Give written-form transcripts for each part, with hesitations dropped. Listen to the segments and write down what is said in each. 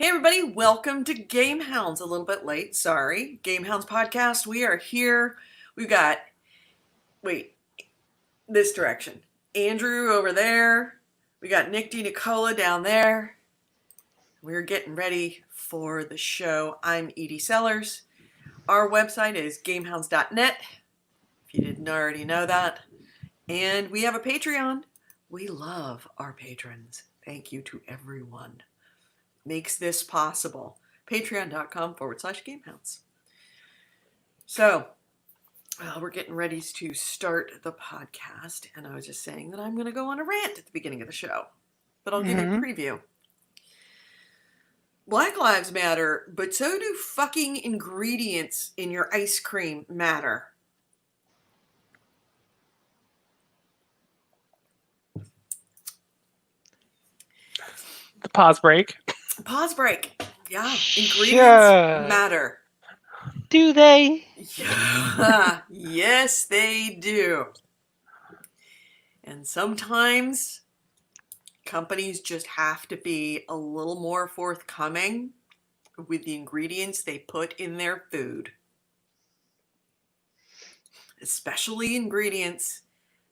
Hey everybody, welcome to GameHounds. A little bit late, sorry. GameHounds podcast. We are here. We've got, this direction. Andrew over there. We got Nick D. Nicola down there. We're getting ready for the show. I'm Edie Sellers. Our website is gamehounds.net, if you didn't already know that. And we have a Patreon. We love our patrons. Thank you to everyone. Makes this possible. Patreon.com/GameHounds. So, we're getting ready to start the podcast, and I was just saying that I'm going to go on a rant at the beginning of the show, but I'll give you a preview. Black lives matter, but so do fucking ingredients in your ice cream matter. The pause break. Pause break. Yeah, ingredients Sure. matter. Do they? Yeah. Yes, they do. And sometimes companies just have to be a little more forthcoming with the ingredients they put in their food. Especially ingredients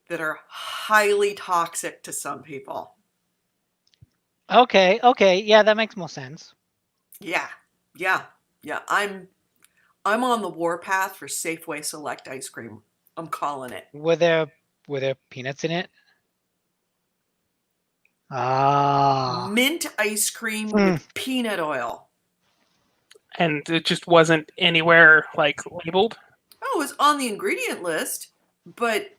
that are highly toxic to some people. Okay. Yeah, that makes more sense. Yeah. I'm on the warpath for Safeway Select ice cream. I'm calling it. Were there peanuts in it? Ah. Mint ice cream with peanut oil. And it just wasn't anywhere labeled. Oh, it was on the ingredient list, but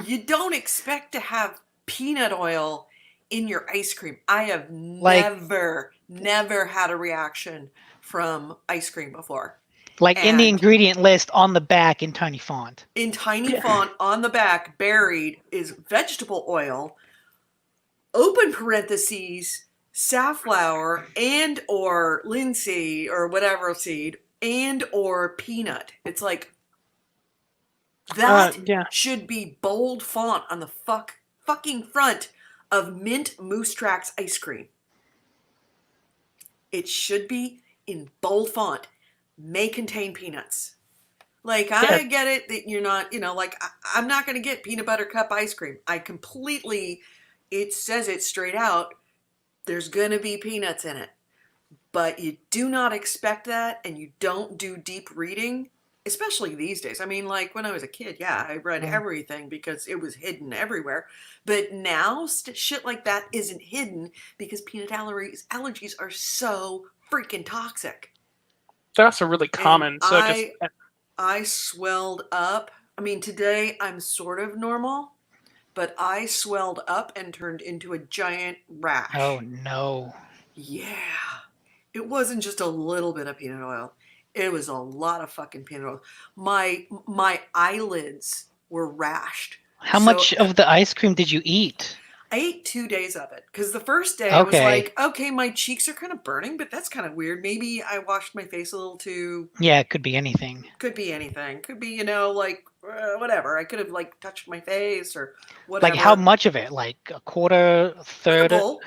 you don't expect to have peanut oil in your ice cream. I have never had a reaction from ice cream before. In the ingredient list on the back in tiny font. In tiny font on the back, buried is vegetable oil, open parentheses, safflower and or linseed or whatever seed and or peanut. It's like that should be bold font on the fucking front of Mint Moose Tracks ice cream. It should be in bold font. May contain peanuts. I get it that you're not, I'm not going to get peanut butter cup ice cream. It says it straight out. There's going to be peanuts in it. But you do not expect that, and you don't do deep reading, especially these days. I mean, when I was a kid, I read everything because it was hidden everywhere. But now, shit like that isn't hidden because peanut allergies are so freaking toxic. They're also really common. And I swelled up. I mean, today I'm sort of normal, but I swelled up and turned into a giant rash. Oh, no. Yeah. It wasn't just a little bit of peanut oil. It was a lot of fucking peanut oil. My eyelids were rashed. How much of the ice cream did you eat? I ate 2 days of it because the first day I was like, okay, my cheeks are kind of burning, but that's kind of weird. Maybe I washed my face a little too. Yeah, it could be anything. Could be, whatever. I could have touched my face or whatever. How much of it? A quarter, a third? A bowl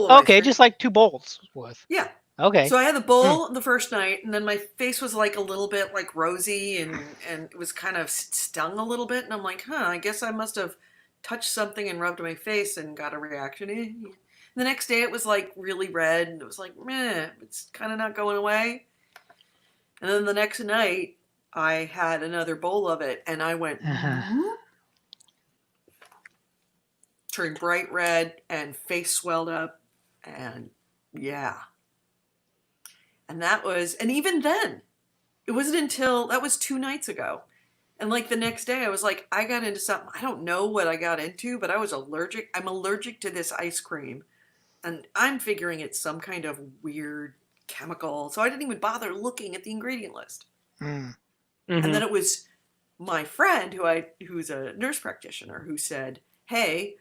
of ice cream. Just 2 bowls worth. Yeah. Okay. So I had the bowl the first night, and then my face was a little bit rosy, and it was kind of stung a little bit, and I'm like, I guess I must have touched something and rubbed my face and got a reaction. And the next day it was really red, and it was meh, it's kind of not going away. And then the next night I had another bowl of it, and I went, turned bright red, and face swelled up, and yeah. And and even then, it wasn't until, that was 2 nights ago. And the next day I was I got into something, I don't know what I got into, but I was allergic. I'm allergic to this ice cream. And I'm figuring it's some kind of weird chemical. So I didn't even bother looking at the ingredient list. And then it was my friend who's a nurse practitioner who said, hey,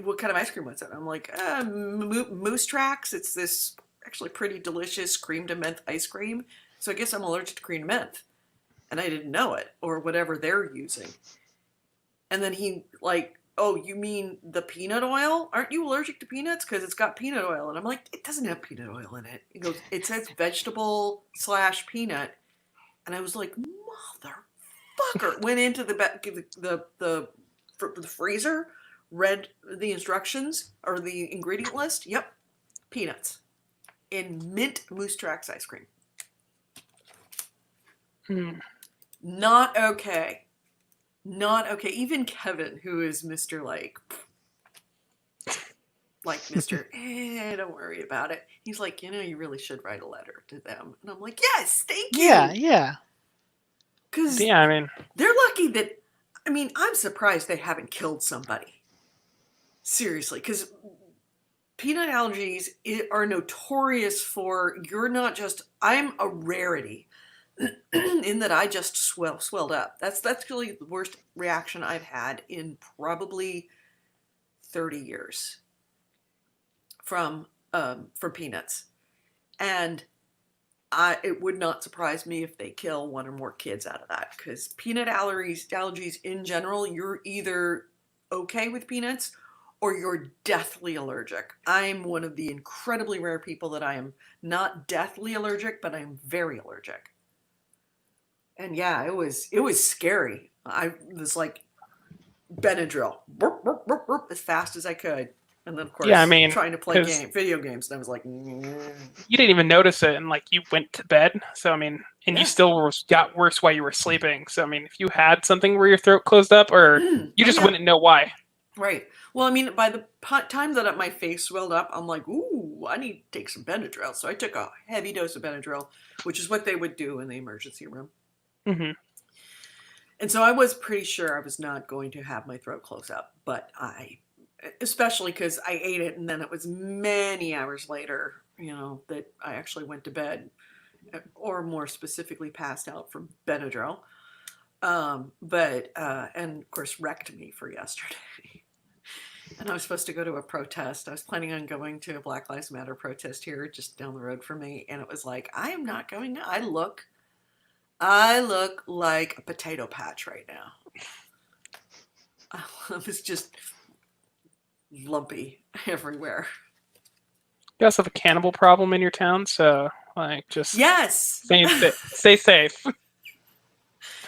what kind of ice cream was it? I'm like, Moose Tracks. It's this actually pretty delicious cream to menthe ice cream. So I guess I'm allergic to cream to menthe. And I didn't know it, or whatever they're using. And then he oh, you mean the peanut oil? Aren't you allergic to peanuts? Because it's got peanut oil. And I'm like, it doesn't have peanut oil in it. He goes, it says vegetable / peanut. And I was like, motherfucker. Went into the freezer, read the instructions or the ingredient list. Yep, peanuts in mint Moose Tracks ice cream. Not okay. Not okay. Even Kevin, who is Mr. like Mr. Don't worry about it. He's like, you really should write a letter to them. And I'm like, yes, thank you. Yeah. Because Yeah, I mean, they're lucky that, I'm surprised they haven't killed somebody. Seriously, because peanut allergies are notorious for, I'm a rarity in that I just swelled up. That's really the worst reaction I've had in probably 30 years from peanuts. And it would not surprise me if they kill one or more kids out of that, because peanut allergies in general, you're either okay with peanuts or you're deathly allergic. I'm one of the incredibly rare people that I am not deathly allergic, but I'm very allergic. And yeah, it was scary. I was like Benadryl, burp, burp, burp, burp, as fast as I could. And then, of course, trying to play video games. And I was like, you didn't even notice it, and you went to bed. So, you still got worse while you were sleeping. So, if you had something where your throat closed up, or you just wouldn't know why. Right. Well, by the time that my face swelled up, I'm like, ooh, I need to take some Benadryl. So I took a heavy dose of Benadryl, which is what they would do in the emergency room. Mm-hmm. And so I was pretty sure I was not going to have my throat close up, but especially because I ate it, and then it was many hours later, that I actually went to bed, or more specifically passed out from Benadryl. And of course wrecked me for yesterday. And I was supposed to go to a protest. I was planning on going to a Black Lives Matter protest here just down the road from me. And it was like, I am not going now. I look like a potato patch right now. I was just lumpy everywhere. You also have a cannibal problem in your town, so just yes, stay safe.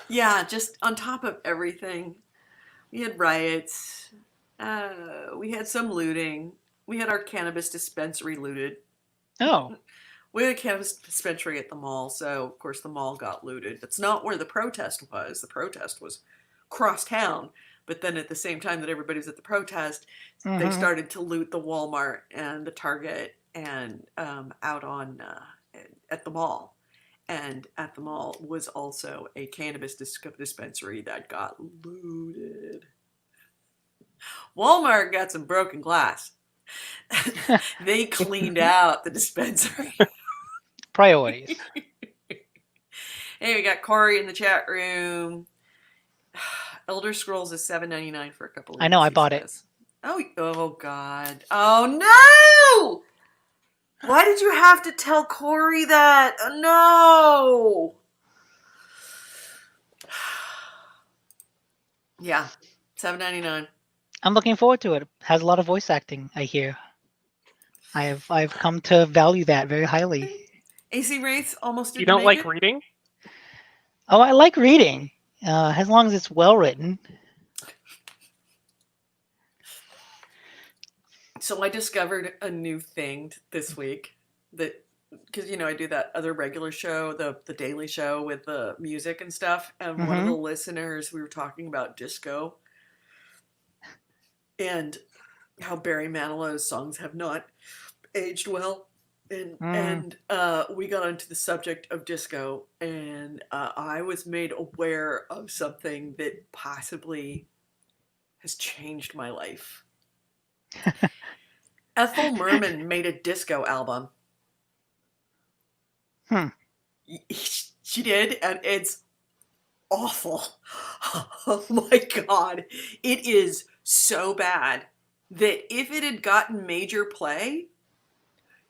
Yeah, just on top of everything, we had riots. We had some looting. We had our cannabis dispensary looted. Oh. We had a cannabis dispensary at the mall, so of course the mall got looted. That's not where the protest was. The protest was across town. But then at the same time that everybody was at the protest, they started to loot the Walmart and the Target and out on at the mall. And at the mall was also a cannabis dispensary that got looted. Walmart got some broken glass. They cleaned out the dispensary. Priorities. Hey, we got Corey in the chat room. Elder Scrolls is $7.99 for a couple of weeks. I know, I bought it. Oh God. Oh no! Why did you have to tell Corey that? No! Yeah, $7.99. I'm looking forward to it. It has a lot of voice acting, I hear. I've come to value that very highly. AC Wraith almost didn't You don't make like it? reading? Oh, I like reading. As long as it's well written. So I discovered a new thing this week that, because I do that other regular show, the daily show with the music and stuff, and one of the listeners, we were talking about disco and how Barry Manilow's songs have not aged well, and we got onto the subject of disco, and I was made aware of something that possibly has changed my life. Ethel Merman made a disco album. She did, and it's awful. Oh my God. It is so bad that if it had gotten major play,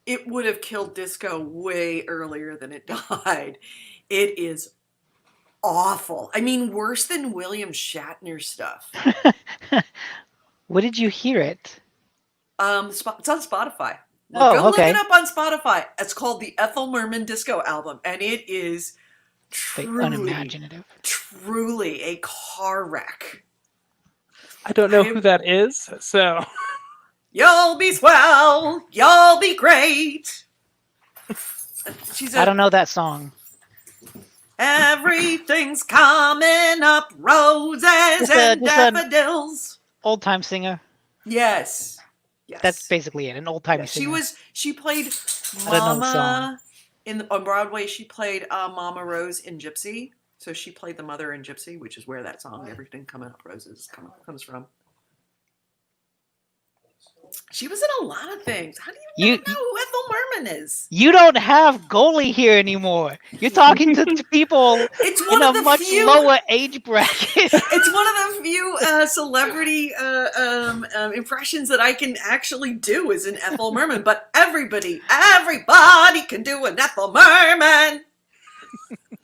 it would have killed disco way earlier than it died. It is awful. Worse than William Shatner stuff. Where did you hear it? It's on Spotify. Oh, Go look okay. it up on Spotify. It's called the Ethel Merman Disco album, and it is Like truly, unimaginative. truly a car wreck. I don't know who that is, so You'll be swell. You'll be great. I don't know that song. Everything's coming up, roses and just an daffodils. old time singer. Yes. That's basically it. An old timey Yeah, singer. she played I don't know the Mama on Broadway. She played Mama Rose in Gypsy. So she played the mother in Gypsy, which is where that song "Everything Coming Up Roses" comes from. She was in a lot of things. How do you not know who Ethel Merman is? You don't have goalie here anymore. You're talking to people It's one in of a the much few, lower age bracket. It's one of the few celebrity impressions that I can actually do is an Ethel Merman. But everybody can do an Ethel Merman.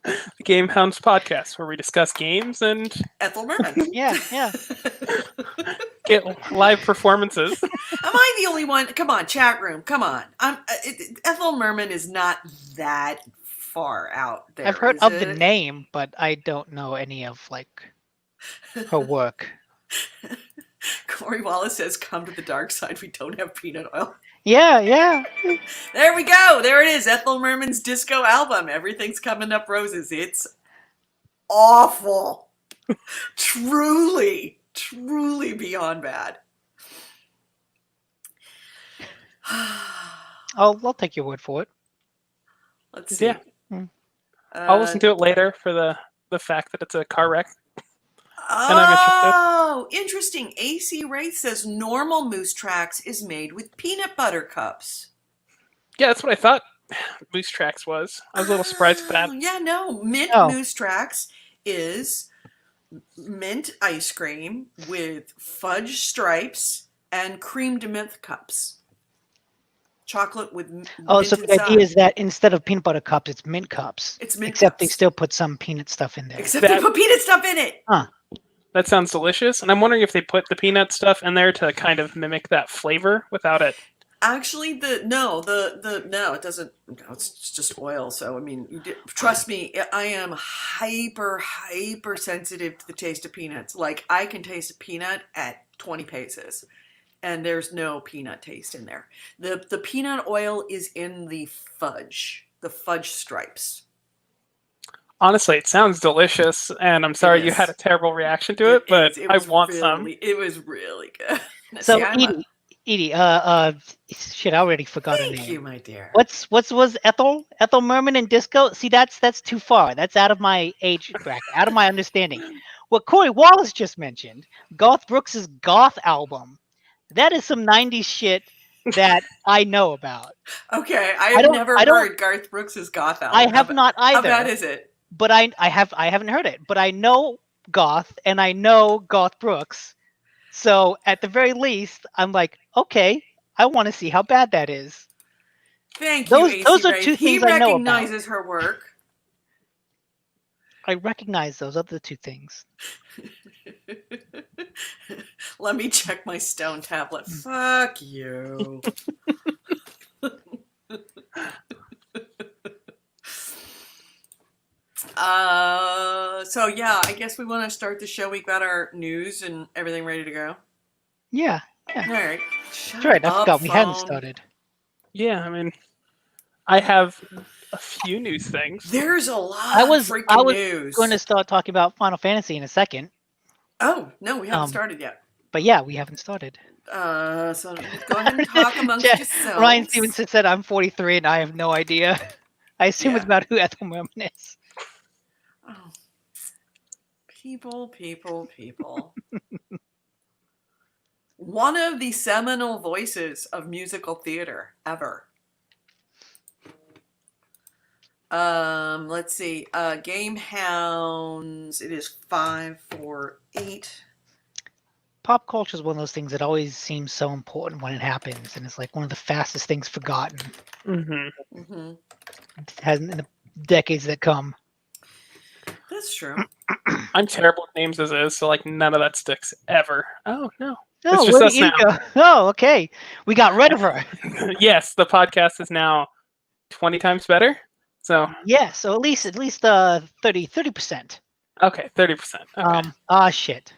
The GameHounds podcast, where we discuss games and Ethel Merman. Yeah. get live performances. Am I the only one? Come on, chat room. Come on. Ethel Merman is not that far out there. I've heard of the name, but I don't know any of her work. Corey Wallace says, "Come to the dark side. We don't have peanut oil." Yeah. There we go. There it is. Ethel Merman's disco album. Everything's Coming Up Roses. It's awful. Truly beyond bad. I'll take your word for it. Let's see. Yeah. I'll listen to it later for the fact that it's a car wreck. And I'm interested. Interesting. AC Wraith says normal Moose Tracks is made with peanut butter cups. Yeah, that's what I thought Moose Tracks was. I was a little surprised at that. Yeah, no. Mint Moose Tracks is mint ice cream with fudge stripes and cream de menthe cups. Chocolate with mint so the idea is that instead of peanut butter cups, it's mint cups. It's mint except cups. They still put some peanut stuff in there. Except they put peanut stuff in it. Huh. That sounds delicious. And I'm wondering if they put the peanut stuff in there to kind of mimic that flavor without it. Actually, no, it doesn't. No, it's just oil. So I mean, trust me, I am hyper sensitive to the taste of peanuts. Like I can taste a peanut at 20 paces, and there's no peanut taste in there. The peanut oil is in the fudge stripes. Honestly, it sounds delicious, and I'm sorry you had a terrible reaction to it, but I want some. It was really good. So, Edie, shit, I already forgot her name. Thank you, my dear. What was Ethel Merman in disco? See, that's too far. That's out of my age bracket, out of my understanding. What Corey Wallace just mentioned, Garth Brooks' Goth album, that is some 90s shit that I know about. Okay, I've never heard Garth Brooks' Goth album. I have not either. How bad is it? But I haven't heard it. But I know Goth and I know Garth Brooks. So at the very least, I'm like, okay, I want to see how bad that is. Thank you, those AC are two Ray. things I know about. He recognizes her work. I recognize those other two things. Let me check my stone tablet. Fuck you. So yeah, I guess we want to start the show. We've got our news and everything ready to go. Yeah. All right. That's right. I forgot we hadn't started. Yeah, I mean, I have a few news things. There's a lot of freaking news. Going to start talking about Final Fantasy in a second. Oh, no, we haven't started yet. But yeah, we haven't started. So go ahead and talk amongst yourselves. Ryan Stevenson said I'm 43 and I have no idea. I assume it's about who Ethel Merman is. Oh. People. One of the seminal voices of musical theater ever. Let's see. GameHounds. It is 548. Pop culture is one of those things that always seems so important when it happens, and it's like one of the fastest things forgotten. It hasn't in the decades that come. That's true. I'm terrible with names as is, so like none of that sticks ever. Oh no. Oh, just where us did now. Eva go? Oh, okay. We got rid of her. Yes, the podcast is now 20 times better. So Yeah, so at least 30%. okay, 30%. Okay, Shit.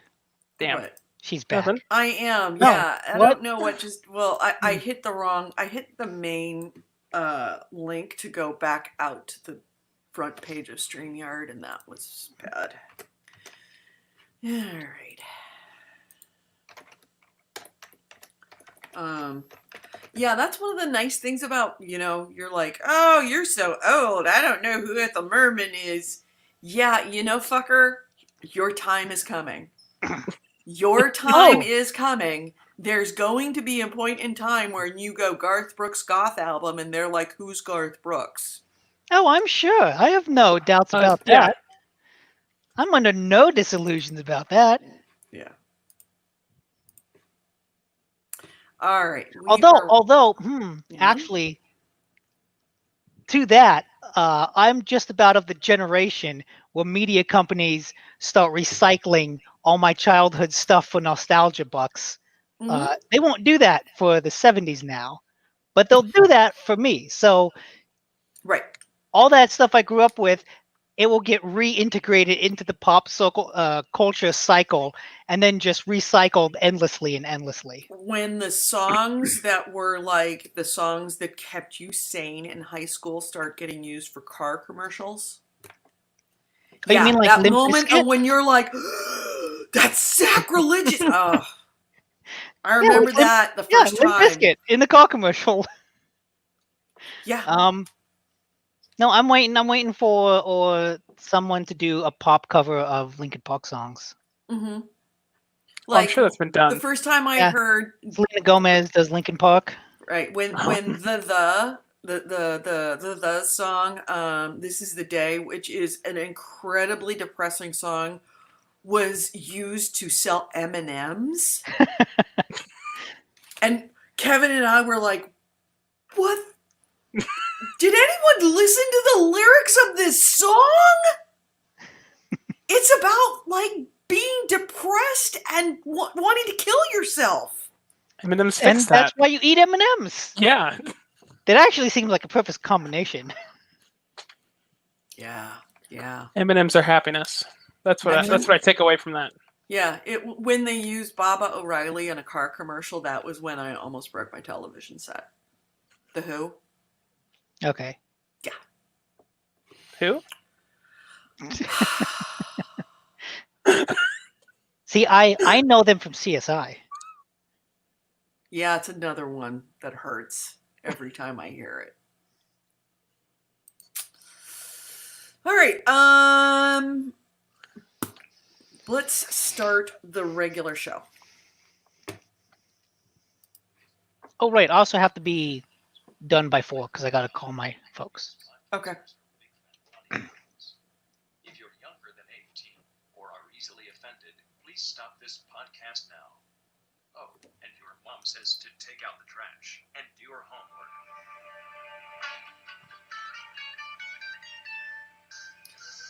damn. She's back. Nothing. I am, No, yeah. I what? don't know what just. Well, I Hmm. hit I hit the main link to go back out to the front page of StreamYard, and that was bad. All right. Yeah, that's one of the nice things about, you're like, oh, you're so old. I don't know who Ethel Merman is. Yeah, fucker, your time is coming. Your time is coming. There's going to be a point in time where you go Garth Brooks Goth album and they're like, who's Garth Brooks? Oh, I'm sure. I have no doubts about Yeah. that. I'm under no disillusions about that. Yeah. All right. Although, Mhm. actually, to that, I'm just about of the generation where media companies start recycling all my childhood stuff for nostalgia bucks. Mhm. They won't do that for the 70s now, but they'll do that for me. So Right. all that stuff I grew up with, it will get reintegrated into the pop culture cycle and then just recycled endlessly and endlessly. When the songs that were like the songs that kept you sane in high school start getting used for car commercials. Oh, you mean like that Limp moment Bizkit? of when you're like, that's sacrilegious. Oh, I Yeah, remember like that the yeah, first Limp time. Bizkit in the car commercial. Yeah. No, I'm waiting for or someone to do a pop cover of Linkin Park songs. Mm-hmm. I'm Like sure that's been done. the first time I Yeah. heard Selena Gomez does Linkin Park. right when the song "This Is the Day," which is an incredibly depressing song, was used to sell M&Ms. And Kevin and I were like, what? Did anyone listen to the lyrics of this song? It's about like being depressed and wanting to kill yourself. M&M's And fixed that's that. why you eat M&Ms. Yeah. That actually seems like a perfect combination. Yeah, yeah. M&Ms are happiness. That's what I take away from that. Yeah, when they used Baba O'Reilly in a car commercial, that was when I almost broke my television set. The Who? Okay. Yeah. Who? See, I know them from CSI. Yeah, it's another one that hurts every time I hear it. All right, let's start the regular show. Oh, right. I also have to be done by 4 because I got to call my folks. Okay. If you're younger than 18 or are easily offended, please stop this podcast now. Oh, and your mom says to take out the trash and do your homework.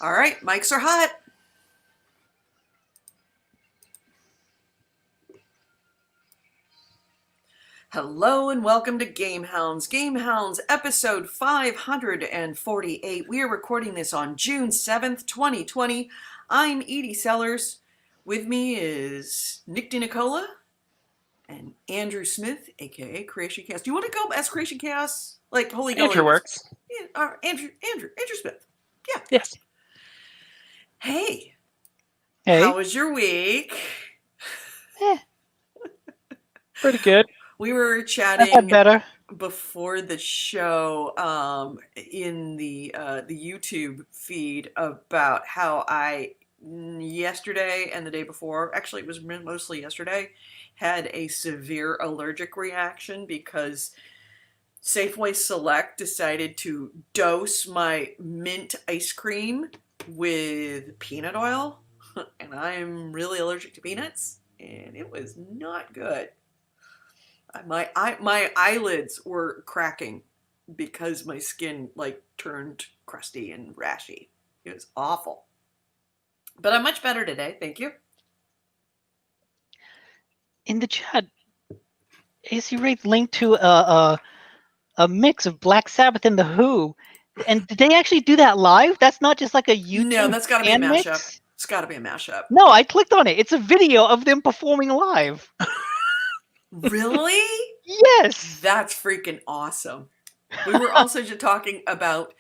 All right, mics are hot. Hello and welcome to GameHounds. GameHounds episode 548. We are recording this on June 7th, 2020. I'm Edie Sellers. With me is Nick DiNicola and Andrew Smith, aka Creation Chaos. Do you want to go as Creation Chaos? Like Holy Ghost? Andrew works. Yeah, Andrew Smith. Yeah. Yes. Hey. Hey. How was your week? Pretty good. We were I've chatting had better. before the show in the YouTube feed about how I yesterday and the day before, actually it was mostly yesterday, had a severe allergic reaction because Safeway Select decided to dose my mint ice cream with peanut oil, and I'm really allergic to peanuts, and it was not good. My eyelids were cracking because my skin like turned crusty and rashy. It was awful. But I'm much better today, thank you. in the chat, AC Wraith linked to a mix of Black Sabbath and The Who. And did they actually do that live? That's not just like a YouTube No, that's got to be a fan mashup. mix? It's got to be a mashup. No, I clicked on it. It's a video of them performing live. Really? Yes. That's freaking awesome. We were also just talking about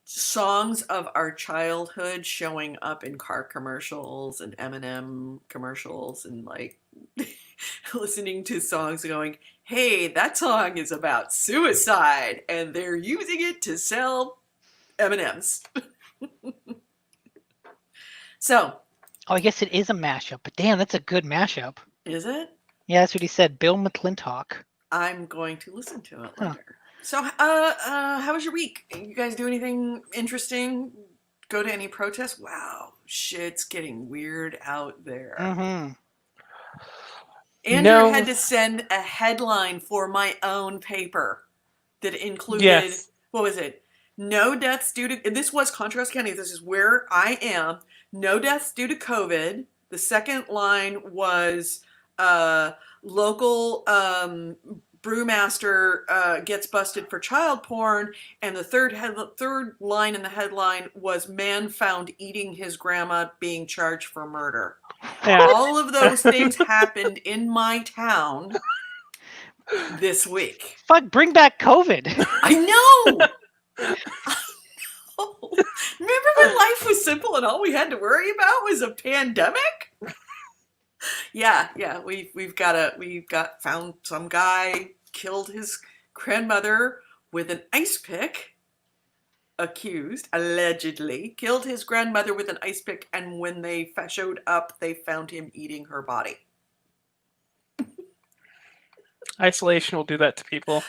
songs of our childhood showing up in car commercials and M&M commercials, and like listening to songs going, hey, that song is about suicide and they're using it to sell M&Ms. So, Oh, I guess it is a mashup, but damn, that's a good mashup. is it? Yeah, that's what he said. Bill McClintock. I'm going to listen to it Huh. later. So, how was your week? You guys do anything interesting? Go to any protests? Wow, shit's getting weird out there. Mm-hmm. Andrew No. had to send a headline for my own paper that included, Yes. what was it? No deaths due to, and this was Contrast County, this is where I am. No deaths due to COVID. The second line was local brewmaster gets busted for child porn. And the third line in the headline was man found eating his grandma being charged for murder. Yeah. All of those things happened in my town this week. Fuck, bring back COVID. I know! Remember when life was simple and all we had to worry about was a pandemic? Yeah, we've got found some guy killed his grandmother with an ice pick. Accused, allegedly, killed his grandmother with an ice pick, and when they showed up, they found him eating her body. Isolation will do that to people.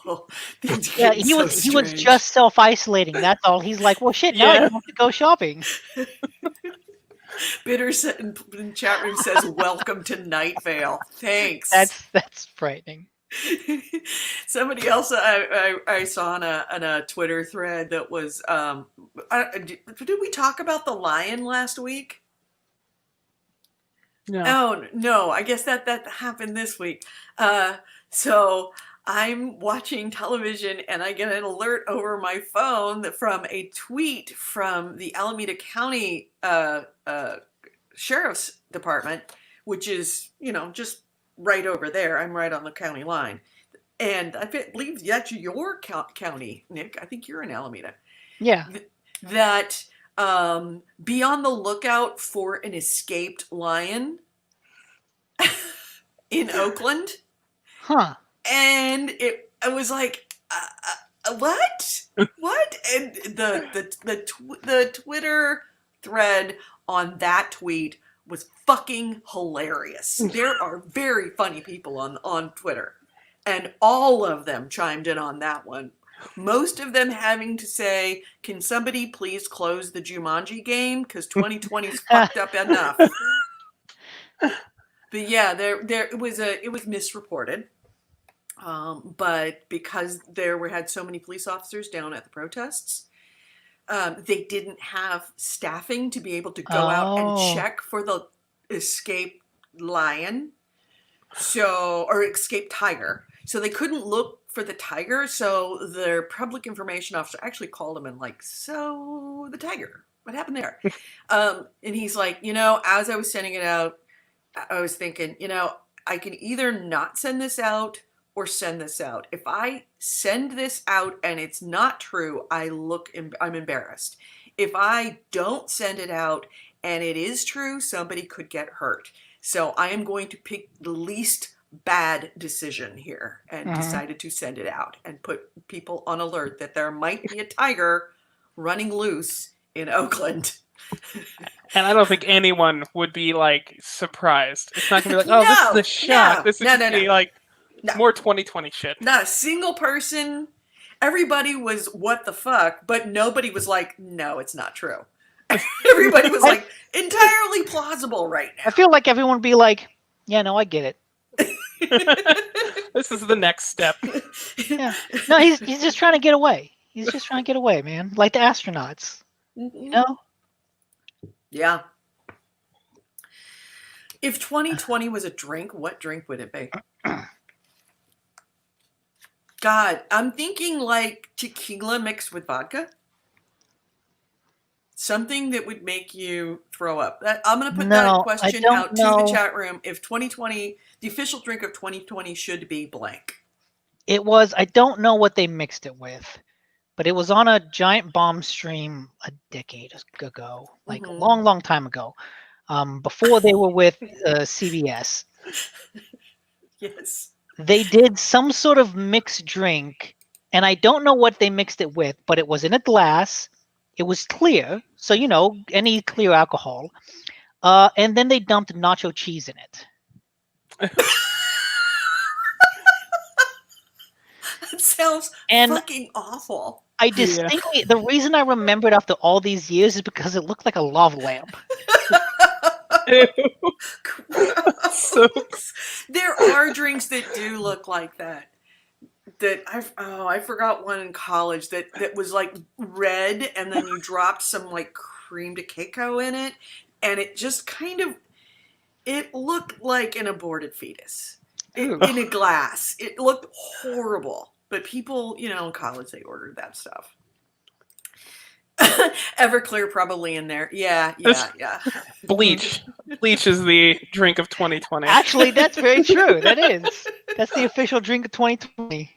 Oh, things are Yeah, getting he so was strange. just self-isolating. That's all. He's like, well, shit. Now I Yeah. don't have to go shopping. Bitter in chat room says, "Welcome to Night Vale." Thanks. That's frightening. Somebody else I saw on a Twitter thread that was did we talk about the lion last week? No. Oh no, I guess that happened this week. So I'm watching television and I get an alert over my phone from a tweet from the Alameda County Sheriff's Department, which is, just right over there. I'm right on the county line. And I believe that's your county, Nick. I think you're in Alameda. Yeah. That be on the lookout for an escaped lion in Oakland. Huh. And I was like, what? What? And the Twitter thread on that tweet was fucking hilarious. There are very funny people on Twitter, and all of them chimed in on that one. Most of them having to say, "Can somebody please close the Jumanji game? Because 2020's fucked up enough." But yeah, it was misreported. But because had so many police officers down at the protests, they didn't have staffing to be able to go out and check for the escaped lion, or escaped tiger. So they couldn't look for the tiger. So their public information officer actually called him and like, so the tiger, what happened there? And he's like, as I was sending it out, I was thinking, I can either not send this out or send this out. If I send this out and it's not true, I'm embarrassed. If I don't send it out and it is true, somebody could get hurt. So I am going to pick the least bad decision here, and decided to send it out and put people on alert that there might be a tiger running loose in Oakland. And I don't think anyone would be like surprised. It's not gonna be like, oh, this is the shock. This is gonna be like more 2020 shit. Not a single person. Everybody was, what the fuck? But nobody was like, no, it's not true. Everybody was like, entirely plausible right now. I feel like everyone would be like, yeah, no, I get it. This is the next step. Yeah. No, he's just trying to get away. He's just trying to get away, man. Like the astronauts. You know? Yeah. If 2020 was a drink, what drink would it be? God, I'm thinking like tequila mixed with vodka. Something that would make you throw up. I'm going to put that question out to the chat room. If 2020, the official drink of 2020 should be blank. It was, I don't know what they mixed it with, but it was on a giant bomb stream a decade ago, like a long, long time ago, before they were with CBS. Yes. They did some sort of mixed drink, and I don't know what they mixed it with, but it was in a glass. It was clear, so any clear alcohol, and then they dumped nacho cheese in it. That sounds fucking awful. I distinctly, the reason I remembered after all these years is because it looked like a lava lamp. So there are drinks that do look like that. I forgot one in college that was like red, and then you dropped some like cream de cacao in it, and it just it looked like an aborted fetus in a glass. It looked horrible, but people, in college they ordered that stuff. Everclear probably in there. Yeah. Bleach. Bleach is the drink of 2020. Actually, that's very true. That is. That's the official drink of 2020.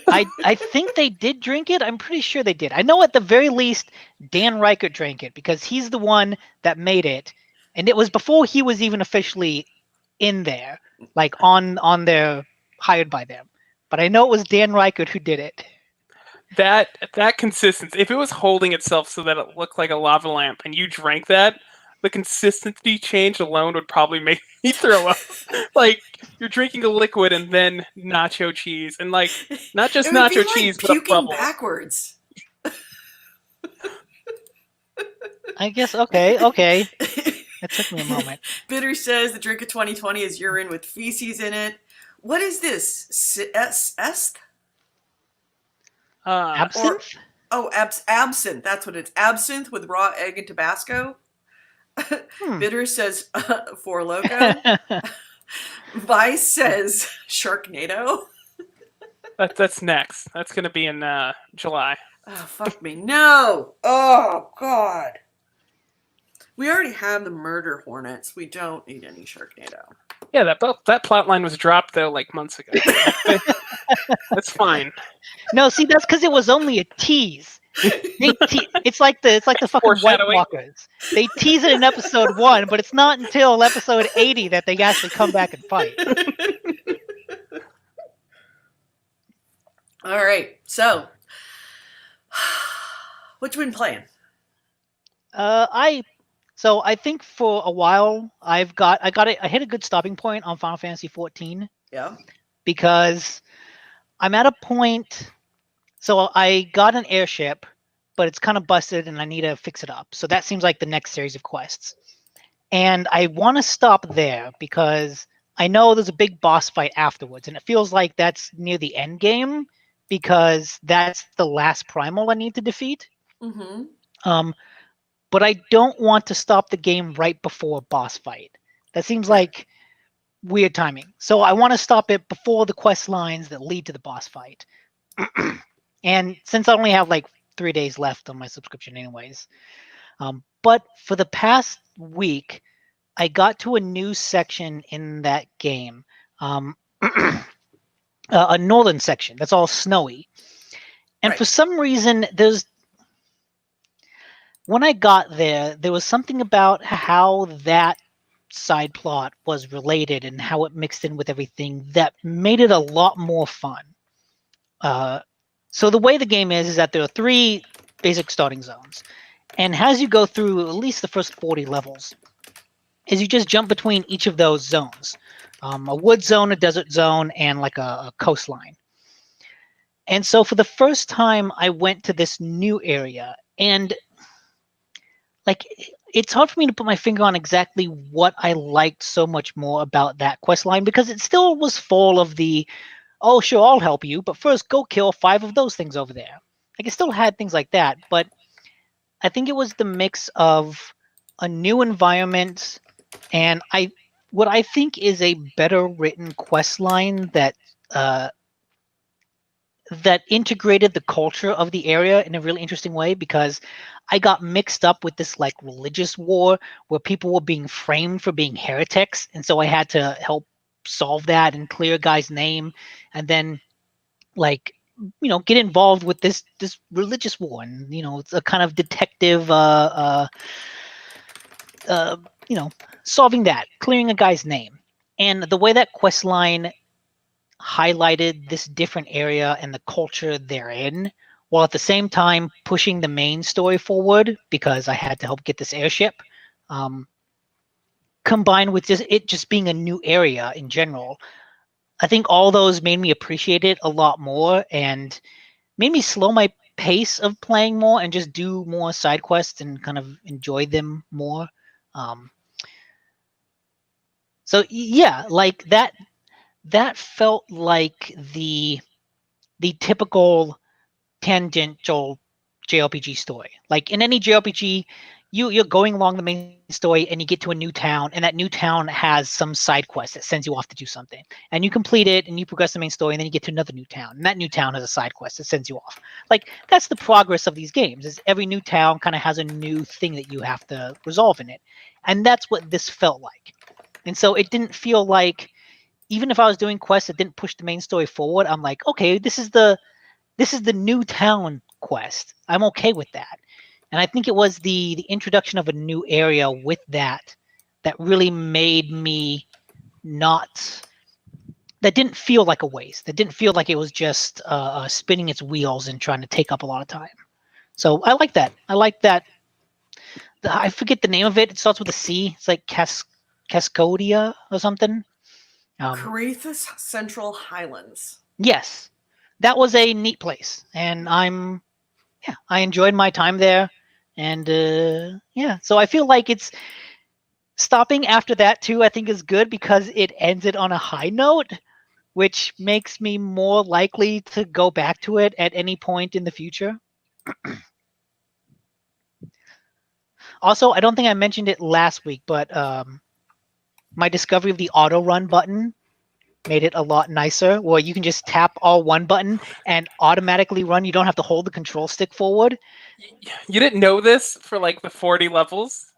I think they did drink it. I'm pretty sure they did. I know at the very least Dan Reichert drank it because he's the one that made it, and it was before he was even officially in there, like on their hired by them. But I know it was Dan Reichert who did it. That consistency, if it was holding itself so that it looked like a lava lamp and you drank that, the consistency change alone would probably make me throw up. Like, you're drinking a liquid and then nacho cheese, and like, not just nacho cheese, but puking backwards. I guess, okay. It took me a moment. Bitter says the drink of 2020 is urine with feces in it. What is this? Est? Absinthe? Absinthe. That's what it's. Absinthe with raw egg and Tabasco. Bitter says Four Loko. Vice says Sharknado. That's next. That's going to be in July. Oh, fuck me. No. Oh, God. We already have the murder hornets. We don't need any Sharknado. Yeah, that plot line was dropped though like months ago. That's fine. No, see, that's because it was only a tease. It's like the fucking White Walkers. They tease it in episode 1, but it's not until episode 80 that they actually come back and fight. All right, so what you been playing? I think for a while I hit a good stopping point on Final Fantasy 14. Yeah. Because I'm at a point. So I got an airship, but it's kind of busted and I need to fix it up. So that seems like the next series of quests. And I want to stop there because I know there's a big boss fight afterwards, and it feels like that's near the end game because that's the last primal I need to defeat. Mm-hmm. But I don't want to stop the game right before a boss fight. That seems like weird timing. So I want to stop it before the quest lines that lead to the boss fight. And since I only have like 3 days left on my subscription anyways. But for the past week, I got to a new section in that game. A northern section that's all snowy. And for some reason, when I got there, there was something about how that side plot was related and how it mixed in with everything that made it a lot more fun. So the way the game is that there are 3 basic starting zones. And as you go through at least the first 40 levels, is you just jump between each of those zones. A wood zone, a desert zone, and like a coastline. And so for the first time, I went to this new area, and like it's hard for me to put my finger on exactly what I liked so much more about that quest line, because it still was full of the, oh, sure, I'll help you, but first go kill 5 of those things over there. Like, it still had things like that, but I think it was the mix of a new environment, and what I think is a better written quest line that that integrated the culture of the area in a really interesting way, because I got mixed up with this like religious war where people were being framed for being heretics, and so I had to help solve that and clear a guy's name, and then like get involved with this religious war, and it's a kind of detective solving that, clearing a guy's name. And the way that quest line highlighted this different area and the culture therein, while at the same time pushing the main story forward, because I had to help get this airship, combined with it just being a new area in general, I think all those made me appreciate it a lot more and made me slow my pace of playing more and just do more side quests and kind of enjoy them more. So yeah, like that felt like the typical tangential JRPG story. Like in any JRPG, you're going along the main story and you get to a new town, and that new town has some side quest that sends you off to do something. And you complete it and you progress the main story, and then you get to another new town. And that new town has a side quest that sends you off. Like that's the progress of these games, is every new town kind of has a new thing that you have to resolve in it. And that's what this felt like. And so it didn't feel like, even if I was doing quests that didn't push the main story forward, I'm like, okay, this is the new town quest. I'm okay with that. And I think it was the introduction of a new area with that really made me that didn't feel like a waste. That didn't feel like it was just spinning its wheels and trying to take up a lot of time. So I like that. I like that. I forget the name of it. It starts with a C. It's like Cascodia or something. Carithus Central Highlands. Yes, that was a neat place, and I enjoyed my time there, and so I feel like it's stopping after that too. I think is good because it ends it on a high note, which makes me more likely to go back to it at any point in the future. Also, I don't think I mentioned it last week, but my discovery of the auto run button made it a lot nicer, where you can just tap R1 button and automatically run. You don't have to hold the control stick forward. You didn't know this for like the 40 levels?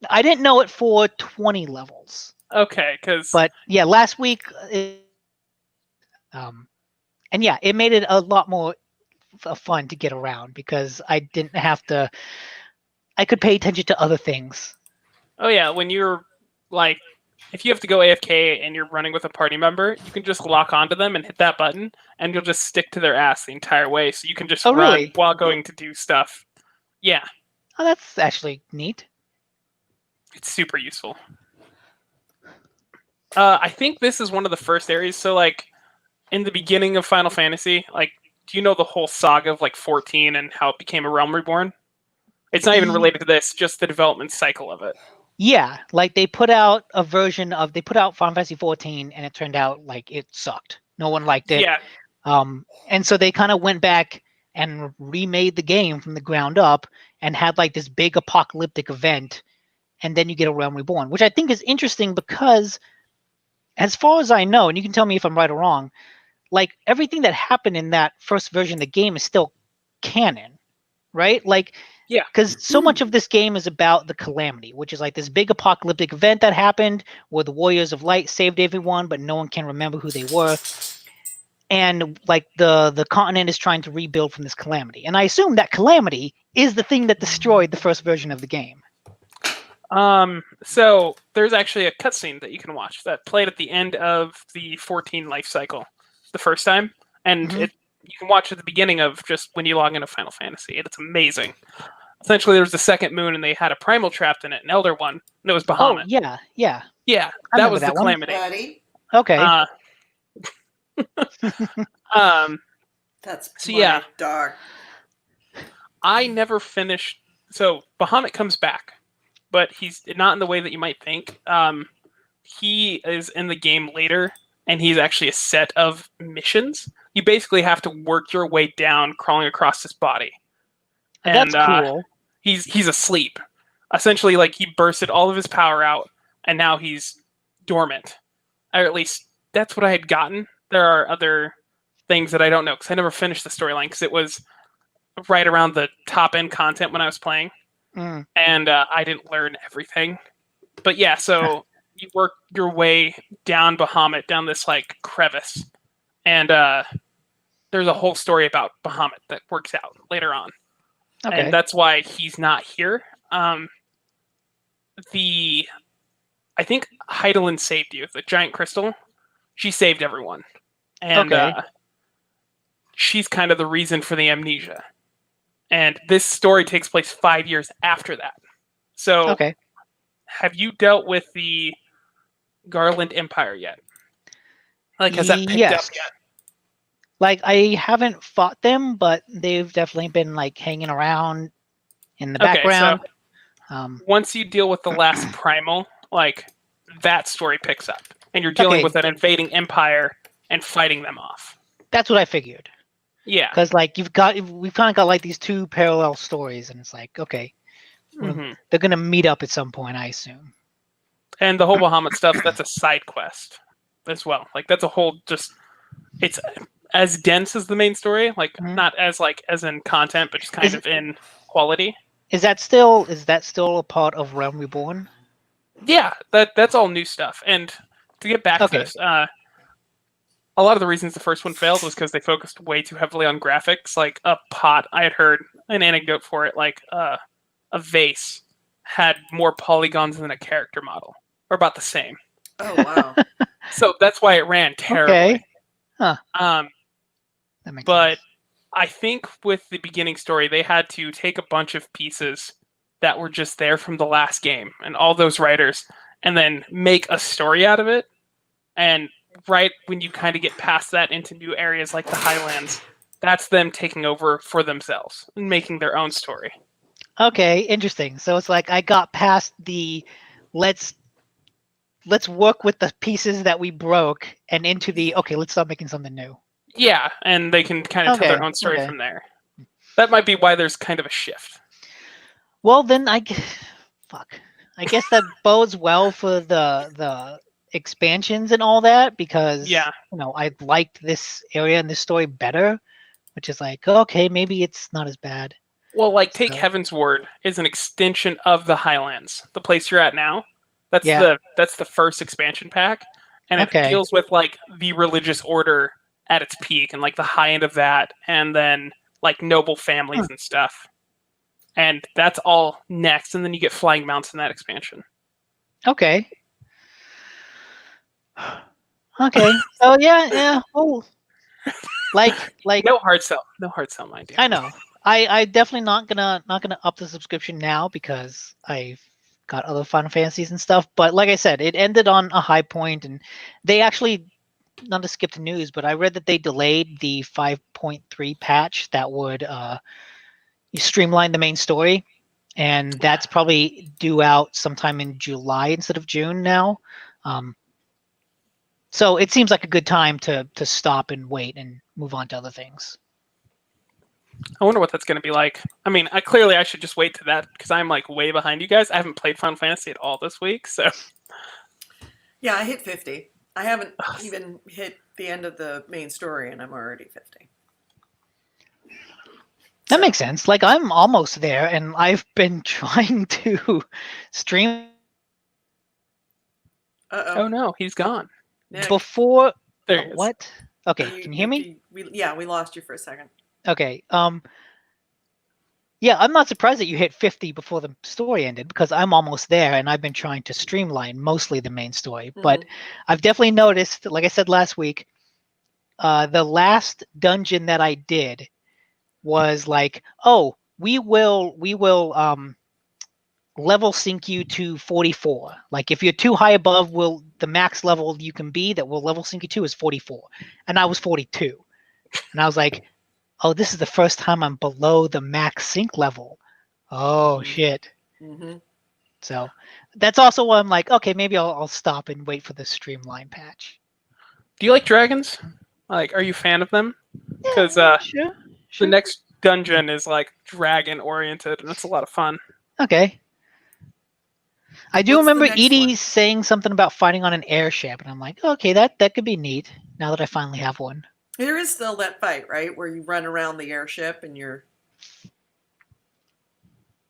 I didn't know it for 20 levels. Okay, because... But yeah, last week, and yeah, it made it a lot more fun to get around because I didn't have to, I could pay attention to other things. Oh yeah, when you're like, if you have to go AFK and you're running with a party member, you can just lock onto them and hit that button, and you'll just stick to their ass the entire way, so you can just run really? while going to do stuff. Yeah. Oh, that's actually neat. It's super useful. I think this is one of the first areas, so like, in the beginning of Final Fantasy, like, do you know the whole saga of like 14 and how it became a Realm Reborn? It's not even related to this, just the development cycle of it. Yeah, like they put out Final Fantasy 14 and it turned out like it sucked. No one liked it. Yeah. And so they kind of went back and remade the game from the ground up and had like this big apocalyptic event, and then you get a Realm Reborn, which I think is interesting because, as far as I know, and you can tell me if I'm right or wrong, like everything that happened in that first version of the game is still canon, right? Like, yeah, because so much of this game is about the Calamity, which is like this big apocalyptic event that happened where the Warriors of Light saved everyone, but no one can remember who they were. And like the continent is trying to rebuild from this calamity. And I assume that calamity is the thing that destroyed the first version of the game. So there's actually a cutscene that you can watch that played at the end of the 14 life cycle the first time, and you can watch at the beginning of just when you log into Final Fantasy, and it's amazing. Essentially, there was the second moon, and they had a primal trapped in it, an elder one, and it was Bahamut. Oh, yeah. That was the that one. calamity. Buddy. Okay. That's so my yeah. dog. I never finished. So Bahamut comes back, but he's not in the way that you might think. He is in the game later, and he's actually a set of missions. You basically have to work your way down, crawling across his body. That's cool. He's asleep. essentially like he bursted all of his power out, and now he's dormant. Or at least that's what I had gotten. There are other things that I don't know because I never finished the storyline because it was right around the top end content when I was playing, and I didn't learn everything. But yeah, so you work your way down Bahamut, down this like crevice, and there's a whole story about Bahamut that works out later on, and that's why he's not here. I think Heidelin saved you, the giant crystal. She saved everyone, and she's kind of the reason for the amnesia. And this story takes place 5 years after that. So, have you dealt with the Garland Empire yet? Like, has that picked up yet? Like, I haven't fought them, but they've definitely been like hanging around in the background. So, once you deal with the last primal, like that story picks up, and you're dealing with an invading empire and fighting them off. That's what I figured. Yeah, because like we've kind of got like these two parallel stories, and it's like they're gonna meet up at some point, I assume. And the whole Bahamut stuff, that's a side quest as well. Like that's a whole it's as dense as the main story, like not as like as in content, but just kind of in quality. Is that still a part of Realm Reborn? Yeah, that's all new stuff. And to get back to this, a lot of the reasons the first one failed was because they focused way too heavily on graphics. Like I had heard an anecdote for it, like a vase had more polygons than a character model, or about the same. Oh wow! So that's why it ran terribly. Okay. Huh. That makes sense. I think with the beginning story, they had to take a bunch of pieces that were just there from the last game and all those writers, and then make a story out of it. And right when you kind of get past that into new areas like the Highlands, that's them taking over for themselves and making their own story. Okay, interesting. So it's like I got past the let's work with the pieces that we broke and into the let's start making something new. Yeah, and they can kind of tell their own story from there. That might be why there's kind of a shift. Well, then I guess that bodes well for the expansions and all that, because I liked this area and this story better, which is like, okay, maybe it's not as bad. Well, like take Heaven's Word is an extension of the Highlands, the place you're at now. That's the first expansion pack, and it deals with like the religious order at its peak and like the high end of that, and then like noble families and stuff. And that's all next, and then you get flying mounts in that expansion. Okay. So yeah. Oh, like no hard sell, mind you. I know. I definitely not gonna up the subscription now because I've got other Final Fantasies and stuff. But like I said, it ended on a high point, and they actually, not to skip the news, but I read that they delayed the 5.3 patch that would streamline the main story, and that's probably due out sometime in July instead of June now. So it seems like a good time to stop and wait and move on to other things. I wonder what that's going to be like. I mean, I should just wait to that because I'm like way behind you guys. I haven't played Final Fantasy at all this week, so. Yeah, I hit 50. I haven't even hit the end of the main story, and I'm already 50. That makes sense. Like, I'm almost there, and I've been trying to stream. Oh no, he's gone. Nick, before. There he is. What? Okay, can you hear me? We lost you for a second. Okay. Yeah, I'm not surprised that you hit 50 before the story ended, because I'm almost there, and I've been trying to streamline mostly the main story. But I've definitely noticed, like I said last week, the last dungeon that I did was like, oh, we will level sync you to 44. Like if you're too high above, the max level you can be that will level sync you to is 44. And I was 42. And I was like, oh, this is the first time I'm below the max sync level. Oh, shit. So that's also why I'm like, okay, maybe I'll stop and wait for the streamline patch. Do you like dragons? Like, are you a fan of them? Because Sure. the next dungeon is like dragon oriented, and it's a lot of fun. Okay. I do What's the remember next Edie one? saying something about fighting on an airship, and I'm like, okay, that could be neat. Now that I finally have one. There is still that fight, right, where you run around the airship and you're.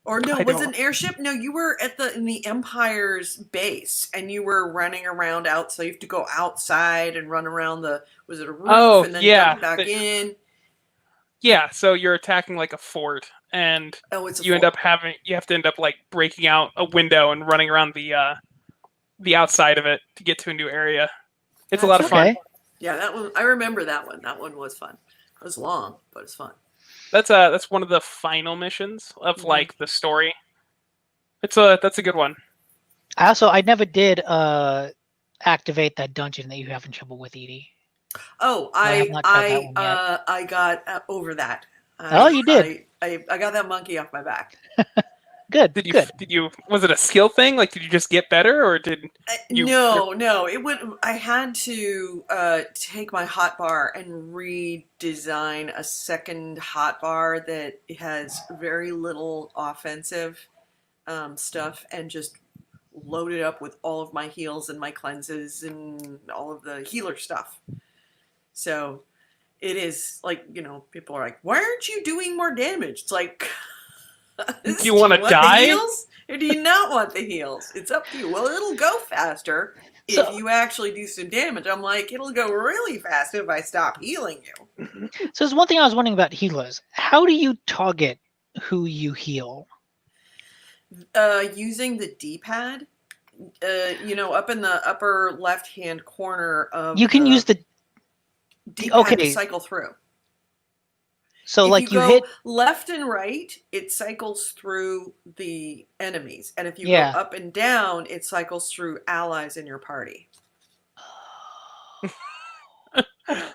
Or no, I was it don't. an airship? No, you were in the Empire's base, and you were running around out. So you have to go outside and run around the. Was it a roof? Oh, And then yeah. jump back in. Yeah, so you're attacking like a fort, and Oh, it's a you fort. have to end up like breaking out a window and running around the outside of it to get to a new area. It's a lot of That's fun. Okay. Yeah, that one. I remember that one. That one was fun. It was long, but it's fun. That's one of the final missions of Mhm. like the story. That's a good one. I never did activate that dungeon that you have in trouble with, Edie. Oh, I have not tried that one yet. I got over that. Oh, you did. I got that monkey off my back. Good. Did Good. you was it a skill thing? Like did you just get better or did you No. It would. I had to take my hotbar and redesign a second hotbar that has very little offensive stuff, and just load it up with all of my heals and my cleanses and all of the healer stuff. So it is like, people are like, why aren't you doing more damage? It's like, Do you wanna want die? the heals or do you not want the heals? It's up to you. Well, it'll go faster So- if you actually do some damage. I'm like, it'll go really fast if I stop healing you. So there's one thing I was wondering about healers. How do you target who you heal? Using the D-pad, up in the upper left-hand corner of You can use the D-pad to okay. cycle through. So If like you you go hit left and right, it cycles through the enemies. And if you Yeah. go up and down, it cycles through allies in your party.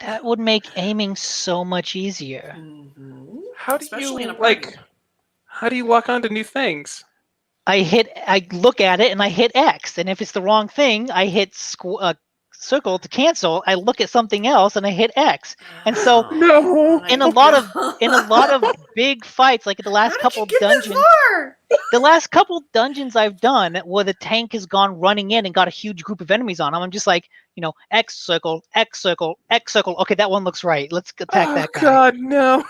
that would make aiming so much easier. Mm-hmm. how do Especially in a you party. like how do you lock onto new things? I look at it and I hit X, and if it's the wrong thing, I hit circle to cancel. I look at something else and I hit X. And so No. in a lot of big fights, like the How last did couple you get dungeons, this far? the last couple dungeons I've done where the tank has gone running in and got a huge group of enemies on them, I'm just like, X circle, X circle, X circle. Okay, that one looks right. Let's attack Oh that guy. god, no.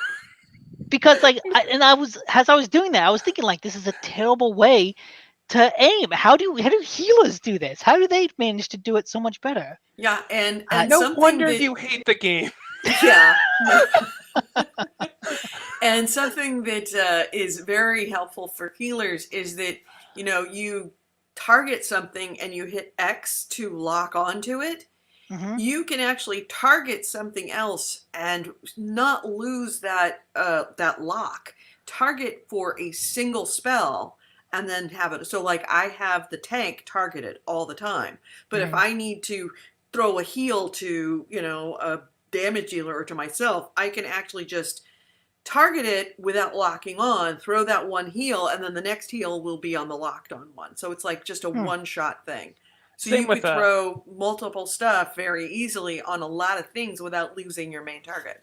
Because as I was doing that, I was thinking like, this is a terrible way to aim. How do healers do this? How do they manage to do it so much better? Yeah, and No something wonder that, you hate the game. yeah. And something that is very helpful for healers is that, you target something and you hit X to lock onto it. Mhm. You can actually target something else and not lose that lock. Target for a single spell and then have it. So like I have the tank targeted all the time, but if Mhm. I need to throw a heal to a damage dealer or to myself, I can actually just target it without locking on, throw that one heal, and then the next heal will be on the locked on one. So it's like just a one-shot thing. So Same you with could throw multiple stuff very easily on a lot of things without losing your main target.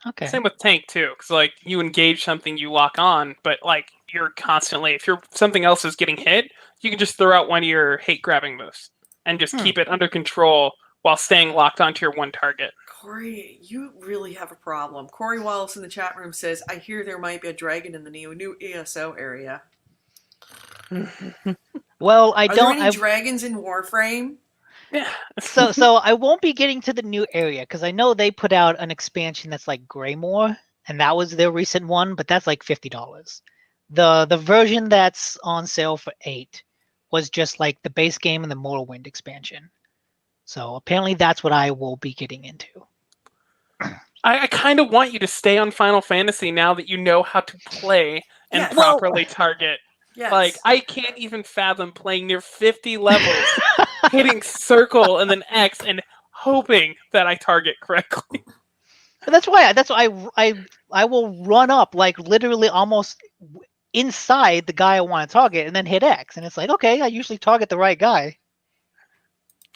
Okay. Same with tank too, because like you engage something, you lock on, but like you're constantly if something else is getting hit, you can just throw out one of your hate grabbing moves and just keep it under control while staying locked onto your one target. Corey, you really have a problem. Corey Wallace in the chat room says, I hear there might be a dragon in the new ESO area. Well, Are there any dragons in Warframe? Yeah. so I won't be getting to the new area because I know they put out an expansion that's like Greymoor, and that was their recent one, but that's like $50. The version that's on sale for $8 was just like the base game and the Morrowind expansion. So apparently that's what I will be getting into. I kind of want you to stay on Final Fantasy now that you know how to play and Yes. properly target. Yes. Like, I can't even fathom playing near 50 levels, hitting circle and then X and hoping that I target correctly. But that's why I will run up like literally almost inside the guy I want to target and then hit X, and it's like, okay, I usually target the right guy.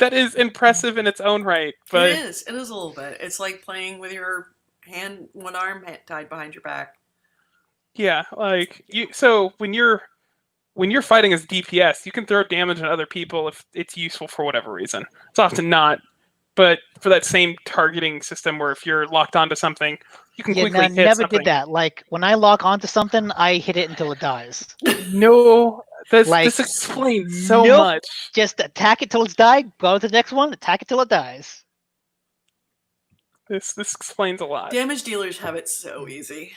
That is impressive in its own right, but It is a little bit. It's like playing with your one arm tied behind your back. yeah, like so when you're when you're fighting as DPS, you can throw damage on other people if it's useful for whatever reason. It's often not, but for that same targeting system where if you're locked onto something, you can quickly hit never something. did that. Like when I lock onto something, I hit it until it dies. No, this Like, explains so nope. much. Just attack it till it's died. Go to the next one. Attack it till it dies. This explains a lot. Damage dealers have it so easy.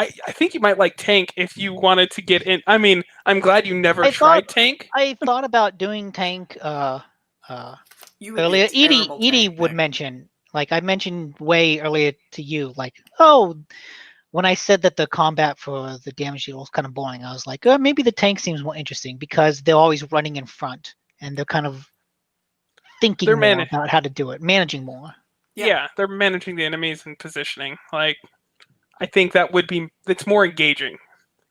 I think you might like tank if you wanted to get in. I mean, I'm glad you never tried tank. I thought about doing tank You would be earlier. a terrible Edie tank would pick. mention, like I mentioned way earlier to you, like, oh, when I said that the combat for the damage dealer was kind of boring, I was like, oh, maybe the tank seems more interesting because they're always running in front and they're kind of thinking more about how to do it, managing more. Yeah, they're managing the enemies and positioning. Like, I think it's more engaging.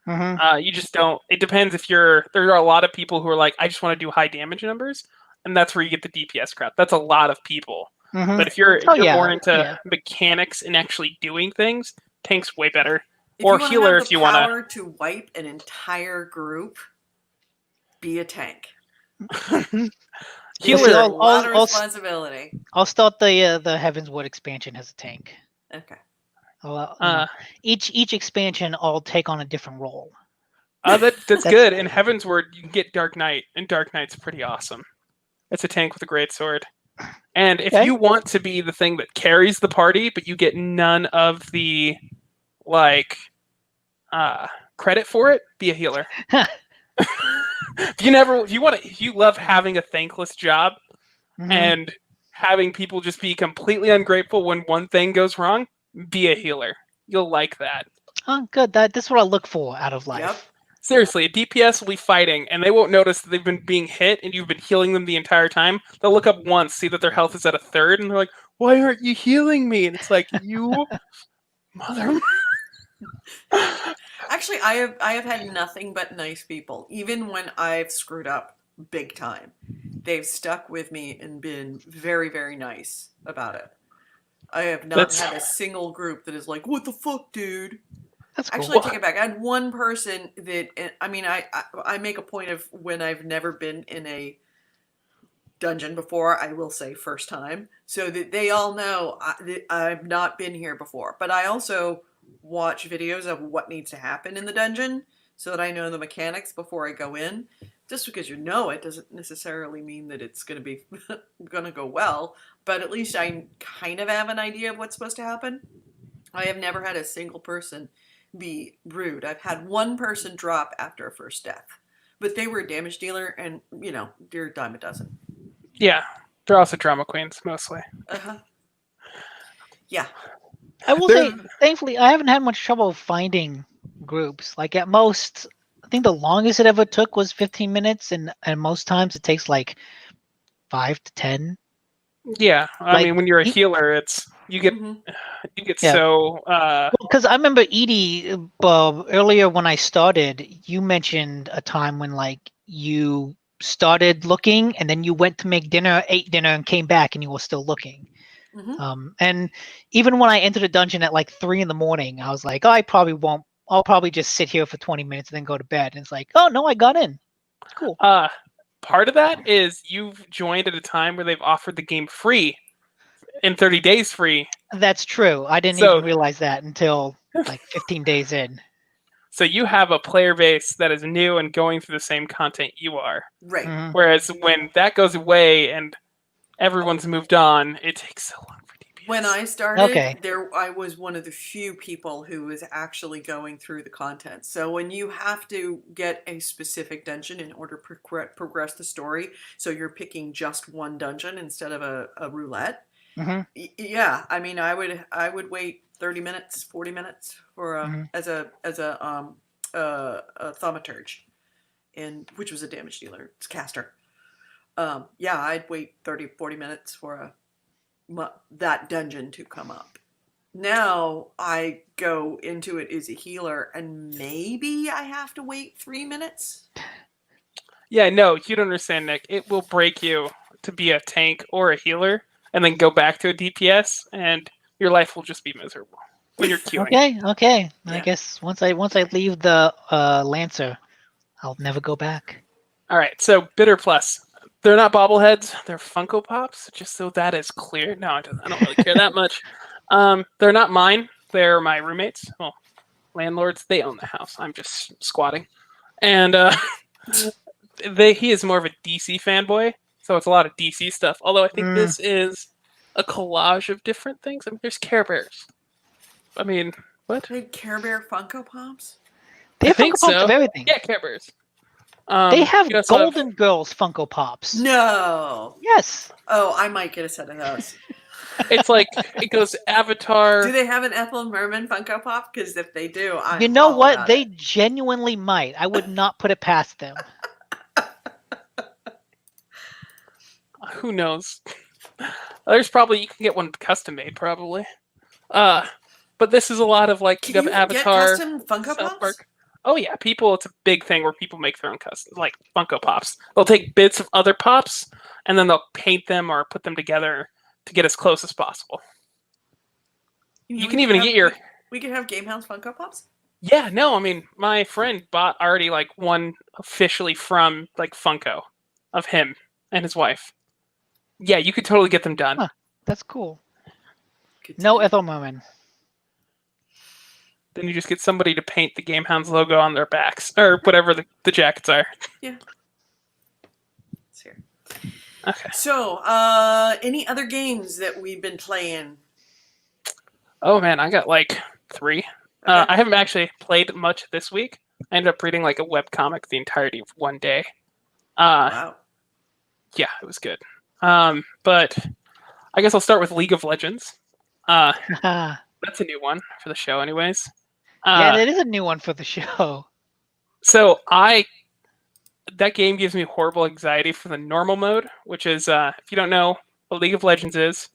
Mm-hmm. You just don't. It depends if there are a lot of people who are like, I just want to do high damage numbers, and that's where you get the DPS crap. That's a lot of people. Mm-hmm. But if you're more into mechanics and actually doing things, tank's way better. Or healer if you want power to wipe an entire group, be a tank. Healer, a lot of responsibility. I'll start the Heavensward expansion as a tank. Okay. Each expansion, I'll take on a different role. That's good. In Heavensward, you can get Dark Knight, and Dark Knight's pretty awesome. It's a tank with a great sword. And if you want to be the thing that carries the party, but you get none of the credit for it, be a healer. If you love having a thankless job and having people just be completely ungrateful when one thing goes wrong, be a healer. You'll like that. Oh, good. That's what I look for out of life. Yep. Seriously, a DPS will be fighting, and they won't notice that they've been being hit, and you've been healing them the entire time. They'll look up once, see that their health is at a third, and they're like, "Why aren't you healing me?" And it's like, you mother. Actually, I have had nothing but nice people, even when I've screwed up big time. They've stuck with me and been very, very nice about it. I have not had a single group that is like, "What the fuck, dude?" That's cool. Actually, I take it back. I had one person that, I mean, I make a point of when I've never been in a dungeon before, I will say first time, so that they all know that I've not been here before. But I also watch videos of what needs to happen in the dungeon so that I know the mechanics before I go in. Just because you know it doesn't necessarily mean that it's going to be going to go well, but at least I kind of have an idea of what's supposed to happen. I have never had a single person be rude. I've had one person drop after a first death, but they were a damage dealer, and they're a dime a dozen. Yeah, they're also drama queens mostly. Yeah. I will say, thankfully, I haven't had much trouble finding groups. Like at most, I think the longest it ever took was 15 minutes, and most times it takes like 5 to 10. Yeah, I mean, when you're a healer, you get so. Because I remember Edie earlier when I started, you mentioned a time when like you started looking and then you went to make dinner, ate dinner, and came back and you were still looking. And even when I entered a dungeon at like 3 a.m, I was like, oh, I'll probably just sit here for 20 minutes and then go to bed. And it's like, oh no, I got in. It's cool. Part of that is you've joined at a time where they've offered the game free, in 30 days free. That's true. I didn't even realize that until like 15 days in. So you have a player base that is new and going through the same content you are. Right. Whereas when that goes away and everyone's moved on, it takes so long for DPS. When I started, I was one of the few people who was actually going through the content. So when you have to get a specific dungeon in order to progress the story, so you're picking just one dungeon instead of a roulette. Yeah, I mean, I would wait 30 minutes, 40 minutes for as a thaumaturge, which was a damage dealer. It's caster. Yeah, I'd wait 30, 40 minutes for that dungeon to come up. Now I go into it as a healer, and maybe I have to wait 3 minutes. Yeah, no, you don't understand, Nick. It will break you to be a tank or a healer, and then go back to a DPS, and your life will just be miserable when you're queuing. Okay. Yeah. I guess once I leave the Lancer, I'll never go back. All right, so Bitter Plus. They're not bobbleheads. They're Funko Pops. Just so that is clear. No, I don't really care that much. They're not mine. They're my roommates. Well, landlords. They own the house. I'm just squatting. And he is more of a DC fanboy, so it's a lot of DC stuff. Although I think this is a collage of different things. I mean, there's Care Bears. I mean, what? They Care Bear Funko Pops? They have Funko Pops of everything. Yeah, Care Bears. They have Golden Girls Funko Pops. No. Yes. Oh, I might get a set of those. It's like, it goes Avatar. Do they have an Ethel Merman Funko Pop? Because if they do, I'm You know all what? about They it. genuinely might. I would not put it past them. Who knows? There's probably, you can get one custom made, probably. But this is a lot of like, Can you you have get Avatar. custom Funko South Pops? Park. Oh yeah, it's a big thing where people make their own custom, like Funko Pops. They'll take bits of other Pops, and then they'll paint them or put them together to get as close as possible. You can even get your... We could have GameHounds Funko Pops? Yeah, no, I mean, my friend bought already like one officially from like Funko of him and his wife. Yeah, you could totally get them done. Huh. That's cool. Good No to know. Ethel Merman. Then you just get somebody to paint the GameHounds logo on their backs, or whatever the jackets are. Yeah. It's here. Okay. So, any other games that we've been playing? Oh man, I got like 3. Okay. I haven't actually played much this week. I ended up reading like a webcomic the entirety of one day. Wow. Yeah, it was good. But I guess I'll start with League of Legends. Yeah, That's a new one for the show anyways. that is a new one for the show. So that game gives me horrible anxiety for the normal mode, which is, if you don't know what League of Legends is,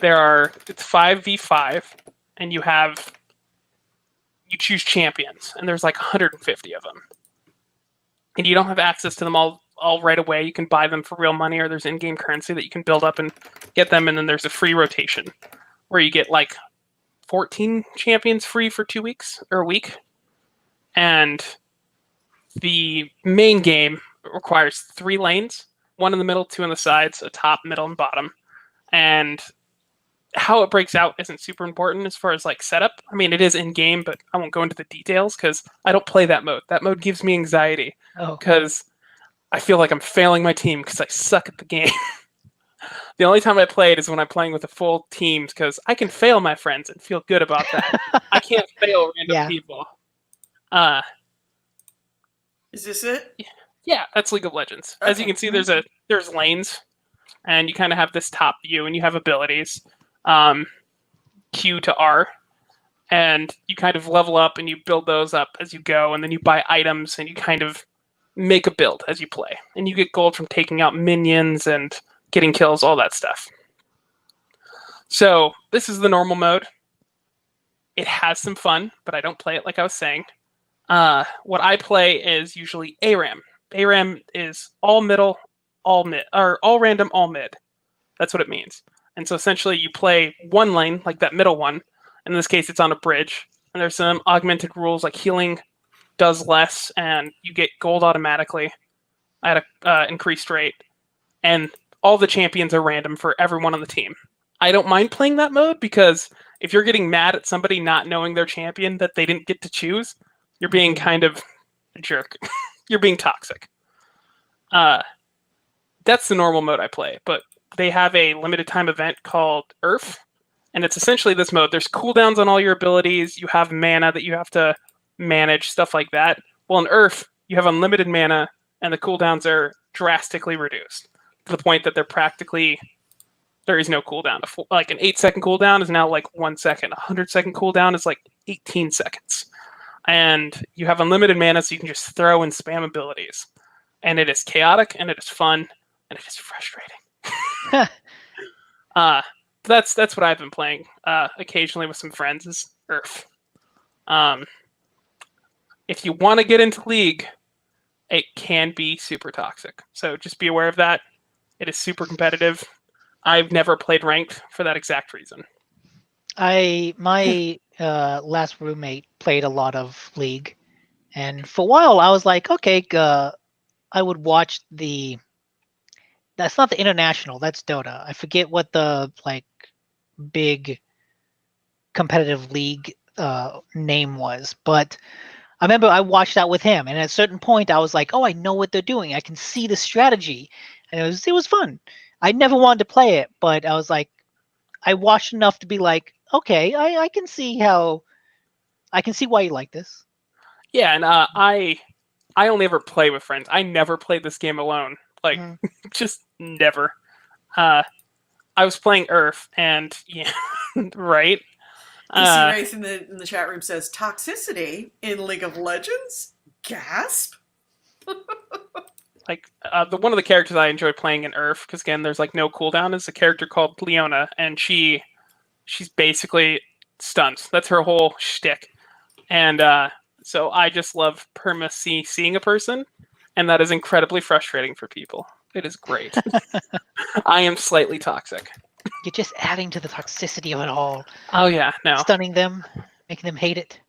it's 5v5, and you choose champions, and there's like 150 of them. And you don't have access to them all right away. You can buy them for real money, or there's in-game currency that you can build up and get them, and then there's a free rotation where you get like 14 champions free for 2 weeks or a week. And the main game requires 3 lanes, 1 in the middle, 2 on the sides, a top, middle, and bottom. And how it breaks out isn't super important as far as like setup. I mean, it is in game, but I won't go into the details because I don't play that mode. That mode gives me anxiety Oh, because I feel like I'm failing my team because I suck at the game. The only time I played is when I'm playing with a full team because I can fail my friends and feel good about that. I can't fail random people. Is this it? Yeah, that's League of Legends. As you Okay. can see, there's lanes, and you kind of have this top view, and you have abilities, Q to R, and you kind of level up, and you build those up as you go, and then you buy items, and you kind of make a build as you play, and you get gold from taking out minions and getting kills, all that stuff. So this is the normal mode. It has some fun, but I don't play it like I was saying. What I play is usually ARAM. ARAM is all middle, all mid, or all random, all mid. That's what it means. And so essentially you play one lane, like that middle one. In this case, it's on a bridge. And there's some augmented rules like healing does less, and you get gold automatically at a increased rate. And all the champions are random for everyone on the team. I don't mind playing that mode because if you're getting mad at somebody not knowing their champion that they didn't get to choose, you're being kind of a jerk. You're being toxic. That's the normal mode I play, but they have a limited time event called Earth, and it's essentially this mode. There's cooldowns on all your abilities. You have mana that you have to manage, stuff like that. Well, in Earth, you have unlimited mana, and the cooldowns are drastically reduced to the point that there is no cooldown. Like an 8-second cooldown is now like 1 second. 100-second cooldown is like 18 seconds. And you have unlimited mana, so you can just throw and spam abilities. And it is chaotic, and it is fun, and it is frustrating. That's what I've been playing occasionally with some friends is Earth. If you want to get into League, it can be super toxic. So just be aware of that. It is super competitive. I've never played ranked for that exact reason. My last roommate played a lot of League, And for a while, I was like, okay, I would watch that's not the international, that's Dota. I forget what the big competitive league name was, but I remember I watched that with him, and at a certain point, I was like, "Oh, I know what they're doing. I can see the strategy," and it was fun. I never wanted to play it, but I was like, I watched enough to be like, "Okay, I can see why you like this." Yeah, and I only ever play with friends. I never played this game alone. Like, Mhm. just never. I was playing Earth, and yeah, right. EC Wraith in the chat room says toxicity in League of Legends. Gasp. The one of the characters I enjoy playing in Earth, because again, there's like no cooldown, is a character called Leona, and she's basically stuns. That's her whole shtick. And so I just love seeing a person, and that is incredibly frustrating for people. It is great. I am slightly toxic. You're just adding to the toxicity of it all, Oh yeah, no. stunning them, making them hate it.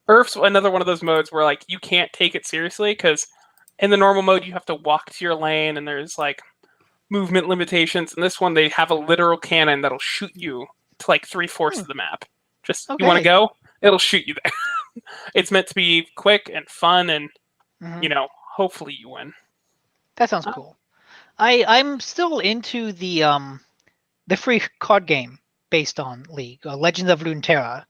Earth's another one of those modes where like you can't take it seriously because in the normal mode you have to walk to your lane and there's like movement limitations. In this one they have a literal cannon that'll shoot you to like 3/4 of the map. Just you want to Okay. go, it'll shoot you there. It's meant to be quick and fun, and Mhm. hopefully you win. That sounds cool. I'm still into the free card game based on League, Legends of Runeterra.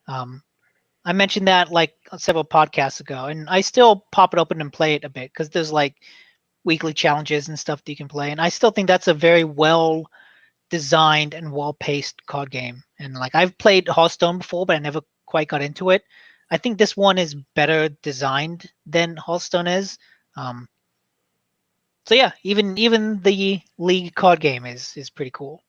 I mentioned that like several podcasts ago, and I still pop it open and play it a bit because there's like weekly challenges and stuff that you can play, and I still think that's a very well designed and well paced card game. And like I've played Hearthstone before, but I never quite got into it. I think this one is better designed than Hearthstone is. So yeah, even the League card game is pretty cool.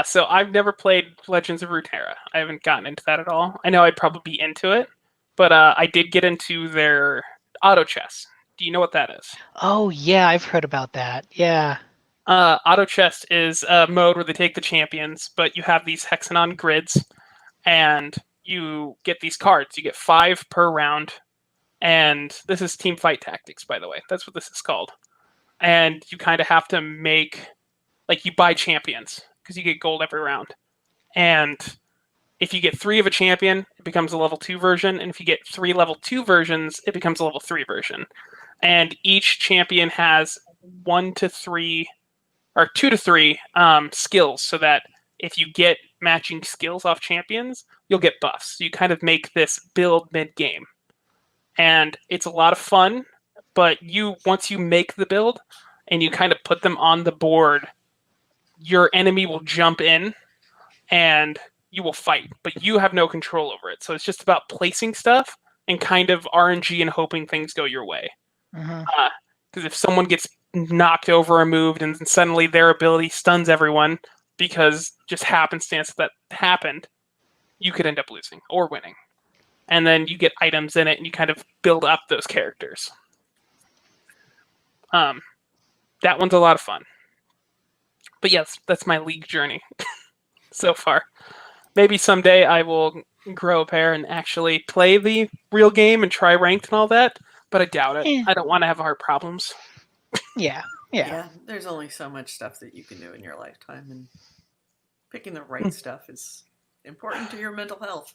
So I've never played Legends of Runeterra. I haven't gotten into that at all. I know I'd probably be into it, but I did get into their auto chess. Do you know what that is? Oh yeah, I've heard about that. Yeah. Auto chess is a mode where they take the champions, but you have these hexagon grids, and you get these cards. You get 5 per round, and this is team fight tactics, by the way. That's what this is called. And you kind of have to make, like, you buy champions because you get gold every round. And if you get 3 of a champion, it becomes a level 2 version, and if you get 3 level 2 versions, it becomes a level 3 version. And each champion has 1 to 3 or 2 to 3 skills, so that if you get matching skills off champions, you'll get buffs. So you kind of make this build mid-game. And it's a lot of fun, but once you make the build and you kind of put them on the board, your enemy will jump in and you will fight, but you have no control over it. So it's just about placing stuff and kind of RNG and hoping things go your way. Because if someone gets knocked over or moved and suddenly their ability stuns everyone because just happenstance that happened, you could end up losing or winning. And then you get items in it and you kind of build up those characters. That one's a lot of fun. But yes, that's my League journey so far. Maybe someday I will grow a pair and actually play the real game and try ranked and all that, but I doubt it. Eh. I don't want to have heart problems. Yeah. Yeah, there's only so much stuff that you can do in your lifetime, and picking the right stuff is important to your mental health.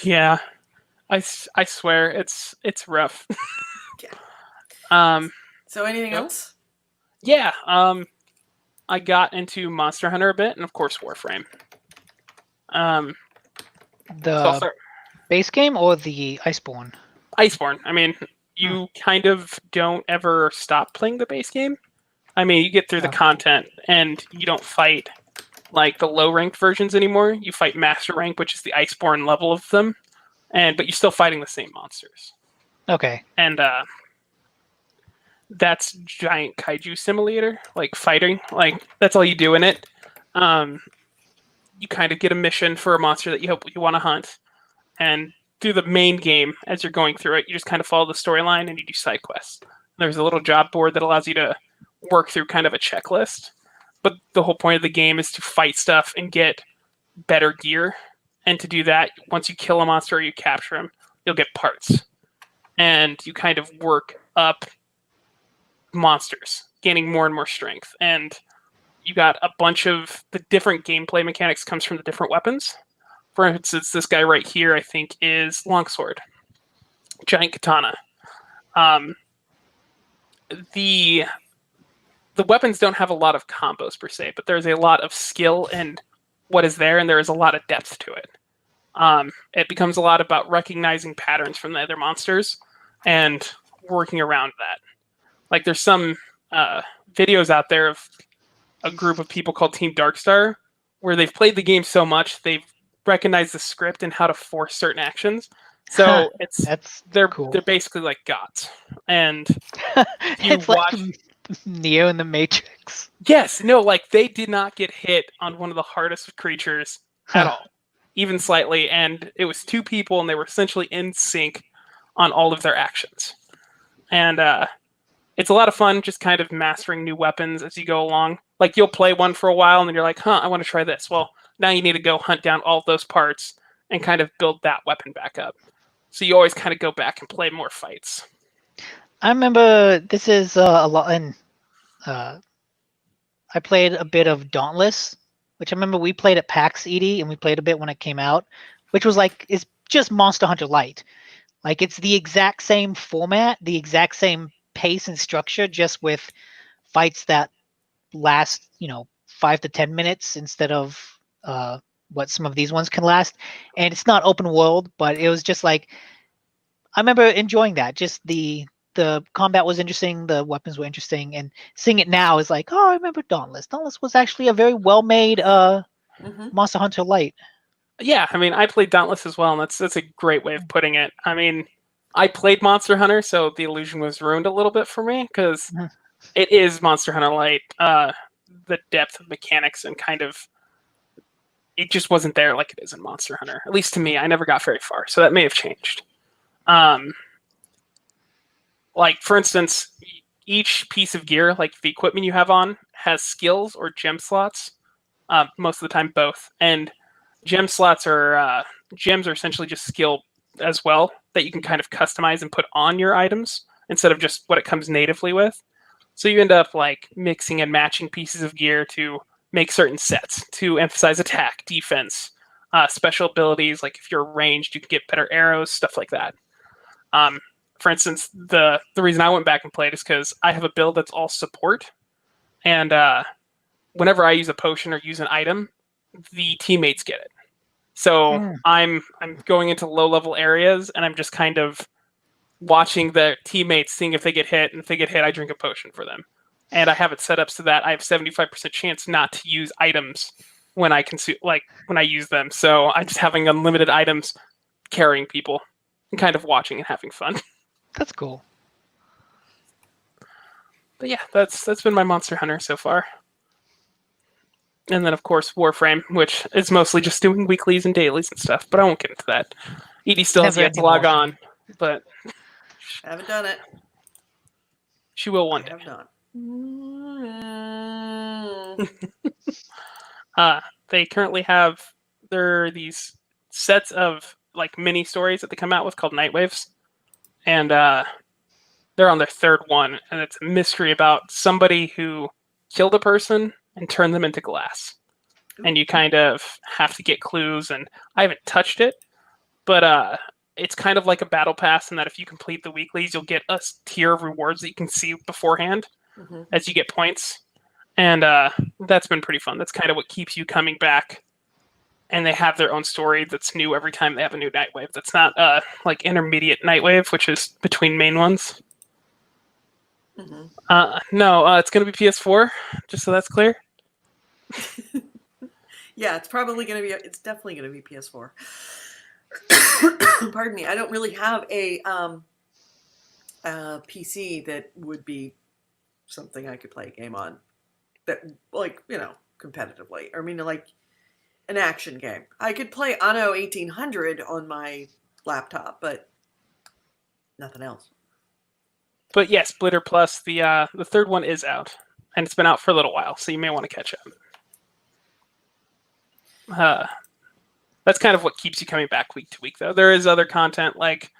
Yeah, I swear it's rough. Yeah. So anything else? Yeah. I got into Monster Hunter a bit, and of course Warframe. The base game or the Iceborne? Iceborne. I mean, you kind of don't ever stop playing the base game. I mean, you get through the content, and you don't fight like the low ranked versions anymore. You fight master rank, which is the Iceborne level of them, but you're still fighting the same monsters. Okay. And that's giant kaiju simulator, like fighting. Like that's all you do in it. You kind of get a mission for a monster that you want to hunt, and through the main game, as you're going through it, you just kind of follow the storyline and you do side quests. There's a little job board that allows you to work through kind of a checklist. But the whole point of the game is to fight stuff and get better gear. And to do that, once you kill a monster or you capture him, you'll get parts. and you kind of work up monsters, gaining more and more strength. And you got a bunch of the different gameplay mechanics comes from the different weapons. For instance, this guy right here, I think, is longsword, giant katana. Um, the weapons don't have a lot of combos per se, but there's a lot of skill in what is there, and there is a lot of depth to it. It becomes a lot about recognizing patterns from the other monsters and working around that. Like there's some videos out there of a group of people called Team Darkstar where they've played the game so much they've recognized the script and how to force certain actions. So they're basically like gods. And you it's watch like Neo in the Matrix. Yes, no, like they did not get hit on one of the hardest creatures at all, even slightly, and it was two people and they were essentially in sync on all of their actions. And it's a lot of fun just kind of mastering new weapons as you go along. Like you'll play one for a while and then you're like, I want to try this. Well, now you need to go hunt down all those parts and kind of build that weapon back up. So you always kind of go back and play more fights. I remember this is a lot, and I played a bit of Dauntless, which I remember we played at PAX ED, and we played a bit when it came out, which was like, it's just Monster Hunter Light. Like it's the exact same format, the exact same pace and structure, just with fights that last, 5 to 10 minutes instead of what some of these ones can last. And it's not open world, but it was just like, I remember enjoying that. Just the combat was interesting, the weapons were interesting, and seeing it now is like, I remember Dauntless. Dauntless was actually a very well-made Monster Hunter Light. Yeah, I mean, I played Dauntless as well, and that's a great way of putting it. I mean, I played Monster Hunter, so the illusion was ruined a little bit for me, because it is Monster Hunter Light. The depth of mechanics and kind of, it just wasn't there like it is in Monster Hunter. At least to me, I never got very far, so that may have changed. Like, for instance, each piece of gear, like the equipment you have on, has skills or gem slots. Most of the time, both. And gem slots are gems are essentially just skill as well that you can kind of customize and put on your items instead of just what it comes natively with. So you end up like mixing and matching pieces of gear to make certain sets to emphasize attack, defense, special abilities. Like if you're ranged, you can get better arrows, stuff like that. For instance, the reason I went back and played is because I have a build that's all support, and whenever I use a potion or use an item, the teammates get it. So I'm going into low-level areas, and I'm just kind of watching the teammates, seeing if they get hit, and if they get hit, I drink a potion for them. And I have it set up so that I have 75% chance not to use items when I when I use them. So I'm just having unlimited items, carrying people, and kind of watching and having fun. That's cool. But yeah, that's been my Monster Hunter so far. And then, of course, Warframe, which is mostly just doing weeklies and dailies and stuff, but I won't get into that. Edie still has yet to log on, but... I haven't done it. She will one day. I have not. They currently have... There are these sets of like mini stories that they come out with called Nightwaves. And they're on their third one, and it's a mystery about somebody who killed a person and turned them into glass. And you kind of have to get clues, and I haven't touched it, but it's kind of like a battle pass in that if you complete the weeklies, you'll get a tier of rewards that you can see beforehand as you get points. And that's been pretty fun. That's kind of what keeps you coming back. And they have their own story that's new every time they have a new Nightwave. That's not like intermediate Nightwave, which is between main ones. No, it's going to be PS4, just so that's clear. Yeah, it's probably going to be. It's definitely going to be PS4. Pardon me. I don't really have a PC that would be something I could play a game on. That, like, competitively. I mean, like an action game. I could play Anno 1800 on my laptop, but nothing else. But yes, Blitter Plus, the third one is out, and it's been out for a little while, so you may want to catch up. That's kind of what keeps you coming back week to week, though. There is other content, like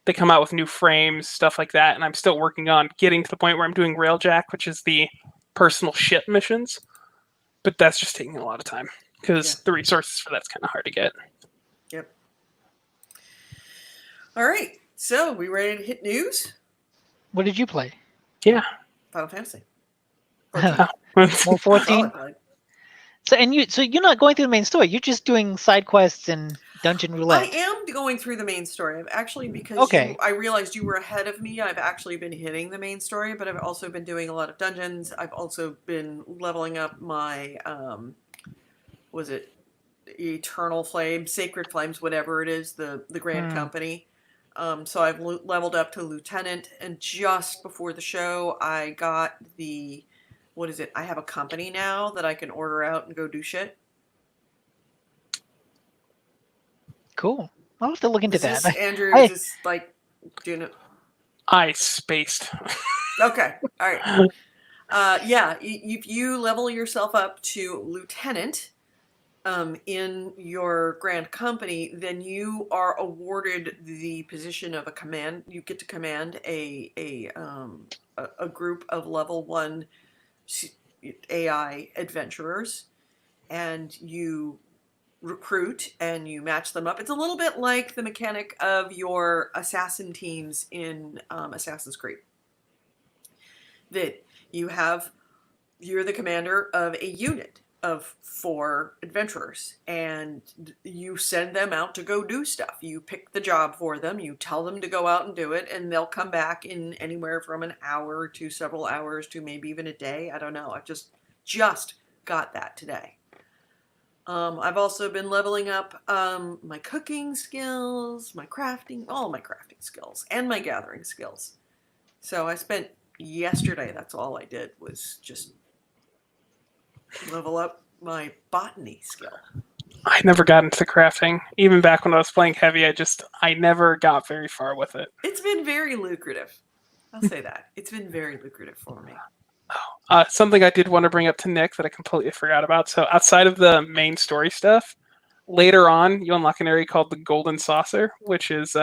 they come out with new frames, stuff like that, and I'm still working on getting to the point where I'm doing Railjack, which is the personal ship missions. But that's just taking a lot of time because the resources for that's kind of hard to get. Yep. All right. So we ready to hit news? What did you play? Yeah. Final Fantasy. More That's all I 14. played. So you're not going through the main story. You're just doing side quests and dungeon I roulette. am going through the main story. I've actually, because Okay. I realized you were ahead of me, I've actually been hitting the main story, but I've also been doing a lot of dungeons. I've also been leveling up my, was it Eternal Flame, Sacred Flames, whatever it is, the Grand Company. So I've leveled up to Lieutenant, and just before the show, I got the, what is it? I have a company now that I can order out and go do shit. Cool. I'll have to look into that. Andrew, is this like doing it? I spaced. Okay. All right. Yeah. If you level yourself up to lieutenant in your grand company, then you are awarded the position of a command. You get to command a group of level 1 AI adventurers, and you recruit and you match them up. It's a little bit like the mechanic of your assassin teams in Assassin's Creed. That you're the commander of a unit of 4 adventurers, and you send them out to go do stuff. You pick the job for them, you tell them to go out and do it, and they'll come back in anywhere from an hour to several hours to maybe even a day. I don't know. I've just got that today. I've also been leveling up my cooking skills, my crafting, all my crafting skills, and my gathering skills. So I spent yesterday, that's all I did, was just level up my botany skill. I never got into crafting. Even back when I was playing heavy, I never got very far with it. It's been very lucrative. I'll say that. It's been very lucrative for me. Something I did want to bring up to Nick that I completely forgot about. So outside of the main story stuff, later on you unlock an area called the Golden Saucer, which is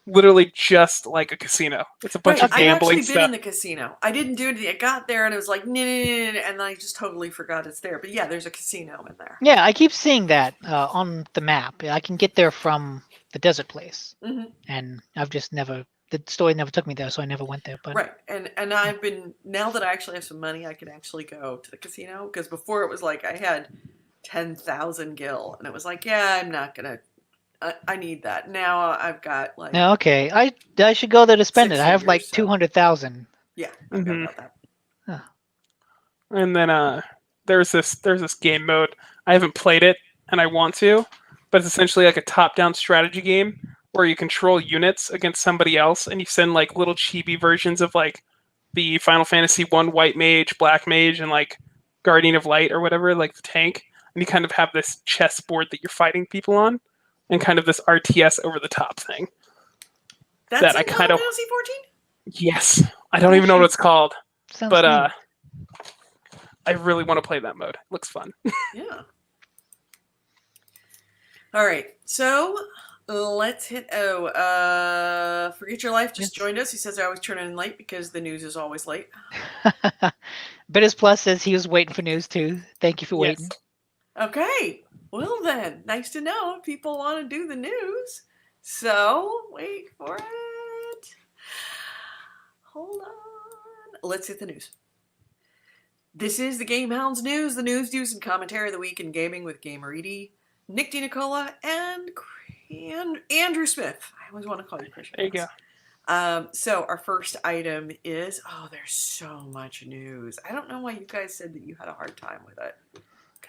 literally just like a casino. It's a bunch of gambling I've actually stuff. been in the casino. I didn't do anything. I got there and it was like, nah, and then I just totally forgot it's there. But yeah, there's a casino in there. Yeah, I keep seeing that on the map. I can get there from the desert place, and I've just never. The story never took me there, so I never went there. But right, and I've been, now that I actually have some money, I can actually go to the casino, because before it was like I had 10,000 gil, and it was like, yeah, I'm not gonna. I need that now. I've got like. no, okay, I should go there to spend it. I have like 200,000. Yeah, I've got about that. Huh. And then there's this game mode. I haven't played it, and I want to, but it's essentially like a top-down strategy game where you control units against somebody else, and you send like little chibi versions of like the Final Fantasy 1 White Mage, Black Mage, and like Guardian of Light or whatever, like the tank, and you kind of have this chessboard that you're fighting people on, and kind of this RTS over the top thing. That's that in I kind of Final Fantasy 14? Yes, I don't even know what it's called, Sounds but neat. I really want to play that mode. It looks fun. Yeah. All right, so let's hit. Forget Your Life just joined us. He says I always turn in late because the news is always late. Bitters Plus says he was waiting for news too. Thank you for waiting. Okay, well then, nice to know if people want to do the news. So wait for it. Hold on. Let's hit the news. This is the GameHounds news, the news, and commentary of the week in gaming with Gamer Edie, Nick DiNicola, and Andrew Smith. I always want to call you Christian. There you go. So our first item is, there's so much news. I don't know why you guys said that you had a hard time with it.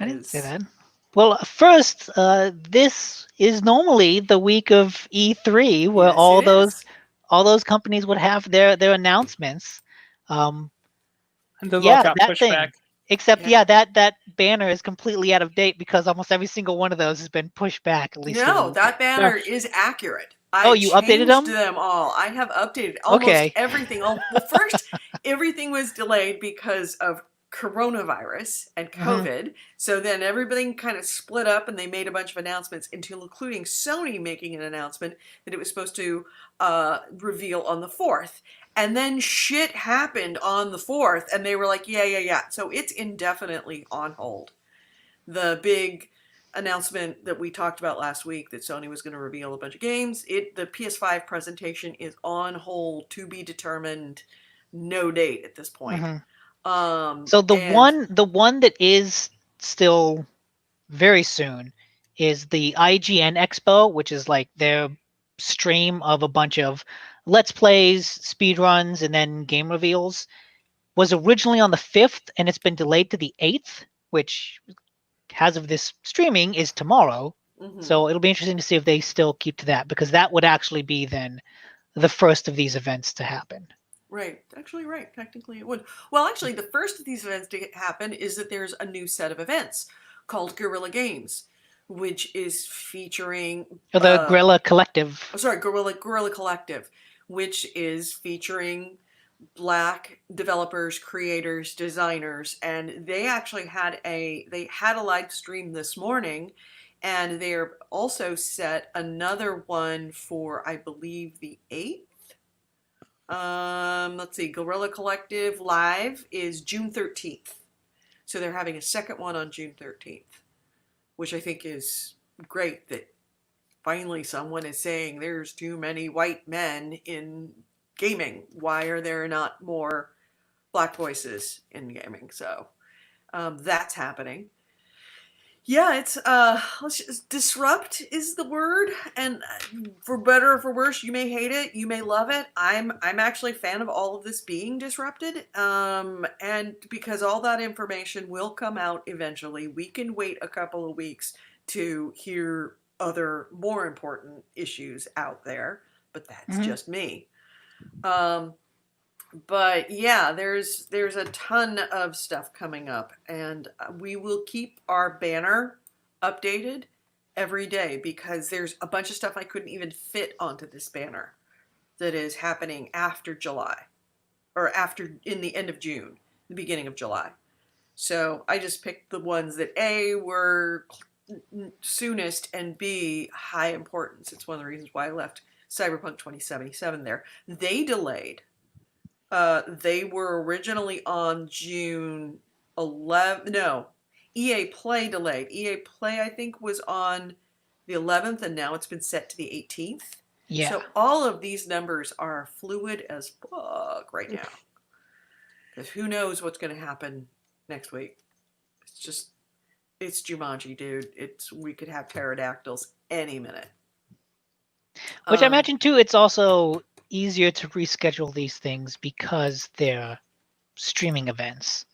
I didn't say that. Well, first, this is normally the week of E3 where Yes, all those companies would have their announcements. And those all got pushed back. Except, that banner is completely out of date because almost every single one of those has been pushed back. At least that banner is accurate. You updated them? them all. I have updated almost everything. Well, first, everything was delayed because of coronavirus and Mhm. COVID. So then everything kind of split up and they made a bunch of announcements, including Sony making an announcement that it was supposed to reveal on the 4th. And then shit happened on the 4th and they were like, yeah. So it's indefinitely on hold. The big announcement that we talked about last week that Sony was going to reveal a bunch of games, the PS5 presentation is on hold, to be determined, no date at this point. Mhm. So the one that is still very soon is the IGN Expo, which is like their stream of a bunch of let's plays, speedruns, and then game reveals. Was originally on the 5th, and it's been delayed to the 8th, which, as of this streaming, is tomorrow. Mhm. So it'll be interesting to see if they still keep to that, because that would actually be then the first of these events to happen. Right. Actually, right. Technically, it would. Well, actually, the first of these events to happen is that there's a new set of events called Guerrilla Games, which is featuring Or the Guerrilla Collective. Guerrilla Collective, which is featuring Black developers, creators, designers, and they actually had a live stream this morning, and they're also set another one for, I believe, the 8th. Let's see, Guerrilla Collective Live is June 13th. So they're having a second one on June 13th, which I think is great that finally someone is saying there's too many white men in gaming. Why are there not more Black voices in gaming? So that's happening. Yeah, it's disrupt is the word, and for better or for worse, you may hate it, you may love it. I'm actually a fan of all of this being disrupted, and because all that information will come out eventually, we can wait a couple of weeks to hear other more important issues out there, but that's just me. But yeah, there's a ton of stuff coming up, and we will keep our banner updated every day because there's a bunch of stuff I couldn't even fit onto this banner that is happening after July, or after in the end of June, the beginning of July. So I just picked the ones that A, were soonest, and B, high importance. It's one of the reasons why I left Cyberpunk 2077 there. They delayed. They were originally on June 11th. No, EA Play delayed. EA Play, I think, was on the 11th, and now it's been set to the 18th. Yeah. So all of these numbers are fluid as fuck right now. Because who knows what's going to happen next week. It's Jumanji, dude. We could have pterodactyls any minute. Which I imagine, too, it's also easier to reschedule these things because they're streaming events.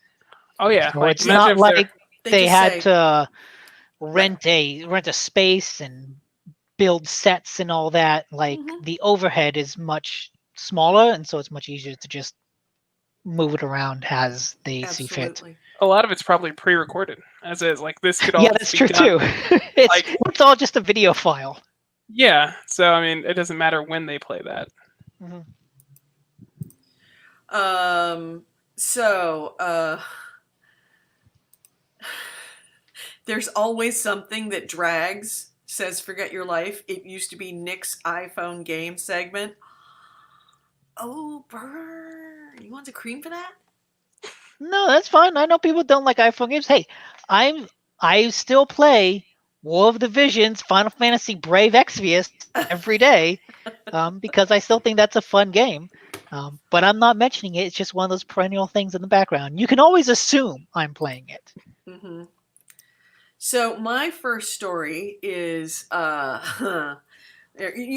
Oh yeah, So it's not like they had to rent Right. a space and build sets and all that. Like the overhead is much smaller, and so it's much easier to just move it around as they see fit. Absolutely. A lot of it's probably pre-recorded, as is. Like this could all Yeah, that's be true done. too. It's all just a video file. Yeah, so I mean, it doesn't matter when they play that. There's always something that drags, says Forget Your Life. It used to be Nick's iPhone game segment. Oh, burn. You want the cream for that? No, that's fine. I know people don't like iPhone games. Hey, I still play War of the Visions, Final Fantasy Brave Exvius every day because I still think that's a fun game. But I'm not mentioning it. It's just one of those perennial things in the background. You can always assume I'm playing it. Mm-hmm. So my first story is, you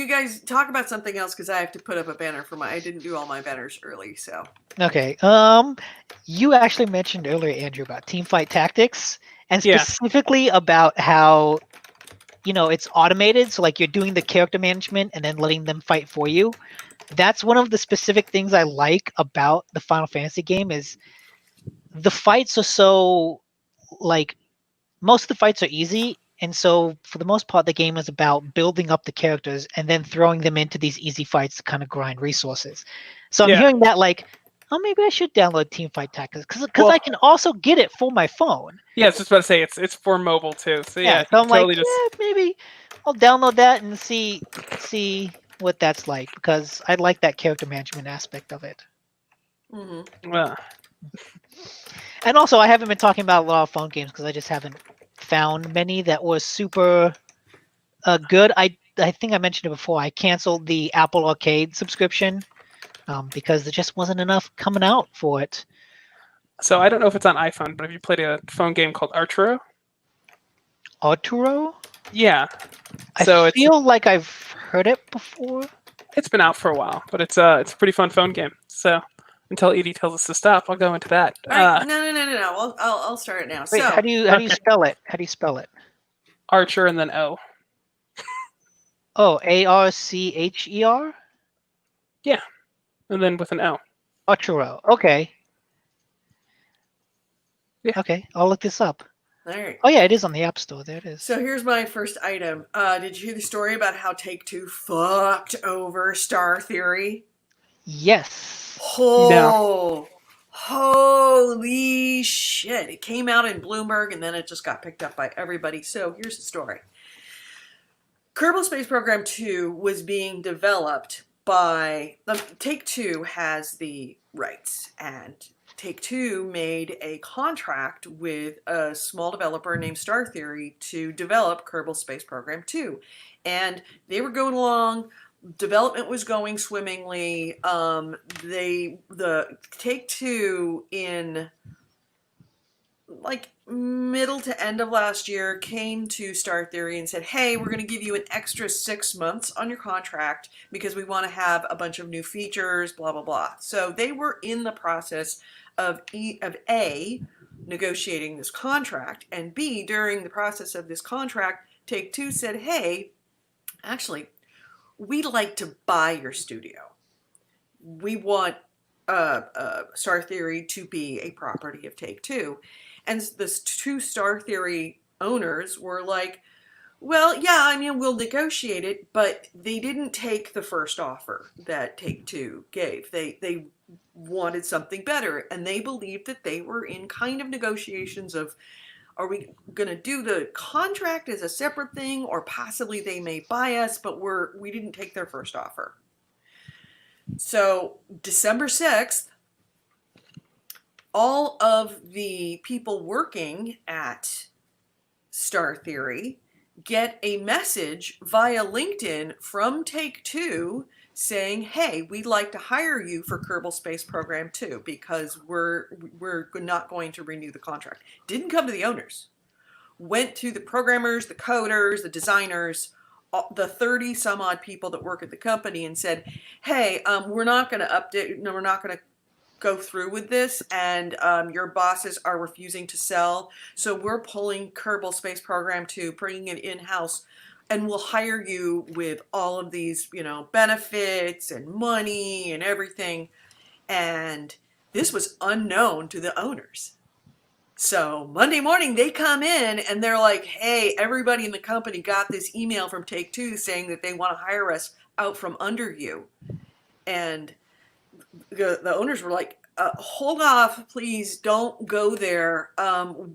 guys talk about something else because I have to put up a banner for I didn't do all my banners early, so. Okay. You actually mentioned earlier, Andrew, about teamfight tactics, and specifically about how, it's automated. So like you're doing the character management and then letting them fight for you. That's one of the specific things I like about the Final Fantasy game is the fights are so, like, most of the fights are easy. And so for the most part, the game is about building up the characters and then throwing them into these easy fights to kind of grind resources. So I'm hearing that like, Oh, maybe I should download Teamfight Tactics because Well- I can also get it for my phone. Yeah, I was just about to say it's for mobile too. So yeah, So I'm like, totally just maybe I'll download that and see what that's like because I like that character management aspect of it. well, And also, I haven't been talking about a lot of phone games because I just haven't found many that were super good. I think I mentioned it before. I canceled the Apple Arcade subscription because there just wasn't enough coming out for it. so I don't know if it's on iPhone, but have you played a phone game called Arturo? Arturo? Yeah. I So feel like I've heard it before. it's been out for a while, but it's a pretty fun phone game. So until Edie tells us to stop, I'll go into that. All right. No. I'll start it now. Wait, so how do you okay. spell it? How do you spell it? Archer and then O. Oh, Archer? Yeah, and then with an O. Arturo. Okay. Yeah. Okay, I'll look this up. all right. Oh yeah, it is on the App Store. There it is. So here's my first item. Did you hear the story about how Take-Two fucked over Star Theory? Yes. Oh, holy shit. It came out in Bloomberg and then it just got picked up by everybody. So here's the story. Kerbal Space Program 2 was being developed by... Take-Two has the rights, and Take-Two made a contract with a small developer named Star Theory to develop Kerbal Space Program 2. And they were going along... Development was going swimmingly. The Take-Two in like middle to end of last year came to Star Theory and said, hey, we're going to give you an extra 6 months on your contract because we want to have a bunch of new features, blah, blah, blah. So they were in the process of A, negotiating this contract, and B, during the process of this contract, Take-Two said, hey, actually, we'd like to buy your studio. We want Star Theory to be a property of Take-Two. And the two Star Theory owners were like, well, yeah, I mean, we'll negotiate it, but they didn't take the first offer that Take-Two gave. They wanted something better, and they believed that they were in kind of negotiations of, are we going to do the contract as a separate thing, or possibly they may buy us, but we didn't take their first offer. So December 6th, all of the people working at Star Theory get a message via LinkedIn from Take-Two saying, hey, we'd like to hire you for Kerbal Space Program 2 because we're not going to renew the contract. Didn't come to the owners. Went to the programmers, the coders, the designers, the 30 some odd people that work at the company and said, hey, we're not going to update, no, we're not going to go through with this, and your bosses are refusing to sell, so we're pulling Kerbal Space Program 2, bringing it in-house, and we'll hire you with all of these, benefits and money and everything. And this was unknown to the owners. So Monday morning they come in and they're like, hey, everybody in the company got this email from Take-Two saying that they want to hire us out from under you. And the owners were like, hold off, please don't go there.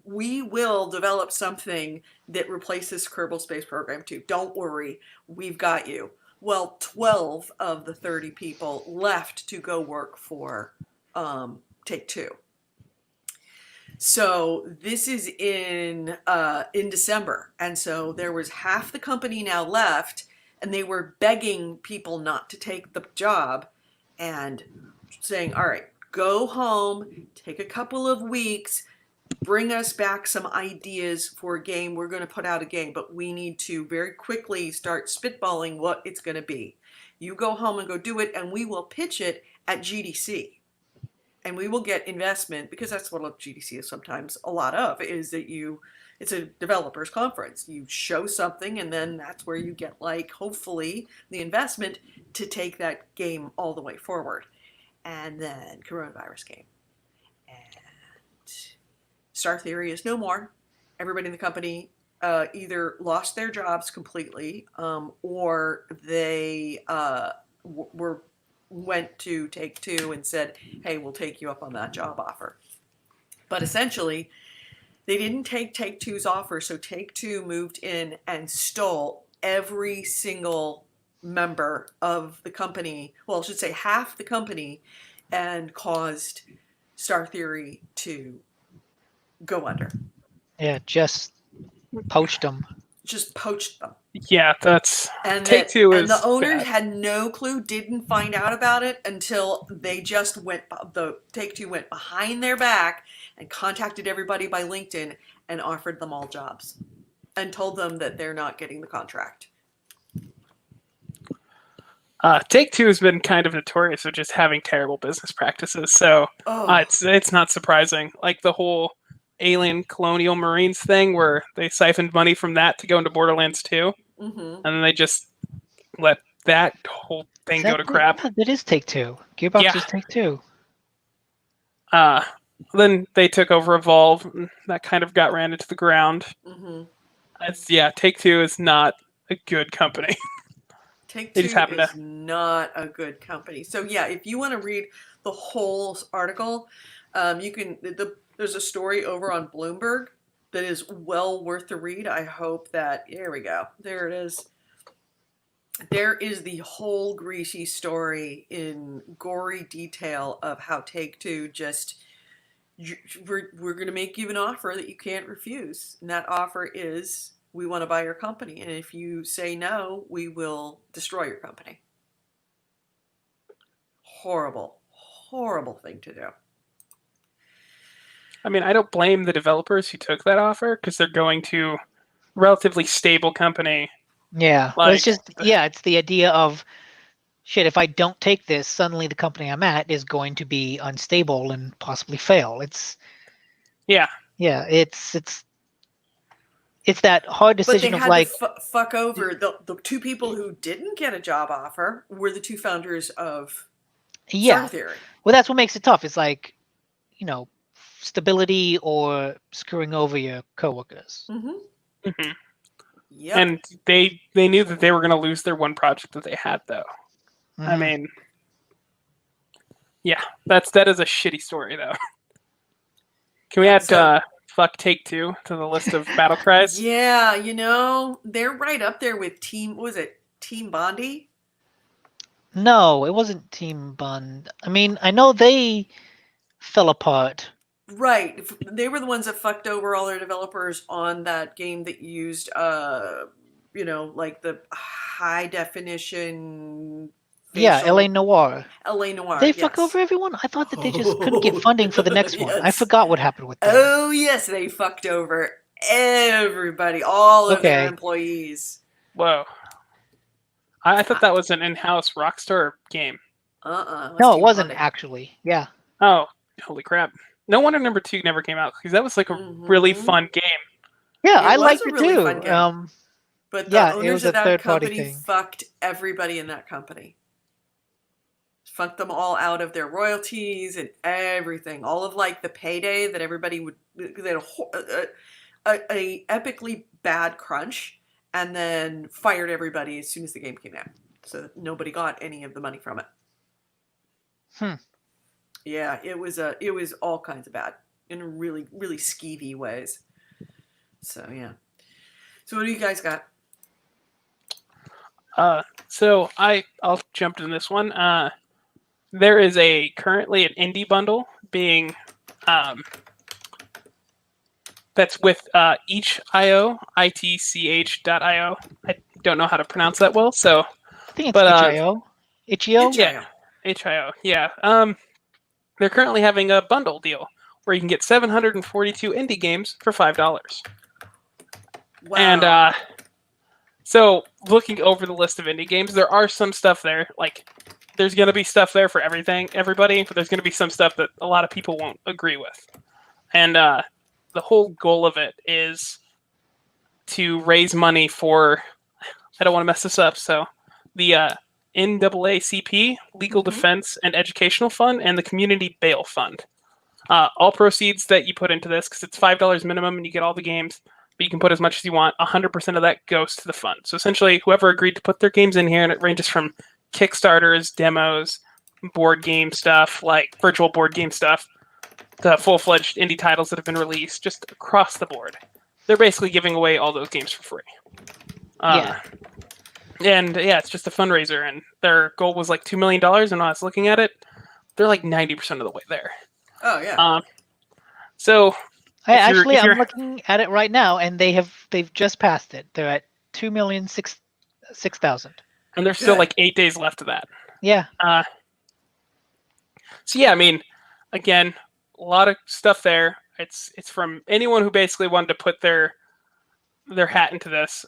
We will develop something that replaces Kerbal Space Program 2. Don't worry, we've got you. Well, 12 of the 30 people left to go work for Take-Two. So this is in December, and so there was half the company now left, and they were begging people not to take the job and saying, all right, go home, take a couple of weeks, bring us back some ideas for a game. We're going to put out a game, but we need to very quickly start spitballing what it's going to be. You go home and go do it, and we will pitch it at GDC. And we will get investment, because that's what GDC is sometimes a lot of, is that it's a developers conference. You show something, and then that's where you get, hopefully, the investment to take that game all the way forward. And then coronavirus came. And Star Theory is no more. Everybody in the company either lost their jobs completely, or they were went to Take-Two and said, hey, we'll take you up on that job offer. But essentially, they didn't take Take-Two's offer, so Take-Two moved in and stole every single member of the company, well, I should say half the company, and caused Star Theory to go under. Yeah, just poached them. Just poached them. Yeah, that's And Take-Two and is the owners bad. had no clue, didn't find out about it until they just the Take-Two went behind their back and contacted everybody by LinkedIn and offered them all jobs and told them that they're not getting the contract. Take-Two has been kind of notorious for just having terrible business practices, so it's not surprising. Like the whole Alien Colonial Marines thing, where they siphoned money from that to go into Borderlands 2, and then they just let that whole thing go to crap. Yeah, that is Take-Two. Gearbox is Take-Two. Then they took over Evolve, and that kind of ran into the ground. Take-Two is not a good company. Take-Two is not a good company. So yeah, if you want to read the whole article, you can. There's a story over on Bloomberg that is well worth the read. I hope that there we go. There it is. There is the whole greasy story in gory detail of how Take-Two just we're going to make you an offer that you can't refuse, and that offer is, we want to buy your company, and if you say no, we will destroy your company. Horrible, horrible thing to do. I mean, I don't blame the developers who took that offer, because they're going to a relatively stable company. Yeah, well, it's just, it's the idea of, shit, if I don't take this, suddenly the company I'm at is going to be unstable and possibly fail. It's that hard decision but they of had like to fuck over the two people who didn't get a job offer were the two founders of Star Theory. Well, that's what makes it tough. It's like, stability or screwing over your coworkers. Yep. And they knew that they were going to lose their one project that they had, though. I mean, that is a shitty story, though. Can we add fuck Take-Two to the list of battle cries? Yeah, they're right up there with Team Bondi? No, it wasn't Team Bond. I mean, I know they fell apart. Right. They were the ones that fucked over all their developers on that game that used, like the high definition. LA Noire. LA Noire. They fuck over everyone? I thought that they just couldn't get funding for the next one. I forgot what happened with them. Oh, yes, they fucked over everybody, all of their employees. Whoa. I thought that was an in-house Rockstar game. No, it wasn't actually. Yeah. Oh, holy crap. No wonder number 2 never came out, because that was like a really fun game. Yeah, I liked it too. Fun game. But the owners of that company thing. fucked everybody in that company. Fucked them all out of their royalties and everything. All of like the payday that everybody would, they had a epically bad crunch, and then fired everybody as soon as the game came out. So that nobody got any of the money from it. Yeah, it was all kinds of bad in really, really skeevy ways. So yeah. So what do you guys got? So I'll jump into this one. There is currently an indie bundle being that's with itch.io, itch.io. I don't know how to pronounce that well, so I think it's itch.io. Itch.io? Yeah, itch.io. Yeah. They're currently having a bundle deal where you can get 742 indie games for $5. Wow. And so looking over the list of indie games, there are some stuff there. Like, there's going to be stuff there for everybody, but there's going to be some stuff that a lot of people won't agree with. And the whole goal of it is to raise money for, I don't want to mess this up, so the NAACP, Legal Defense and Educational Fund, and the Community Bail Fund. All proceeds that you put into this, because it's $5 minimum and you get all the games, but you can put as much as you want, 100% of that goes to the fund. So essentially, whoever agreed to put their games in here, and it ranges from Kickstarters, demos, board game stuff, like virtual board game stuff, to full-fledged indie titles that have been released, just across the board. They're basically giving away all those games for free. Yeah. And yeah, it's just a fundraiser, and their goal was like $2 million, and when I was looking at it, they're like 90% of the way there. Oh yeah. So I'm if you're looking at it right now, and they've just passed it. They're at 2,006,000. and there's still Good. like 8 days left of that. Yeah. So yeah, I mean, again, a lot of stuff there. It's from anyone who basically wanted to put their hat into this.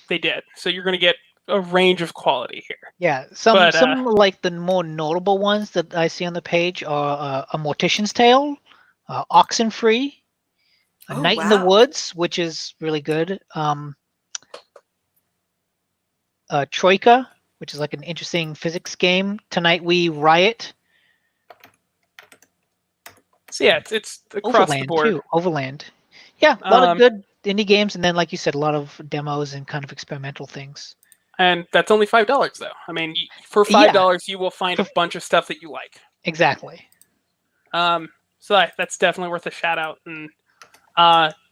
They did. So you're going to get a range of quality here. Yeah, some But, like the more notable ones that I see on the page are A Mortician's Tale, Oxenfree, A Oh, Night in the wow. Woods, which is really good. Troika, which is like an interesting physics game. Tonight We Riot. So yeah, it's across Overland the board. too. Overland. Yeah, a lot of good indie games, and then like you said, a lot of demos and kind of experimental things. And that's only $5 though. I mean, for $5, you will find a bunch of stuff that you like. Exactly. So that's definitely worth a shout out. And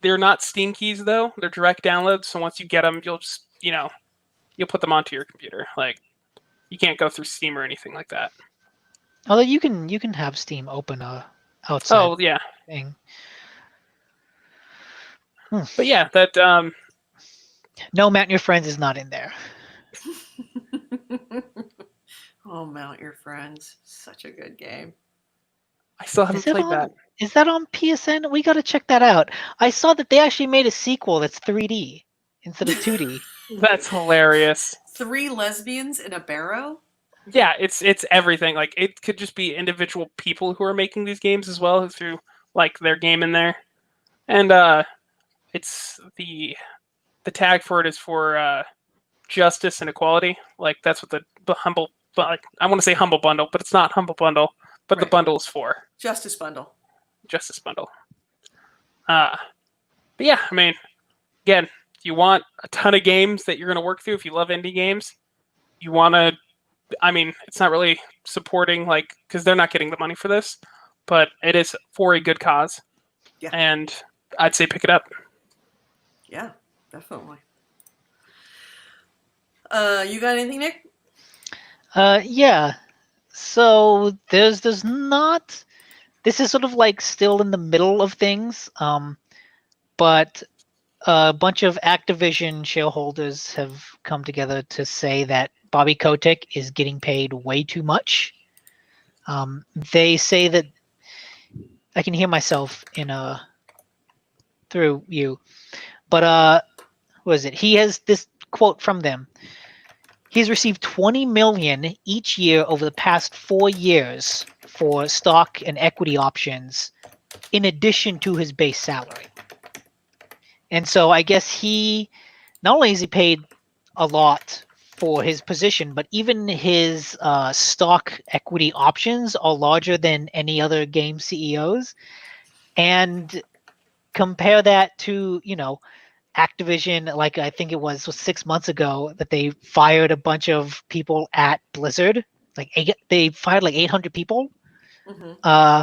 they're not Steam keys though; they're direct downloads. So once you get them, you'll just you'll put them onto your computer. Like you can't go through Steam or anything like that. Although you can have Steam open outside Oh yeah, thing. but yeah, that No, Mount Your Friends is not in there. Oh, Mount Your Friends. Such a good game. I still haven't played that. Is that on PSN? We got to check that out. I saw that they actually made a sequel that's 3D instead of 2D. That's hilarious. 3 lesbians in a barrow? Yeah, it's everything. Like it could just be individual people who are making these games as well, who threw like their game in there, and it's the tag for it is for justice and equality. Like that's what the humble, like, I want to say humble bundle, but it's not humble bundle. But the Right. bundle is for Justice Bundle. justice bundle. But yeah, I mean, again, you want a ton of games that you're going to work through. If you love indie games, you want to. I mean, it's not really supporting like because they're not getting the money for this, but it is for a good cause. Yeah. And I'd say pick it up. Yeah, definitely. You got anything, Nick? Yeah. So there's not. This is sort of like still in the middle of things. But a bunch of Activision shareholders have come together to say that Bobby Kotick is getting paid way too much. They say that I can hear myself through you, but what is it? He has this quote from them. He's received $20 million each year over the past 4 years for stock and equity options, in addition to his base salary. And so I guess he not only is he paid a lot for his position, but even his stock equity options are larger than any other game CEOs. And compare that to, Activision, like I think it was 6 months ago that they fired a bunch of people at Blizzard. They fired like 800 people. Mm-hmm.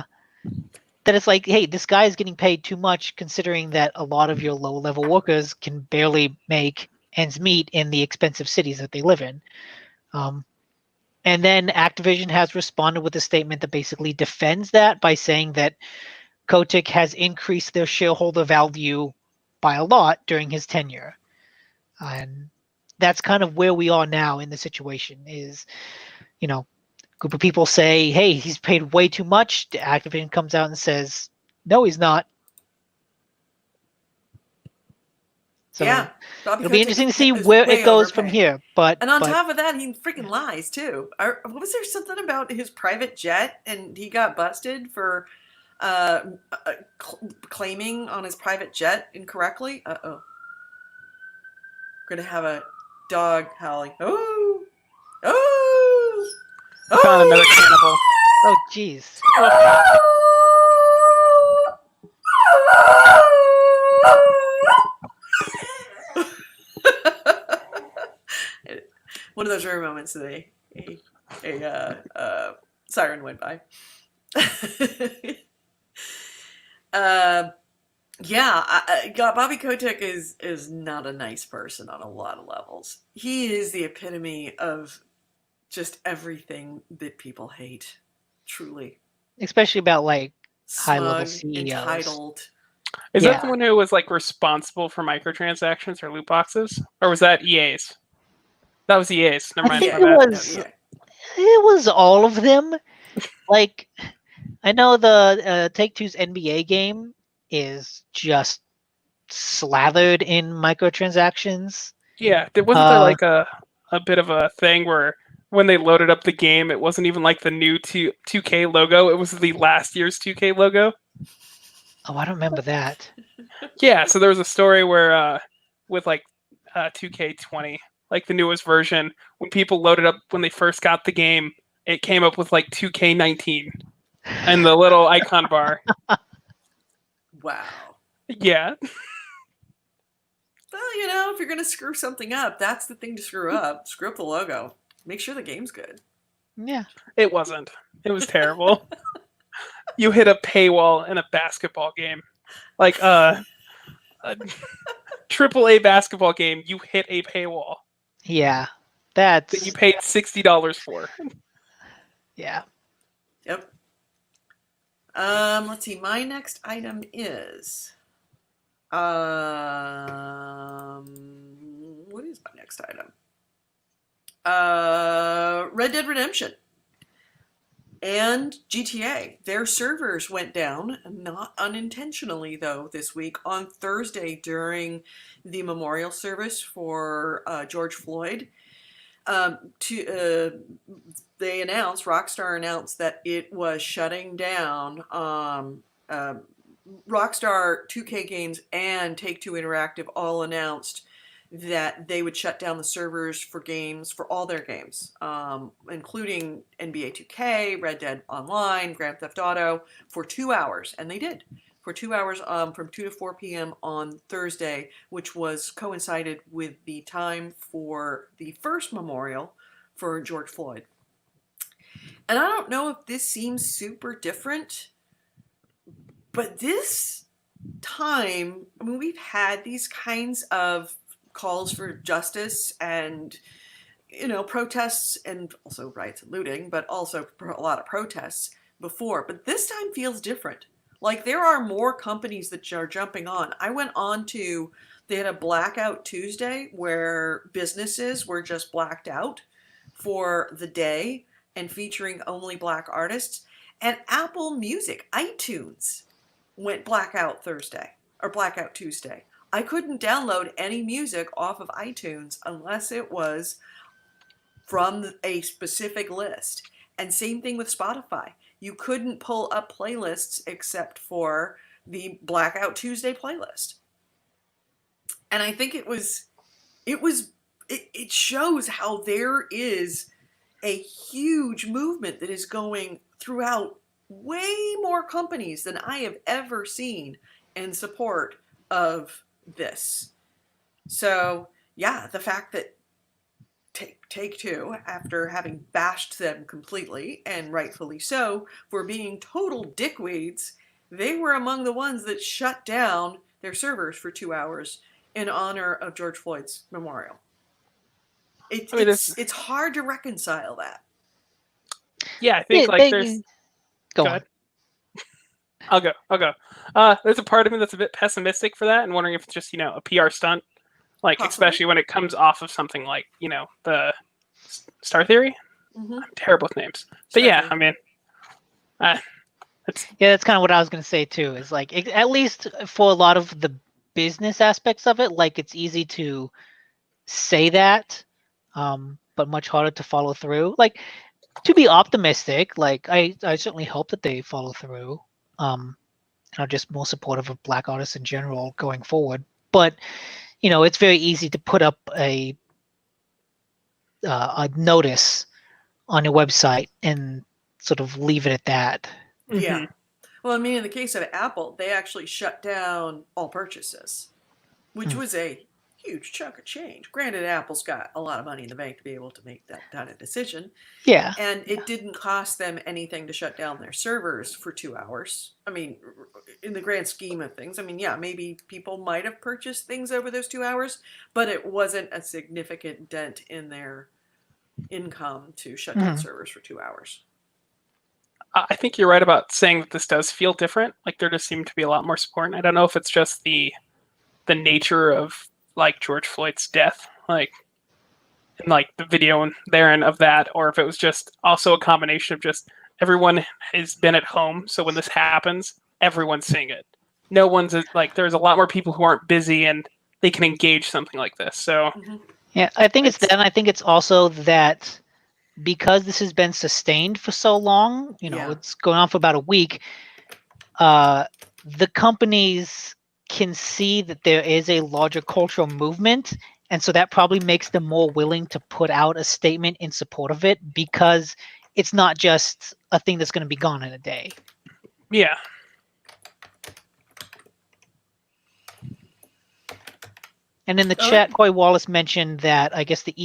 That it's like, hey, this guy is getting paid too much considering that a lot of your low-level workers can barely make ends meet in the expensive cities that they live in. And then Activision has responded with a statement that basically defends that by saying that Kotick has increased their shareholder value by a lot during his tenure. And that's kind of where we are now in the situation is, group of people say, hey, he's paid way too much. Activision comes out and says, no, he's not. So Yeah. it'll be interesting to see where it goes from here. And on top of that, he freaking lies too. Was there something about his private jet and he got busted for claiming on his private jet incorrectly? Uh-oh. We're going to have a dog howling. Oh! Oh! I found another cannibal. Oh, jeez. One of those rare moments that a Siren went by. Bobby Kotick is not a nice person on a lot of levels. He is the epitome of just everything that people hate. Truly. Especially about like high-level Smug, CEOs. entitled. Is Yeah. that the one who was like responsible for microtransactions or loot boxes, or was that EA's? That was EA's. Never I mind. think My it bad. was. No, yeah. It was all of them. Like, I know the Take-Two's NBA game is just slathered in microtransactions. Yeah, wasn't there like a bit of a thing where when they loaded up the game, it wasn't even like the new 2K logo; it was the last year's 2K logo. Oh, I don't remember that. Yeah, so there was a story where with like 2K20, like the newest version, when people loaded up when they first got the game, it came up with like 2K19 and the little icon bar. Wow. Yeah. Well, if you're going to screw something up, that's the thing to screw up. Screw up the logo. Make sure the game's good. Yeah. It wasn't. It was terrible. You hit a paywall in a basketball game. Like a AAA basketball game, you hit a paywall Yeah. that That's you paid $60 for. yeah. Yep. Let's see. My next item is what is my next item? Red Dead Redemption and GTA. Their servers went down, not unintentionally though, this week on Thursday during the memorial service for George Floyd. Rockstar announced that it was shutting down Rockstar, 2K Games, and Take-Two Interactive all announced that they would shut down the servers for games, for all their games, including NBA 2K, Red Dead Online, Grand Theft Auto, for 2 hours. And they did. For 2 hours from 2 to 4 p.m. on Thursday, which was coincided with the time for the first memorial for George Floyd. And I don't know if this seems super different, but this time, I mean, we've had these kinds of calls for justice and, protests and also riots and looting, but also a lot of protests before. But this time feels different. Like there are more companies that are jumping on. I went on to, they had a Blackout Tuesday where businesses were just blacked out for the day and featuring only Black artists. And Apple Music, iTunes, went blackout Thursday or blackout Tuesday. I couldn't download any music off of iTunes unless it was from a specific list. And same thing with Spotify. You couldn't pull up playlists except for the Blackout Tuesday playlist. And I think it shows how there is a huge movement that is going throughout way more companies than I have ever seen in support of this. So, yeah, the fact that Take-Two, after having bashed them completely, and rightfully so, for being total dickweeds, they were among the ones that shut down their servers for 2 hours in honor of George Floyd's memorial. It's hard to reconcile that. Yeah, I think there's... Go ahead. on. I'll go. There's a part of me that's a bit pessimistic for that and wondering if it's just, a PR stunt. Like, Possibly. Especially when it comes off of something like, the Star Theory. Mm-hmm. I'm terrible with names. But yeah, I mean... Yeah, that's kind of what I was going to say too. Is like, at least for a lot of the business aspects of it, like it's easy to say that, but much harder to follow through. Like, to be optimistic, like I certainly hope that they follow through, and are just more supportive of Black artists in general going forward. But it's very easy to put up a notice on your website and sort of leave it at that. Yeah. Well, I mean, in the case of Apple, they actually shut down all purchases, which was a huge chunk of change. Granted, Apple's got a lot of money in the bank to be able to make that kind of decision. Yeah. And it didn't cost them anything to shut down their servers for 2 hours. I mean, in the grand scheme of things, I mean, yeah, maybe people might have purchased things over those 2 hours, but it wasn't a significant dent in their income to shut down servers for 2 hours. I think you're right about saying that this does feel different. Like there just seemed to be a lot more support. And I don't know if it's just the nature of like George Floyd's death, like and like the video and therein of that, or if it was just also a combination of just everyone has been at home, so when this happens, everyone's seeing it. No one's like there's a lot more people who aren't busy and they can engage something like this. So Yeah, I think it's that, and I think it's also that because this has been sustained for so long, it's going on for about a week, the companies can see that there is a larger cultural movement, and so that probably makes them more willing to put out a statement in support of it because it's not just a thing that's going to be gone in a day. Yeah. And in the chat, Coy Wallace mentioned that I guess the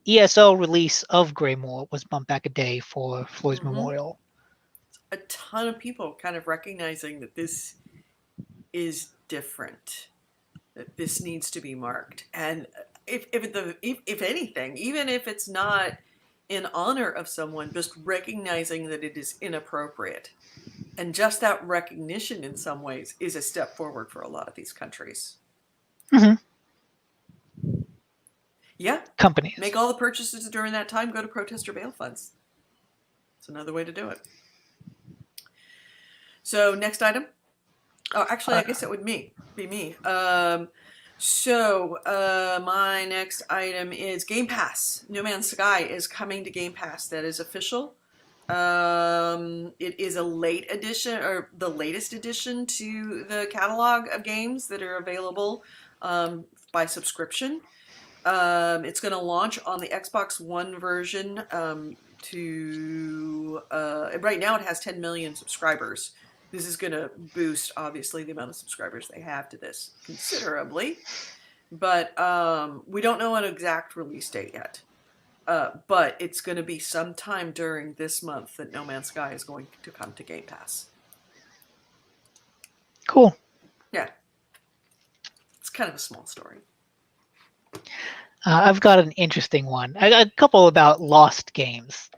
ESO release of Greymoor was bumped back a day for Floyd's memorial. A ton of people kind of recognizing that this is different, that this needs to be marked. And if anything, even if it's not in honor of someone, just recognizing that it is inappropriate. And just that recognition in some ways is a step forward for a lot of these countries. Yeah. Companies. Make all the purchases during that time, go to protester bail funds. It's another way to do it. So next item. Oh, actually, I guess it would be me. My next item is Game Pass. No Man's Sky is coming to Game Pass. That is official. It is a late edition, or the latest addition to the catalog of games that are available by subscription. It's going to launch on the Xbox One version. Right now it has 10 million subscribers. This is going to boost, obviously, the amount of subscribers they have to this considerably. But we don't know an exact release date yet. But it's going to be sometime during this month that No Man's Sky is going to come to Game Pass. Cool. Yeah. It's kind of a small story. I've got an interesting one. I got a couple about lost games.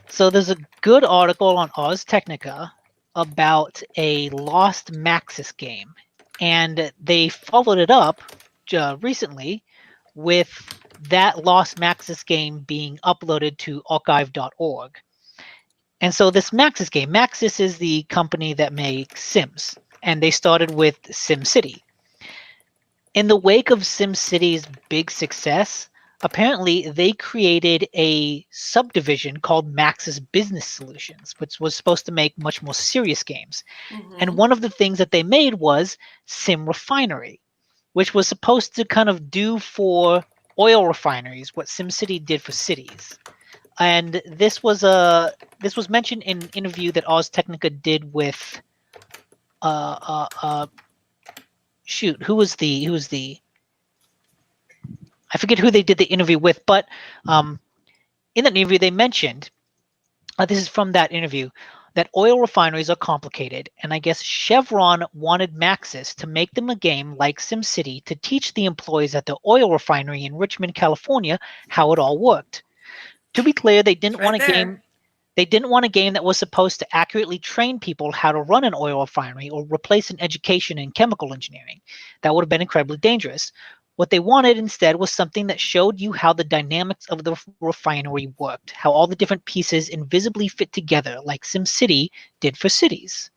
So there's a good article on Ars Technica about a lost Maxis game. And they followed it up recently with that lost Maxis game being uploaded to archive.org. And so this Maxis game, Maxis is the company that makes Sims, and they started with SimCity. In the wake of SimCity's big success, apparently they created a subdivision called Maxis Business Solutions, which was supposed to make much more serious games. And one of the things that they made was Sim Refinery, which was supposed to kind of do for oil refineries what SimCity did for cities. And this was mentioned in an interview that Ars Technica did with who was the I forget who they did the interview with, but in that interview they mentioned, this is from that interview, that oil refineries are complicated, and I guess Chevron wanted Maxis to make them a game like SimCity to teach the employees at the oil refinery in Richmond, California, how it all worked. To be clear, they didn't want a game. They didn't want a game that was supposed to accurately train people how to run an oil refinery or replace an education in chemical engineering. That would have been incredibly dangerous. What they wanted instead was something that showed you how the dynamics of the refinery worked, how all the different pieces invisibly fit together, like SimCity did for cities.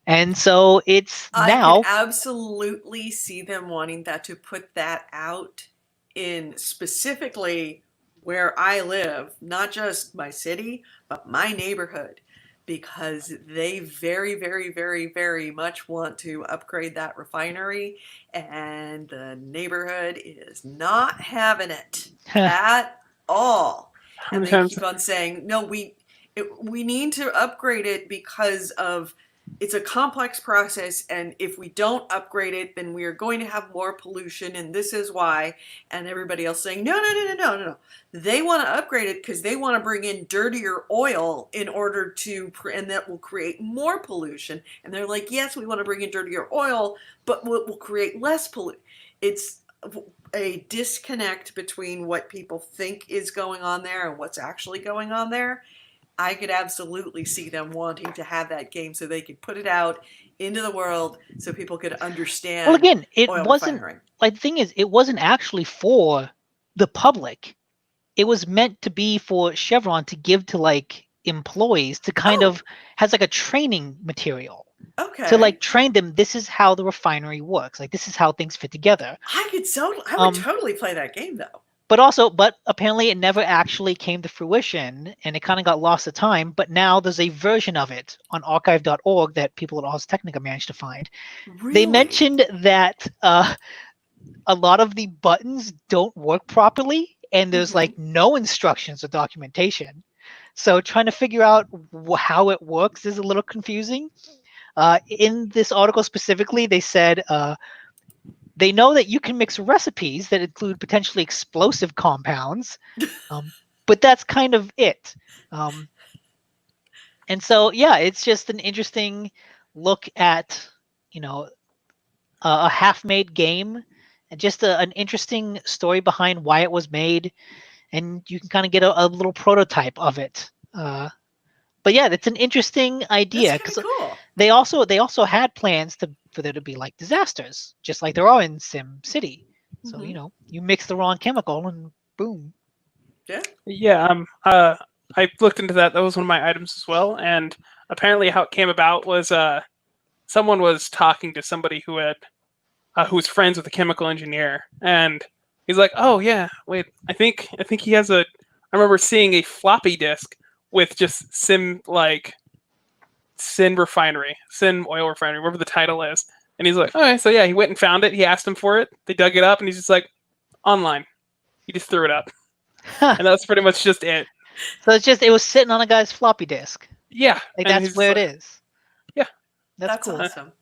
And so it's now. I can absolutely see them wanting that, to put that out in specifically where I live, not just my city, but my neighborhood, because they very, very, very, very much want to upgrade that refinery, and the neighborhood is not having it at all. And they keep on saying, no, we need to upgrade it because of it's a complex process, and if we don't upgrade it, then we are going to have more pollution, and this is why. And everybody else saying, no. They want to upgrade it because they want to bring in dirtier oil in order to, and that will create more pollution. And they're like, yes, we want to bring in dirtier oil, but we'll create less pollution. It's a disconnect between what people think is going on there and what's actually going on there. I could absolutely see them wanting to have that game so they could put it out into the world so people could understand. Well, again, it oil wasn't refinery. like the thing is, it wasn't actually for the public. It was meant to be for Chevron to give to like employees to kind of has like a training material Okay. to like train them. This is how the refinery works. Like this is how things fit together. I would totally play that game though. But apparently it never actually came to fruition, and it kind of got lost to time. But now there's a version of it on archive.org that people at Ars Technica managed to find. Really? They mentioned that a lot of the buttons don't work properly, and there's like no instructions or documentation. So trying to figure out how it works is a little confusing. In this article specifically, they said they know that you can mix recipes that include potentially explosive compounds, but that's kind of it. And so, yeah, it's just an interesting look at, a half-made game, and just an interesting story behind why it was made, and you can kind of get a little prototype of it. But yeah, that's an interesting idea That's kinda cool. they also had plans for there to be like disasters, just like there are in Sim City. So you mix the wrong chemical and boom. Yeah. Yeah, I looked into that. That was one of my items as well. And apparently, how it came about was someone was talking to somebody who was friends with a chemical engineer, and he's like, "Oh yeah, wait, I think he has a." I remember seeing a floppy disk with just Sim oil refinery, whatever the title is. And he's like, okay, so yeah, he went and found it. He asked him for it. They dug it up, and he's just like, online. He just threw it up. And that's pretty much just it. So it was sitting on a guy's floppy disk. Yeah. Like that's where it is. Yeah. That's cool. Awesome.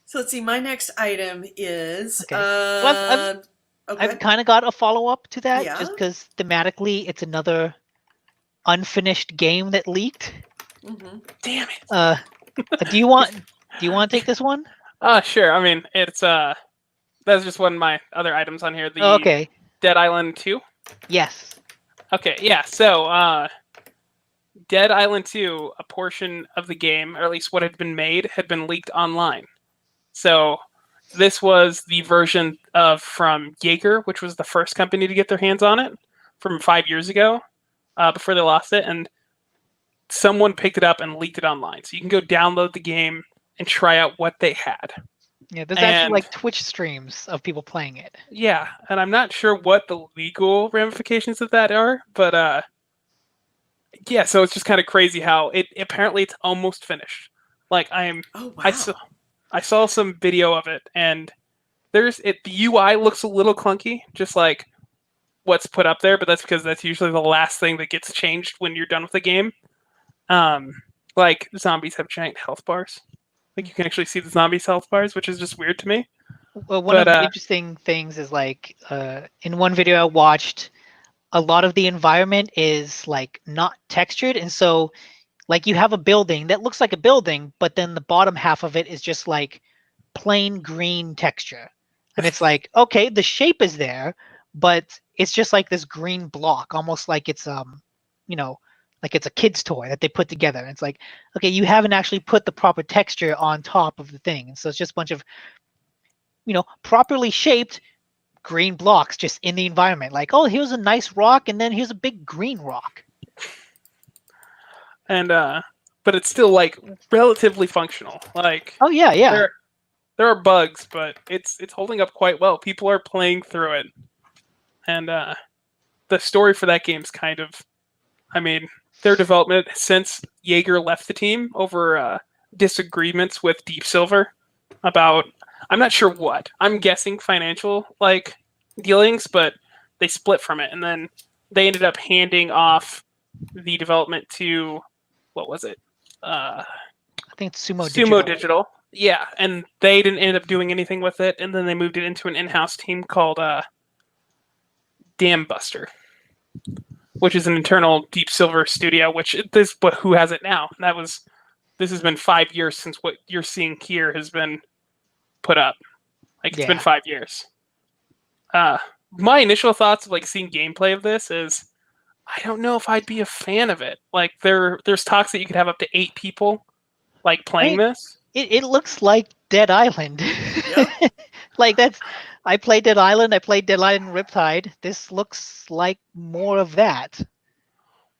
So let's see, my next item is... Okay. Well, I've kind of got a follow-up to that, just because thematically it's another unfinished game that leaked. Damn it. Do you want to take this one? Sure. I mean, it's that's just one of my other items on here. Okay. Dead Island 2. Yes. Okay. Yeah. So, Dead Island 2, a portion of the game, or at least what had been made, had been leaked online. So this was the version from Jaeger, which was the first company to get their hands on it from 5 years ago, before they lost it, and someone picked it up and leaked it online. So you can go download the game and try out what they had. Yeah, there's actually like Twitch streams of people playing it. Yeah, and I'm not sure what the legal ramifications of that are, but yeah, so it's just kind of crazy how apparently it's almost finished. Like Oh wow. I saw some video of it, and the UI looks a little clunky, just like what's put up there, but that's because that's usually the last thing that gets changed when you're done with the game. Like zombies have giant health bars. Like you can actually see the zombies' health bars, which is just weird to me. Well, one of the interesting things is like in one video I watched, a lot of the environment is like not textured, and so like you have a building that looks like a building, but then the bottom half of it is just like plain green texture. And it's like, okay, the shape is there, but it's just like this green block, almost like it's like it's a kid's toy that they put together. And it's like, okay, you haven't actually put the proper texture on top of the thing. And so it's just a bunch of, properly shaped green blocks just in the environment. Like, oh, here's a nice rock, and then here's a big green rock. And but it's still like relatively functional. Like, oh yeah. There are bugs, but it's holding up quite well. People are playing through it, and the story for that game's kind of, I mean, their development since Jaeger left the team over disagreements with Deep Silver about, I'm not sure what. I'm guessing financial like dealings, but they split from it, and then they ended up handing off the development to, what was it? uh, I think it's Sumo Sumo Digital. Digital. Yeah, and they didn't end up doing anything with it, and then they moved it into an in-house team called Dam Buster, which is an internal Deep Silver studio. But who has it now? This has been 5 years since what you're seeing here has been put up. Like it's been Yeah. 5 years. My initial thoughts of like seeing gameplay of this is I don't know if I'd be a fan of it. Like there's talks that you could have up to 8 people like playing this. It looks like Dead Island. Yep. Like I played Dead Island. I played Dead Island Riptide. This looks like more of that.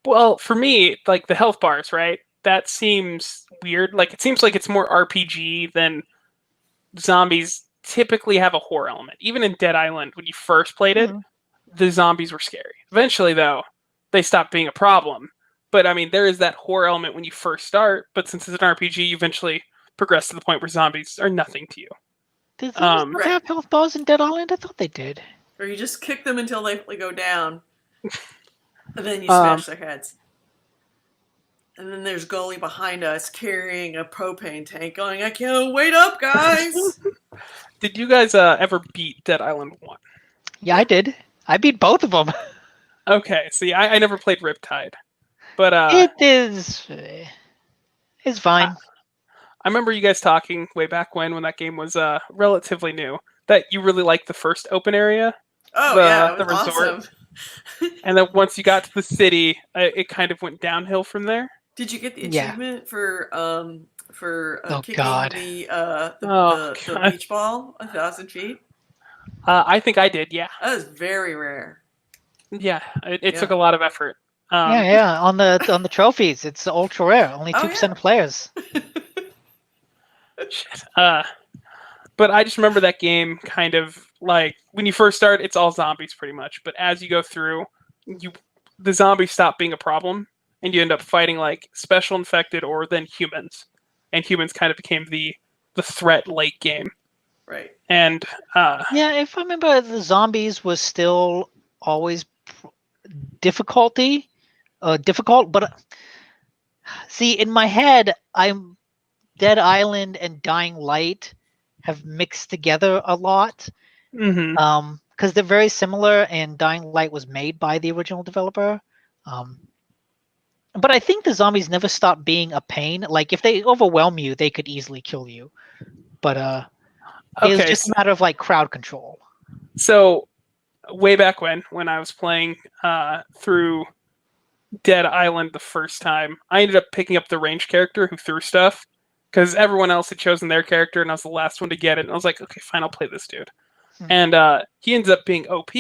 Well, for me, like the health bars, right? That seems weird. Like it seems like it's more RPG than zombies typically have a horror element. Even in Dead Island, when you first played it, the zombies were scary. Eventually, though, they stopped being a problem. But I mean, there is that horror element when you first start. But since it's an RPG, you eventually progress to the point where zombies are nothing to you. Did zombies not have health bars in Dead Island? I thought they did. Or you just kick them until they go down, and then you smash their heads. And then there's Goalie behind us carrying a propane tank going, I can't wait up, guys! Did you guys ever beat Dead Island 1? Yeah, I did. I beat both of them. Okay, see, I never played Riptide. But it's fine. I remember you guys talking way back when that game was relatively new, that you really liked the first open area. Oh, it was awesome. And then once you got to the city, it kind of went downhill from there. Did you get the achievement for kicking God. the beach ball 1,000 feet? I think I did, yeah. That was very rare. Yeah, it took a lot of effort. Yeah. On the trophies, it's ultra rare. Only 2% of players. Shit. But I just remember that game kind of like when you first start, it's all zombies pretty much. But as you go through, the zombies stop being a problem, and you end up fighting like special infected or then humans, and humans kind of became the threat late game. Right. And if I remember, the zombies was still always difficult. But see, in my head, I'm Dead Island and Dying Light have mixed together a lot. Because they're very similar, and Dying Light was made by the original developer. But I think the zombies never stop being a pain. Like if they overwhelm you, they could easily kill you. But it was just a matter of like crowd control. So way back when I was playing through Dead Island the first time, I ended up picking up the ranged character who threw stuff because everyone else had chosen their character, and I was the last one to get it. And I was like, okay, fine, I'll play this dude. And he ends up being OP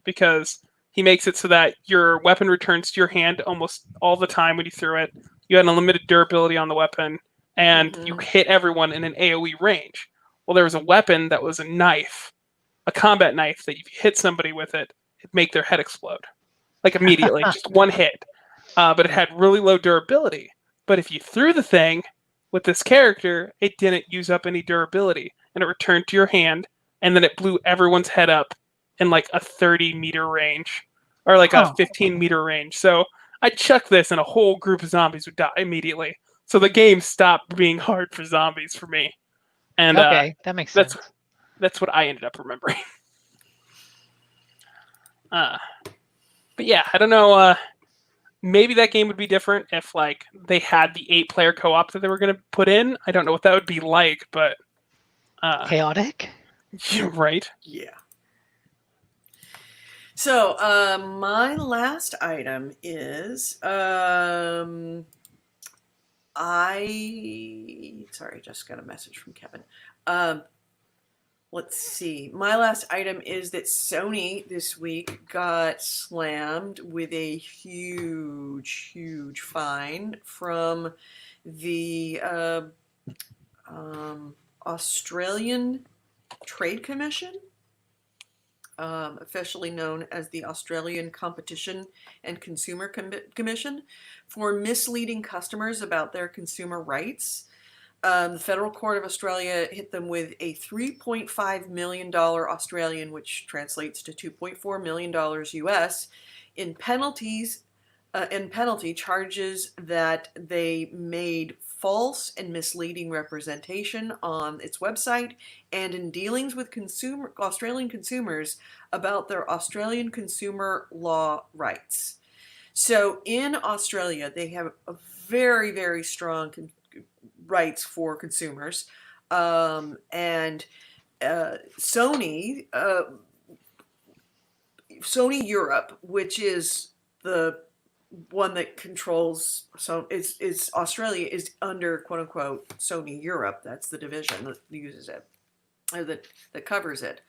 because he makes it so that your weapon returns to your hand almost all the time when you threw it. You had unlimited durability on the weapon, and you hit everyone in an AoE range. Well, there was a weapon that was a knife, a combat knife, that if you hit somebody with it, it'd make their head explode. Like immediately, just one hit. But it had really low durability. But if you threw the thing with this character, it didn't use up any durability, and it returned to your hand, and then it blew everyone's head up in like a 30-meter range, or like a 15-meter range. So I'd chuck this, and a whole group of zombies would die immediately. So the game stopped being hard for zombies for me. And that makes sense. That's what I ended up remembering. But yeah, I don't know. Maybe that game would be different if like they had the 8-player co-op that they were going to put in. I don't know what that would be like, but chaotic. Right. Yeah. So my last item is sorry, just got a message from Kevin. Let's see. My last item is that Sony this week got slammed with a huge fine from the Australian Trade Commission, officially known as the Australian Competition and Consumer Commission, for misleading customers about their consumer rights. The Federal Court of Australia hit them with a $3.5 million Australian, which translates to $2.4 million US, in penalties and penalty charges that they made false and misleading representation on its website and in dealings with Australian consumers about their Australian consumer law rights. So in Australia, they have a very, very strong rights for consumers. And Sony Europe, which is the one that controls, so is Australia, is under quote unquote Sony Europe. That's the division that uses it, or that covers it.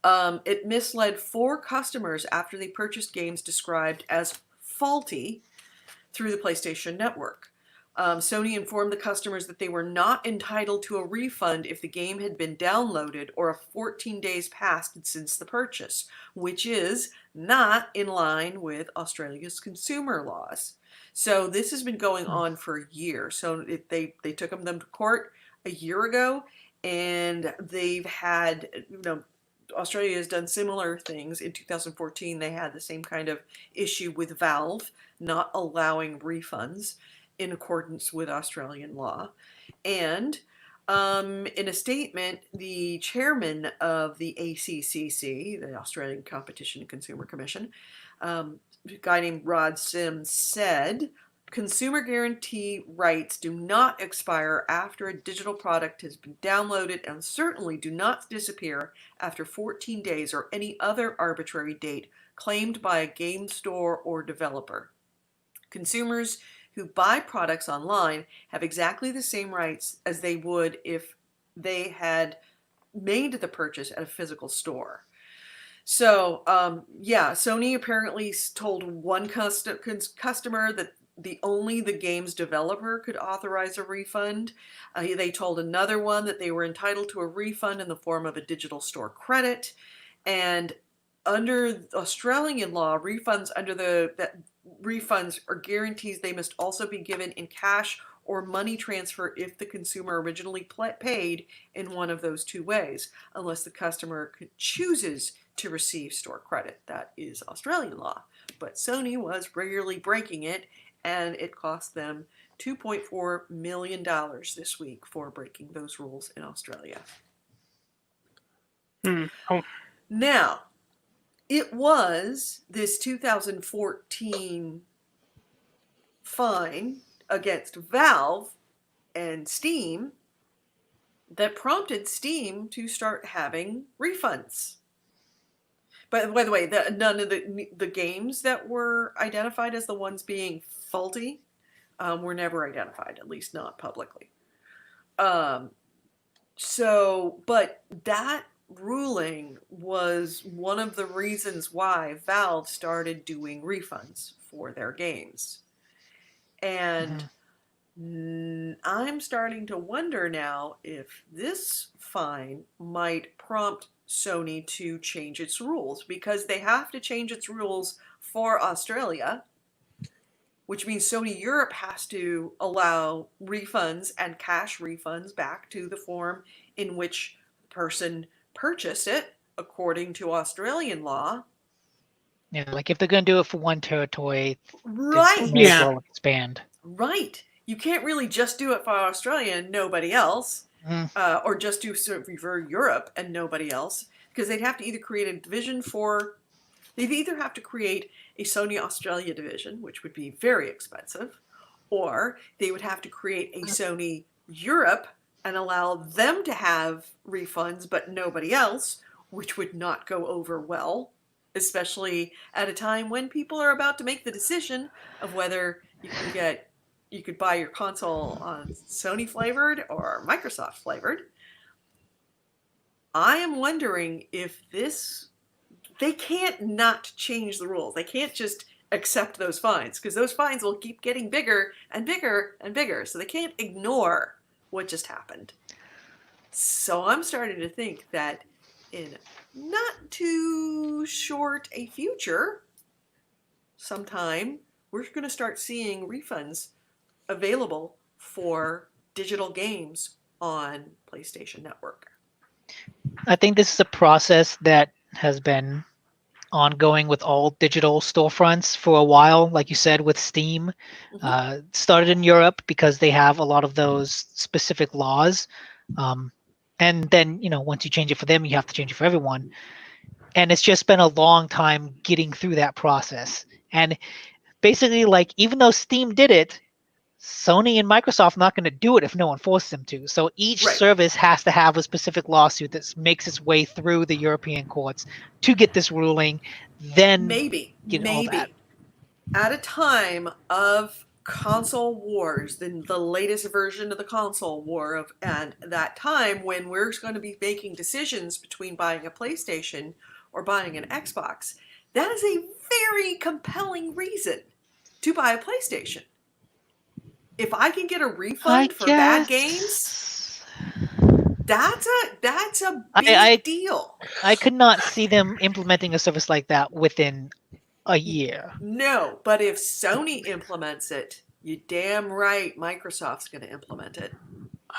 It misled 4 customers after they purchased games described as faulty through the PlayStation Network. Sony informed the customers that they were not entitled to a refund if the game had been downloaded or 14 days passed since the purchase, which is not in line with Australia's consumer laws. So this has been going on for years. So they took them to court a year ago, and they've had, Australia has done similar things. In 2014, they had the same kind of issue with Valve not allowing refunds in accordance with Australian law. And in a statement, the chairman of the ACCC, the Australian Competition and Consumer Commission, a guy named Rod Sims, said, "Consumer guarantee rights do not expire after a digital product has been downloaded and certainly do not disappear after 14 days or any other arbitrary date claimed by a game store or developer. Consumers who buy products online have exactly the same rights as they would if they had made the purchase at a physical store." So, Sony apparently told one customer that only the game's developer could authorize a refund. They told another one that they were entitled to a refund in the form of a digital store credit. And under Australian law, refunds refunds or guarantees, they must also be given in cash or money transfer if the consumer originally paid in one of those 2 ways, unless the customer chooses to receive store credit. That is Australian law. But Sony was regularly breaking it, and it cost them $2.4 million this week for breaking those rules in Australia. Oh. Now, it was this 2014 fine against Valve and Steam that prompted Steam to start having refunds. But by the way, none of the games that were identified as the ones being faulty were never identified, at least not publicly. But that ruling was one of the reasons why Valve started doing refunds for their games. And I'm starting to wonder now if this fine might prompt Sony to change its rules, because they have to change its rules for Australia, which means Sony Europe has to allow refunds and cash refunds back to the form in which the person purchased it according to Australian law. Yeah, like if they're going to do it for one territory, Right. they may as well expand. Right. You can't really just do it for Australia and nobody else, or just do for Europe and nobody else, because they'd have to either create a division they'd either have to create a Sony Australia division, which would be very expensive, or they would have to create a Sony Europe and allow them to have refunds but nobody else, which would not go over well, especially at a time when people are about to make the decision of whether you could buy your console on Sony flavored or Microsoft flavored. I am wondering if they can't not change the rules. They can't just accept those fines, because those fines will keep getting bigger and bigger and bigger. So they can't ignore what just happened. So I'm starting to think that in not too short a future, sometime, we're going to start seeing refunds available for digital games on PlayStation Network. I think this is a process that has been ongoing with all digital storefronts for a while, like you said, with Steam. Started in Europe because they have a lot of those specific laws. And then, once you change it for them, you have to change it for everyone. And it's just been a long time getting through that process. And basically, like, even though Steam did it, Sony and Microsoft are not going to do it if no one forces them to. So each Right. service has to have a specific lawsuit that makes its way through the European courts to get this ruling, then Maybe get all that. at a time of console wars, the latest version of the console war and that time when we're going to be making decisions between buying a PlayStation or buying an Xbox, that is a very compelling reason to buy a PlayStation. If I can get a refund for bad games, that's a big deal. I could not see them implementing a service like that within a year. No, but if Sony implements it, you damn right Microsoft's going to implement it.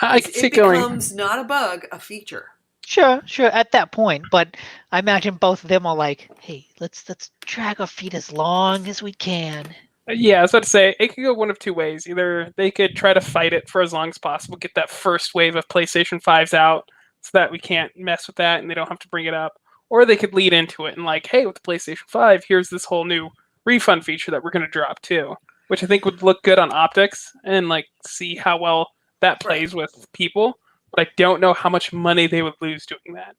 I can see it going. It becomes not a bug, a feature. Sure, at that point. But I imagine both of them are like, hey, let's drag our feet as long as we can. Yeah, I was about to say, it could go one of two ways. Either they could try to fight it for as long as possible, get that first wave of PlayStation 5s out so that we can't mess with that and they don't have to bring it up. Or they could lead into it and like, hey, with the PlayStation 5, here's this whole new refund feature that we're going to drop too, which I think would look good on optics and like see how well that plays with people. But I don't know how much money they would lose doing that.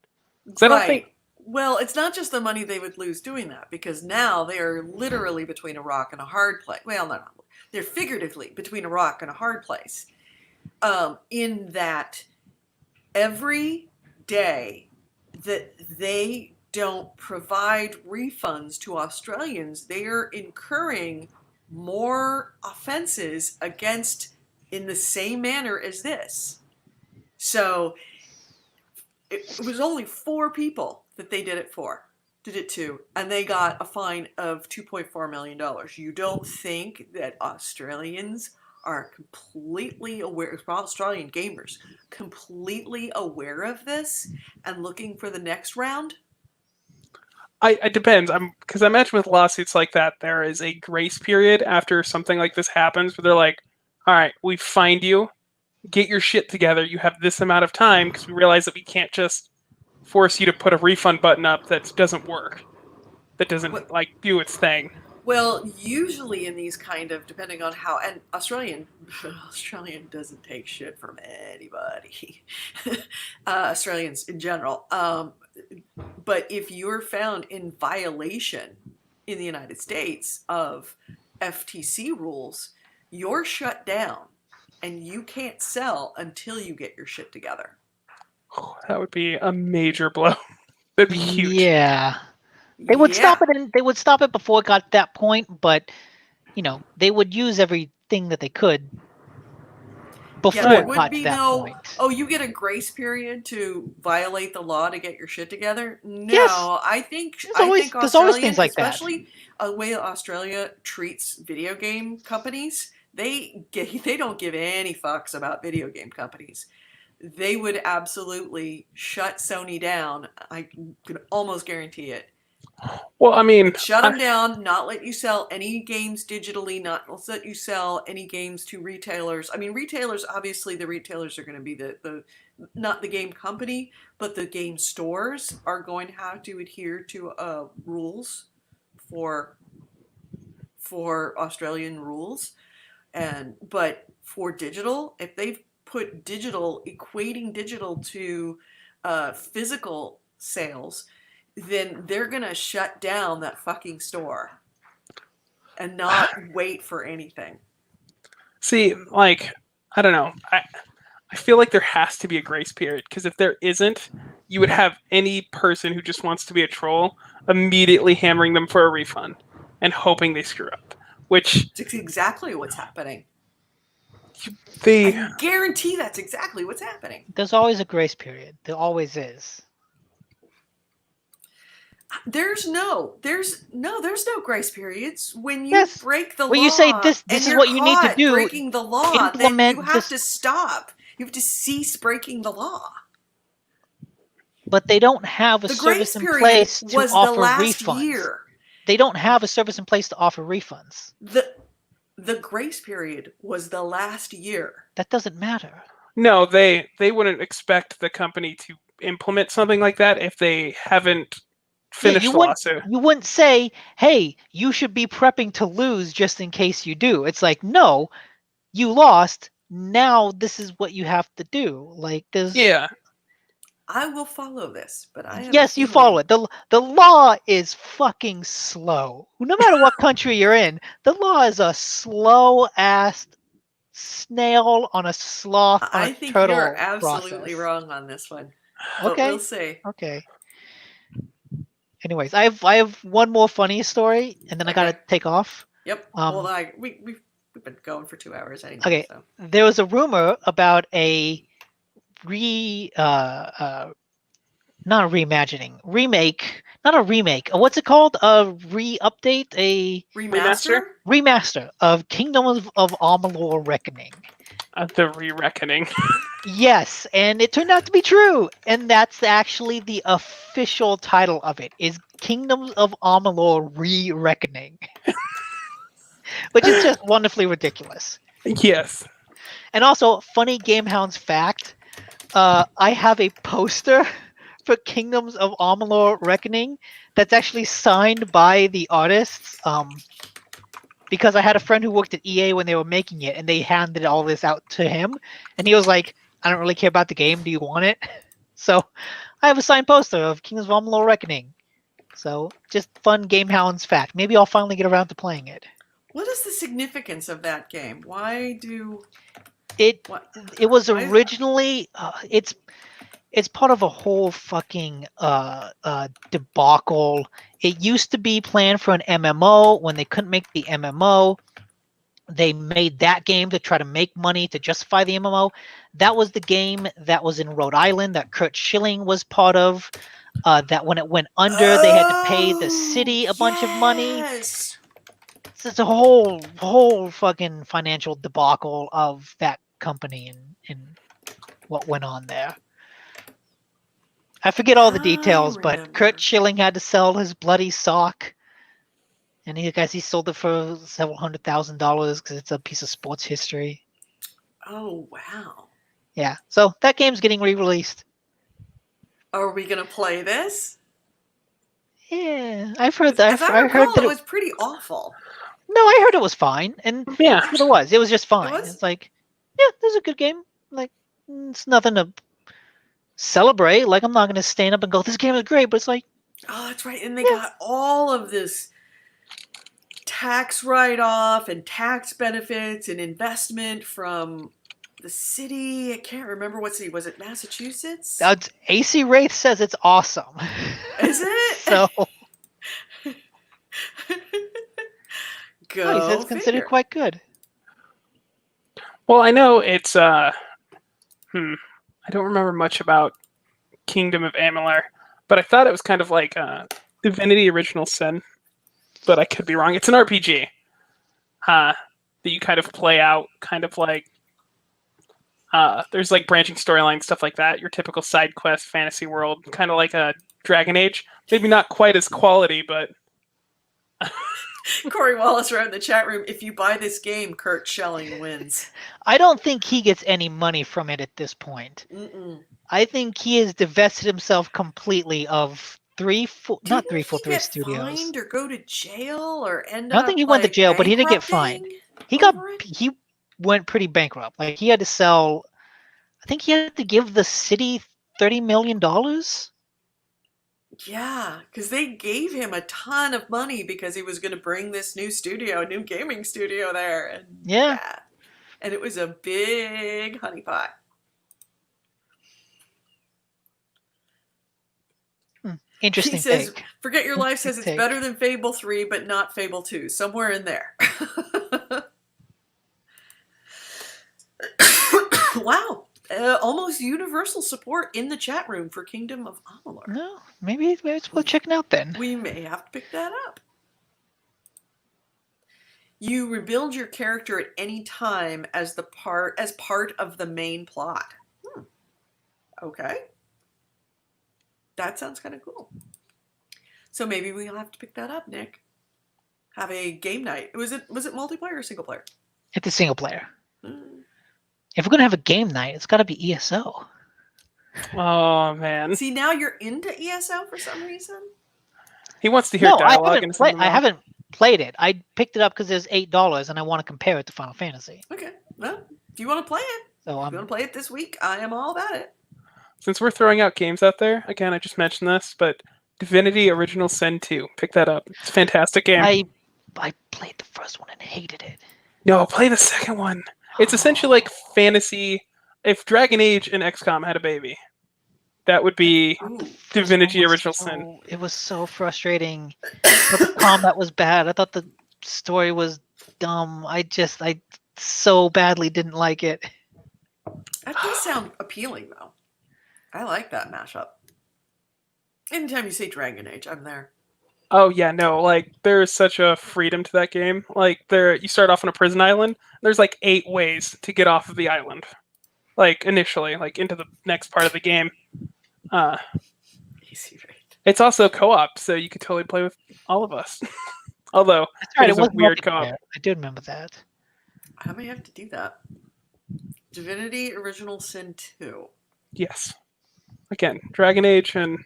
I don't think. Well, it's not just the money they would lose doing that, because now they are literally between a rock and a hard place. Well, no, they're figuratively between a rock and a hard place. In that every day that they don't provide refunds to Australians, they are incurring more offenses against in the same manner as this. So it was only 4 people that they did it to, and they got a fine of $2.4 million. You don't think that Australians are completely aware, Australian gamers, completely aware of this and looking for the next round? It depends. Because I imagine with lawsuits like that, there is a grace period after something like this happens where they're like, all right, we fined you. Get your shit together. You have this amount of time because we realize that we can't just force you to put a refund button up that doesn't work, that doesn't do its thing. Well, usually in these kind of, depending on how, and Australian doesn't take shit from anybody. Australians in general. But if you're found in violation in the United States of FTC rules, you're shut down and you can't sell until you get your shit together. Oh, that would be a major blow. That'd be huge. Yeah. They would stop it, and they would stop it before it got to that point, but they would use everything that they could before it got to that point. Oh, you get a grace period to violate the law to get your shit together? No, yes. I think there's always things like that. Especially the way Australia treats video game companies, they don't give any fucks about video game companies. They would absolutely shut Sony down. I can almost guarantee it. Well, I mean, shut them down, not let you sell any games digitally, not let you sell any games to retailers. I mean, retailers, obviously the retailers are going to be the not the game company, but the game stores are going to have to adhere to rules for Australian rules. But for digital, if they've put equating digital to physical sales, then they're going to shut down that fucking store and not wait for anything. See, like, I don't know. I feel like there has to be a grace period, because if there isn't, you would have any person who just wants to be a troll immediately hammering them for a refund and hoping they screw up, which... It's exactly what's happening. I guarantee that's exactly what's happening. There's always a grace period. There always is. There's no grace periods when you break the law. When you say this is what you need to do, breaking the law, then you have to stop. You have to cease breaking the law. but they don't have a The service grace in period place to was the offer last refunds. year. They don't have a service in place to offer refunds. The grace period was the last year. That doesn't matter. No, they wouldn't expect the company to implement something like that if they haven't finished you the lawsuit. wouldn't say, "Hey, you should be prepping to lose just in case you do." It's like, no, you lost. Now this is what you have to do. Like, there's Yeah. I will follow this, but I have yes, a you follow feeling- it. The law is fucking slow. No matter what country you're in, the law is a slow ass snail on a sloth on I a think turtle you're absolutely process. wrong on this one. But Okay. we'll see. Okay. Anyways, I have one more funny story, and then I gotta Okay. take off. Yep. Well, we've been going for 2 hours anyway. Okay. So. There was a rumor about a not a reimagining, remake, not a remake. What's it called? A re-update, a Remaster? remaster of Kingdoms of Amalur Reckoning. The re-reckoning. Yes, and it turned out to be true, and that's actually the official title of it, is Kingdoms of Amalur Re-Reckoning. Which is just wonderfully ridiculous. Yes. And also, funny GameHounds fact, I have a poster for Kingdoms of Amalur Reckoning that's actually signed by the artists, because I had a friend who worked at EA when they were making it, and they handed all this out to him, and he was like, "I don't really care about the game. Do you want it?" So I have a signed poster of Kingdoms of Amalur Reckoning. So just fun GameHounds fact. Maybe I'll finally get around to playing it. What is the significance of that game? Why do It was why is- originally it's part of a whole fucking debacle. It used to be planned for an MMO. When they couldn't make the MMO, they made that game to try to make money to justify the MMO. That was the game that was in Rhode Island that Kurt Schilling was part of. That when it went under, they had to pay the city a bunch of money. Yes. So it's a whole fucking financial debacle of that company and what went on there. I forget all the details, but remember. Kurt Schilling had to sell his bloody sock, and he sold it for several $100,000 because it's a piece of sports history. Oh wow. Yeah, so that game's getting re-released. Are we gonna play this? Yeah, I've heard that. As I I recall, heard that it was pretty awful. No, I heard it was fine, and Yeah. that's what it was. It was just fine. was? It's like, yeah, this is a good game. Like, it's nothing to celebrate. Like, I'm not gonna stand up and go, "This game is great," but it's like, Oh, that's right. And they got all of this tax write-off and tax benefits and investment from the city. I can't remember what city. Was it Massachusetts? AC Wraith says it's awesome. Is it? So, Go he says it's considered figure. quite good. Well, I know it's I don't remember much about Kingdom of Amalur, but I thought it was kind of like Divinity Original Sin, but I could be wrong. It's an RPG that you kind of play out, kind of like there's like branching storyline stuff like that. Your typical side quest fantasy world, kind of like a Dragon Age. Maybe not quite as quality, but Corey Wallace around the chat room. If you buy this game, Kurt Schilling wins. I don't think he gets any money from it at this point. Mm-mm. I think he has divested himself completely of not Didn't 343 he get Studios. fined or go to jail or end I don't up think he went to like, jail, but he did get fined. bankrupting He went pretty bankrupt. Like, he had to sell. I think he had to give the city $30 million. Yeah, because they gave him a ton of money because he was going to bring this new gaming studio there. And Yeah. And it was a big honeypot. Interesting. He says, take. Forget Your Life says it's Take. better than Fable 3, but not Fable 2. Somewhere in there. Wow. Almost universal support in the chat room for Kingdom of Amalur. No, maybe it's worth checking out then. We may have to pick that up. You rebuild your character at any time as part of the main plot. Okay. that sounds kind of cool. So maybe we'll have to pick that up, Nick. Have a game night. Was it multiplayer or single player? It's a single player. Mm. If we're gonna have a game night, it's gotta be ESO. Oh man, See, now you're into ESO for some reason. he wants to hear No, dialogue and I haven't played it. I picked it up because there's $8 and I want to compare it to Final Fantasy. Okay. Well, if you want to play it, So if you want to play it this week, I am all about it. Since we're throwing out games out there, again, I just mentioned this, but Divinity Original Sin 2, pick that up. It's a fantastic game. I played the first one and hated it. No, play the second one. It's essentially like fantasy. If Dragon Age and XCOM had a baby, that would be Ooh. Divinity It was Original so- Sin. It was so frustrating. But the combat was bad. I thought the story was dumb. I so badly didn't like it. That does sound appealing, though. I like that mashup. Anytime you say Dragon Age, I'm there. Oh yeah, no, like there's such a freedom to that game. Like you start off on a prison island. There's like 8 ways to get off of the island. Like initially, like into the next part of the game. Easy rate. It's also co-op, so you could totally play with all of us. Although That's right. it It is a was weird co-op. multiplayer. I do remember that. I may have to do that. Divinity Original Sin 2. Yes. Again, Dragon Age and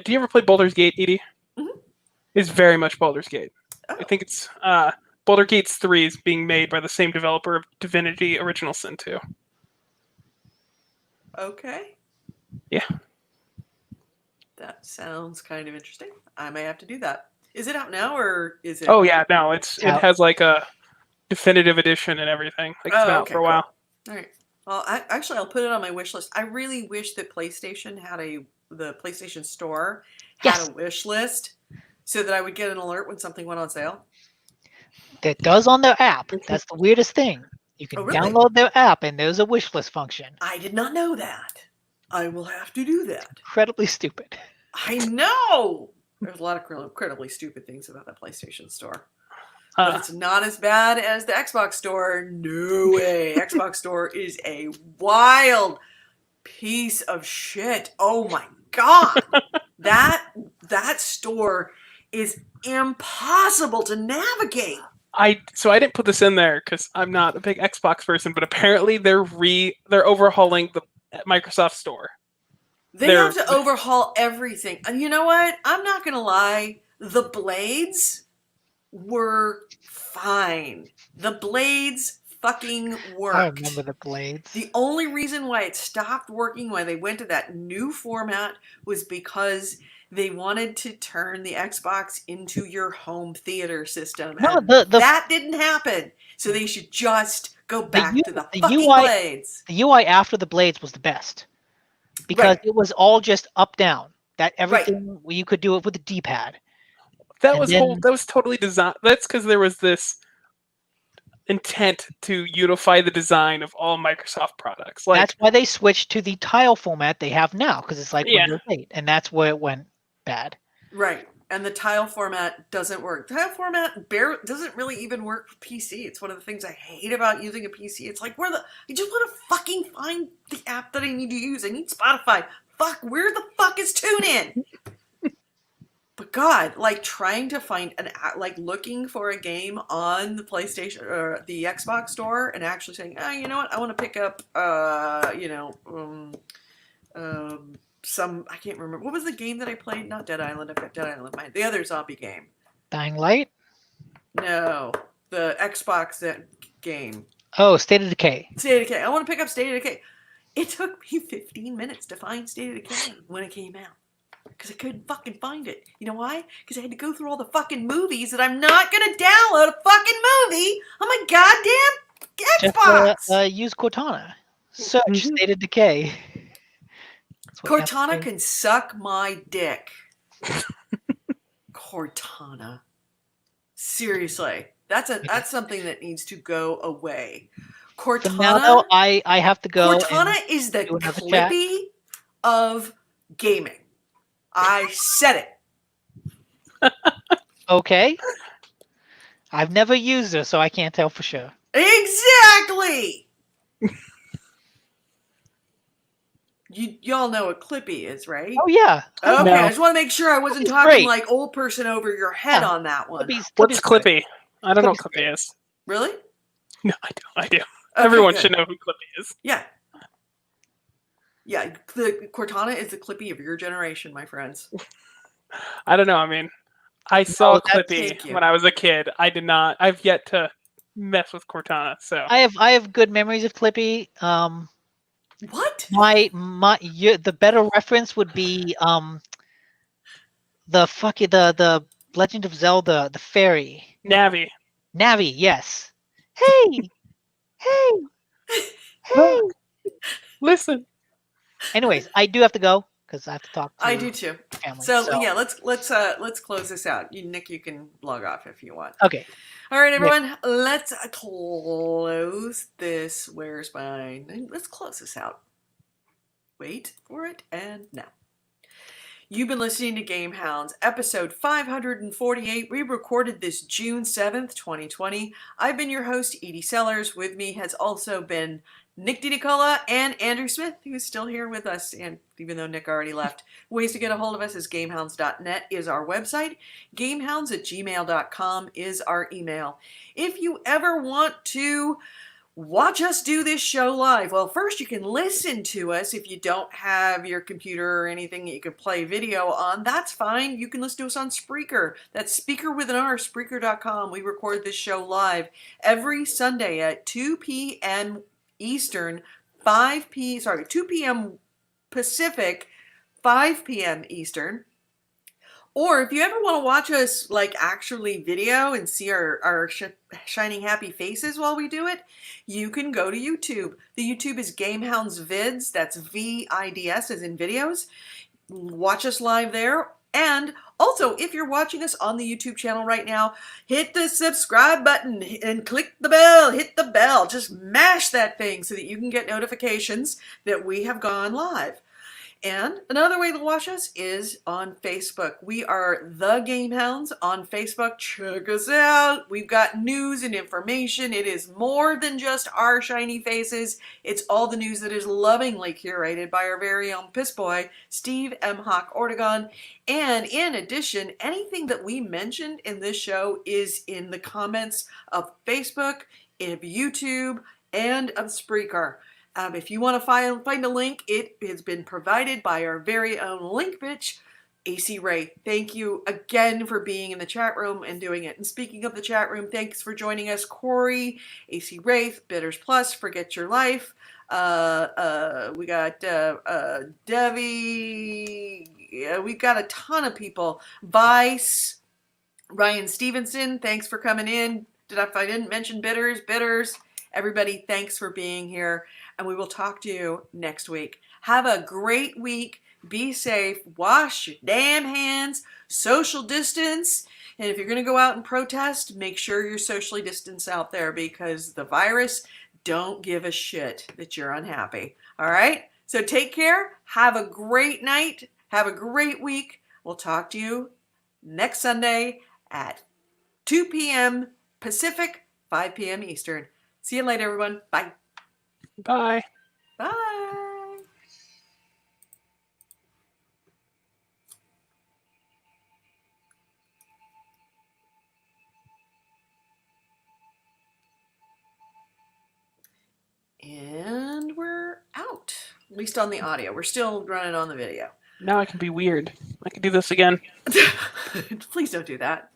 do you ever play Baldur's Gate, Edie? Mhm. It's very much Baldur's Gate. Oh. I think it's Baldur's Gate 3 is being made by the same developer of Divinity Original Sin 2. Okay. Yeah. That sounds kind of interesting. I may have to do that. Is it out now or is it? Oh yeah, no, it out. has like a definitive edition and everything. Like it's been out okay, for a while. Cool. All right. Well, I'll put it on my wish list. I really wish that PlayStation had the PlayStation Store had Yes. a wish list so that I would get an alert when something went on sale. That does on their app. That's the weirdest thing. You can Oh, really? download their app and there's a wish list function. I did not know that. I will have to do that. Incredibly stupid. I know. There's a lot of incredibly stupid things about that PlayStation Store. But it's not as bad as the Xbox Store. No way. Xbox Store is a wild piece of shit. Oh my god. That store is impossible to navigate. So I didn't put this in there because I'm not a big Xbox person, but apparently they're overhauling the Microsoft Store. They have to overhaul everything. And you know what? I'm not going to lie. The blades were fine. The blades fucking worked. I remember the blades. The only reason why it stopped working, why they went to that new format, was because they wanted to turn the Xbox into your home theater system. No, and that didn't happen. So they should just go back to the fucking UI blades. The UI after the blades was the best. Because Right. it was all just up down. That everything you could do it with the D-pad. That And was then- that was totally designed. That's because there was this intent to unify the design of all Microsoft products. Like That's why they switched to the tile format they have now, because it's like Yeah. Windows 8, and that's where it went bad. Right. And the tile format doesn't work. Tile format doesn't really even work for PC. It's one of the things I hate about using a PC. It's like, I just want to fucking find the app that I need to use. I need Spotify. Fuck, where the fuck is TuneIn? But God, like trying to find looking for a game on the PlayStation or the Xbox Store and actually saying, you know what, I want to pick up, some, I can't remember. What was the game that I played? Not Dead Island. I've got Dead Island. The other zombie game. Dying Light? No, the Xbox game. Oh, State of Decay. State of Decay. I want to pick up State of Decay. It took me 15 minutes to find State of Decay when it came out. Because I couldn't fucking find it. You know why? Because I had to go through all the fucking movies that I'm not going to download a fucking movie on my goddamn Xbox. Just use Cortana. Search State of Decay. That's what Cortana happened. can suck my dick. Cortana. Seriously. That's something that needs to go away. So now, though, Cortana, I have to go. Cortana is the do another chat. Clippy of gaming. I said it. Okay. I've never used her, so I can't tell for sure. Exactly. Y'all know what Clippy is, right? Oh yeah. Okay, No. I just want to make sure I wasn't Clippy's talking great. like old person over your head Yeah. on that one. What's great. Clippy? I don't know what Clippy's Clippy is. Really? No, I do. Okay, Everyone good. should know who Clippy is. Yeah. Yeah, Cortana is the Clippy of your generation, my friends. I don't know. I mean, I saw that's- Clippy Thank you. when I was a kid. I did not. I've yet to mess with Cortana. So I have good memories of Clippy. What? The better reference would be the Legend of Zelda, the fairy. Navi. Navi, yes. Hey, hey, hey. Listen. Anyways, I do have to go because I have to talk to I do too. family. So yeah, let's close this out. Nick, you can log off if you want. Okay. All right, everyone, let's close this. Where's mine? Let's close this out. Wait for it, and now. You've been listening to GameHounds, episode 548. We recorded this June 7th, 2020. I've been your host, Edie Sellers. With me has also been Nick DiNicola and Andrew Smith, who's still here with us, and even though Nick already left. Ways to get a hold of us is gamehounds.net is our website. Gamehounds@gmail.com is our email. If you ever want to watch us do this show live, well, first you can listen to us. If you don't have your computer or anything that you can play video on, that's fine. You can listen to us on Spreaker. That's speaker with an R, Spreaker.com. We record this show live every Sunday at 2 p.m. Eastern, 2 p.m. Pacific, 5 p.m. Eastern. Or if you ever want to watch us like actually video and see our shining happy faces while we do it, you can go to YouTube. The YouTube is GameHounds Vids. That's VIDS as in videos. Watch us live there. And also, if you're watching us on the YouTube channel right now, hit the subscribe button and click the bell. Hit the bell. Just mash that thing so that you can get notifications that we have gone live. And another way to watch us is on Facebook. We are The GameHounds on Facebook. Check us out. We've got news and information. It is more than just our shiny faces. It's all the news that is lovingly curated by our very own piss boy, Steve M. Hawk Ortegon. And in addition, anything that we mentioned in this show is in the comments of Facebook, of YouTube, and of Spreaker. If you want to find a link, it has been provided by our very own link bitch, AC Ray. Thank you again for being in the chat room and doing it. And speaking of the chat room, thanks for joining us, Corey, AC Wraith, Bitters Plus, Forget Your Life. We got Devi. We've got a ton of people. Vice, Ryan Stevenson. Thanks for coming in. If I didn't mention Bitters. Everybody, thanks for being here. And we will talk to you next week. Have a great week. Be safe. Wash your damn hands. Social distance. And if you're going to go out and protest, make sure you're socially distanced out there because the virus don't give a shit that you're unhappy. All right? So take care. Have a great night. Have a great week. We'll talk to you next Sunday at 2 p.m. Pacific, 5 p.m. Eastern. See you later, everyone. Bye. Bye. Bye. And we're out. At least on the audio. We're still running on the video. Now I can be weird. I can do this again. Please don't do that.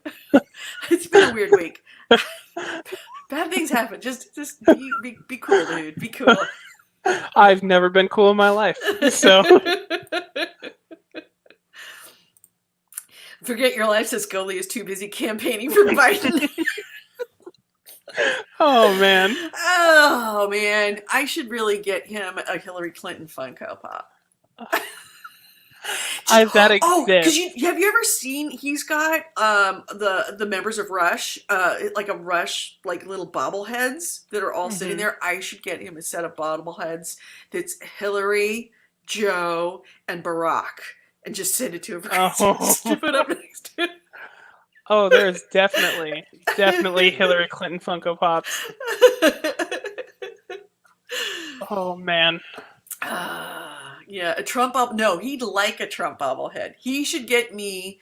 It's been a weird week. Bad things happen. Just be cool, dude. Be cool. I've never been cool in my life. So Forget Your Life says Goalie is too busy campaigning for Biden. oh man. Oh man. I should really get him a Hillary Clinton Funko Pop. That exists. Oh, because have you ever seen? He's got the members of Rush, like a Rush like little bobbleheads that are all sitting there. I should get him a set of bobbleheads that's Hillary, Joe, and Barack, and just send it to him to put up next to him. Oh, there's definitely Hillary Clinton Funko Pops. Oh man. Yeah, a Trump bubble. No, he'd like a Trump bobblehead. He should get me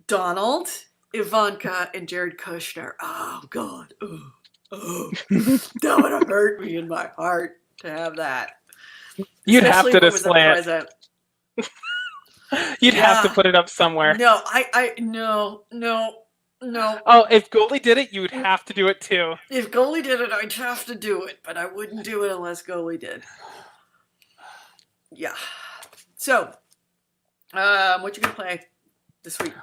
Donald, Ivanka, and Jared Kushner. Oh, God. Oh, that would have hurt me in my heart to have that. You'd have Especially to if it was a display it. present. You'd have to Yeah. put it up somewhere. No, no. Oh, if Goldie did it, you would have to do it too. If Goalie did it, I'd have to do it, but I wouldn't do it unless Goalie did. Yeah. So, what you gonna play this week?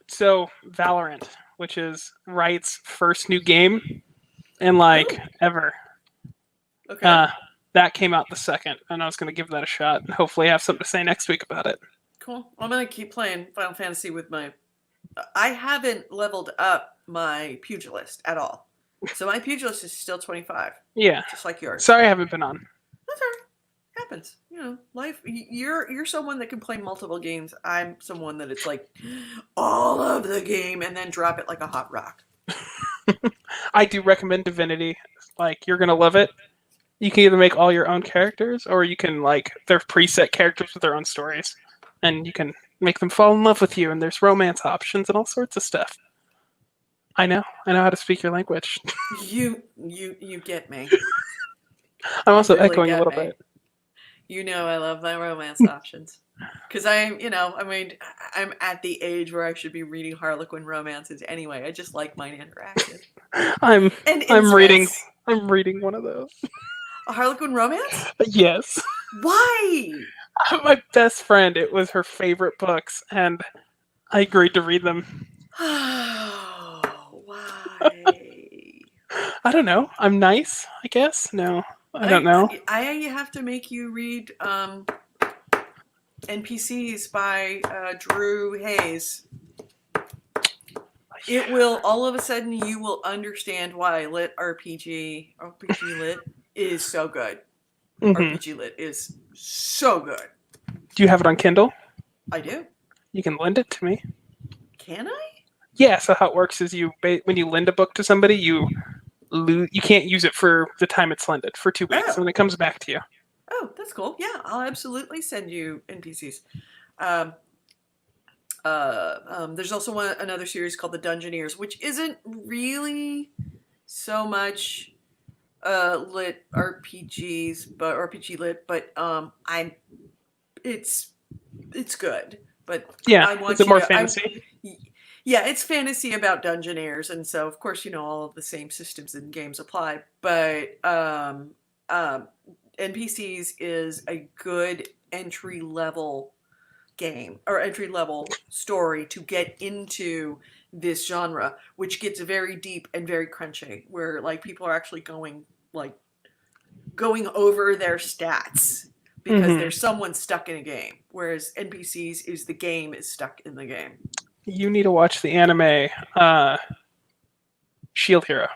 So Valorant, which is Riot's first new game in like ever. Okay. That came out the 2nd, and I was going to give that a shot and hopefully have something to say next week about it. Cool. I'm gonna keep playing Final Fantasy with my. I haven't leveled up my pugilist at all, so my pugilist is still 25. Yeah. Just like yours. Sorry I haven't been on. That's all right. Happens. You know, life. You're someone that can play multiple games. I'm someone that it's like all of the game and then drop it like a hot rock. I do recommend Divinity. Like, you're going to love it. You can either make all your own characters, or you can, like, they're preset characters with their own stories. And you can make them fall in love with you, and there's romance options and all sorts of stuff. I know how to speak your language. You get me. I'm also really echoing a get little me. bit. You know I love my romance options. Because I'm at the age where I should be reading Harlequin romances anyway. I just like mine interactive. I'm reading incest. I'm reading one of those. A Harlequin romance? Yes. Why? My best friend, it was her favorite books, and I agreed to read them. Why? I don't know. I'm nice, I guess. No, I don't know. I have to make you read NPCs by Drew Hayes. It will, all of a sudden, you will understand why Lit RPG Lit is so good. Mhm. RPG Lit is so good. Do you have it on Kindle? I do. You can lend it to me. Can I? Yeah. So how it works is when you lend a book to somebody, you can't use it for the time it's lended for 2 weeks, Oh. and it comes back to you. Oh, that's cool. Yeah, I'll absolutely send you NPCs. There's also another series called The Dungeoneers, which isn't really so much lit RPGs, but RPG lit, but it's good. But Yeah. I want Is it more to, fantasy? yeah, it's fantasy about Dungeoneers, and so of course all of the same systems and games apply. But NPCs is a good entry level game or entry level story to get into this genre, which gets very deep and very crunchy, where like people are actually going over their stats because there's someone stuck in a game, whereas NPCs is the game is stuck in the game. You need to watch the anime Shield Hero.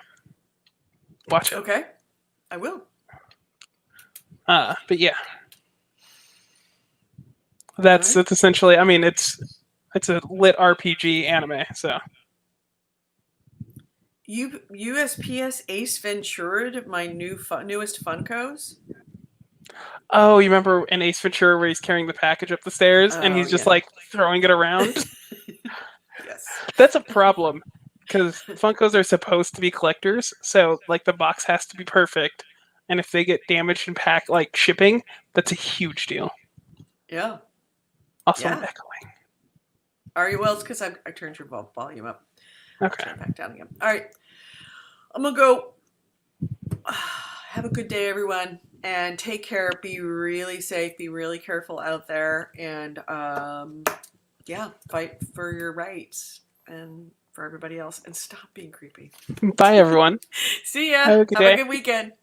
Watch it. Okay, I will. But yeah, that's essentially. I mean, it's a lit RPG anime. So USPS Ace Ventura, my newest Funkos. Oh, you remember in Ace Ventura where he's carrying the package up the stairs and he's just yeah. like throwing it around? Yes. That's a problem because Funkos are supposed to be collectors, so like the box has to be perfect, and if they get damaged in shipping, that's a huge deal. Yeah. Also, Yeah. I'm echoing. Are you? Well, it's because I turned your volume up. Okay. Turn it back down again. All right. I'm gonna go. Have a good day, everyone, and take care. Be really safe. Be really careful out there, and fight for your rights and for everybody else, and stop being creepy. Bye, everyone. See ya. Have a good day. Good weekend.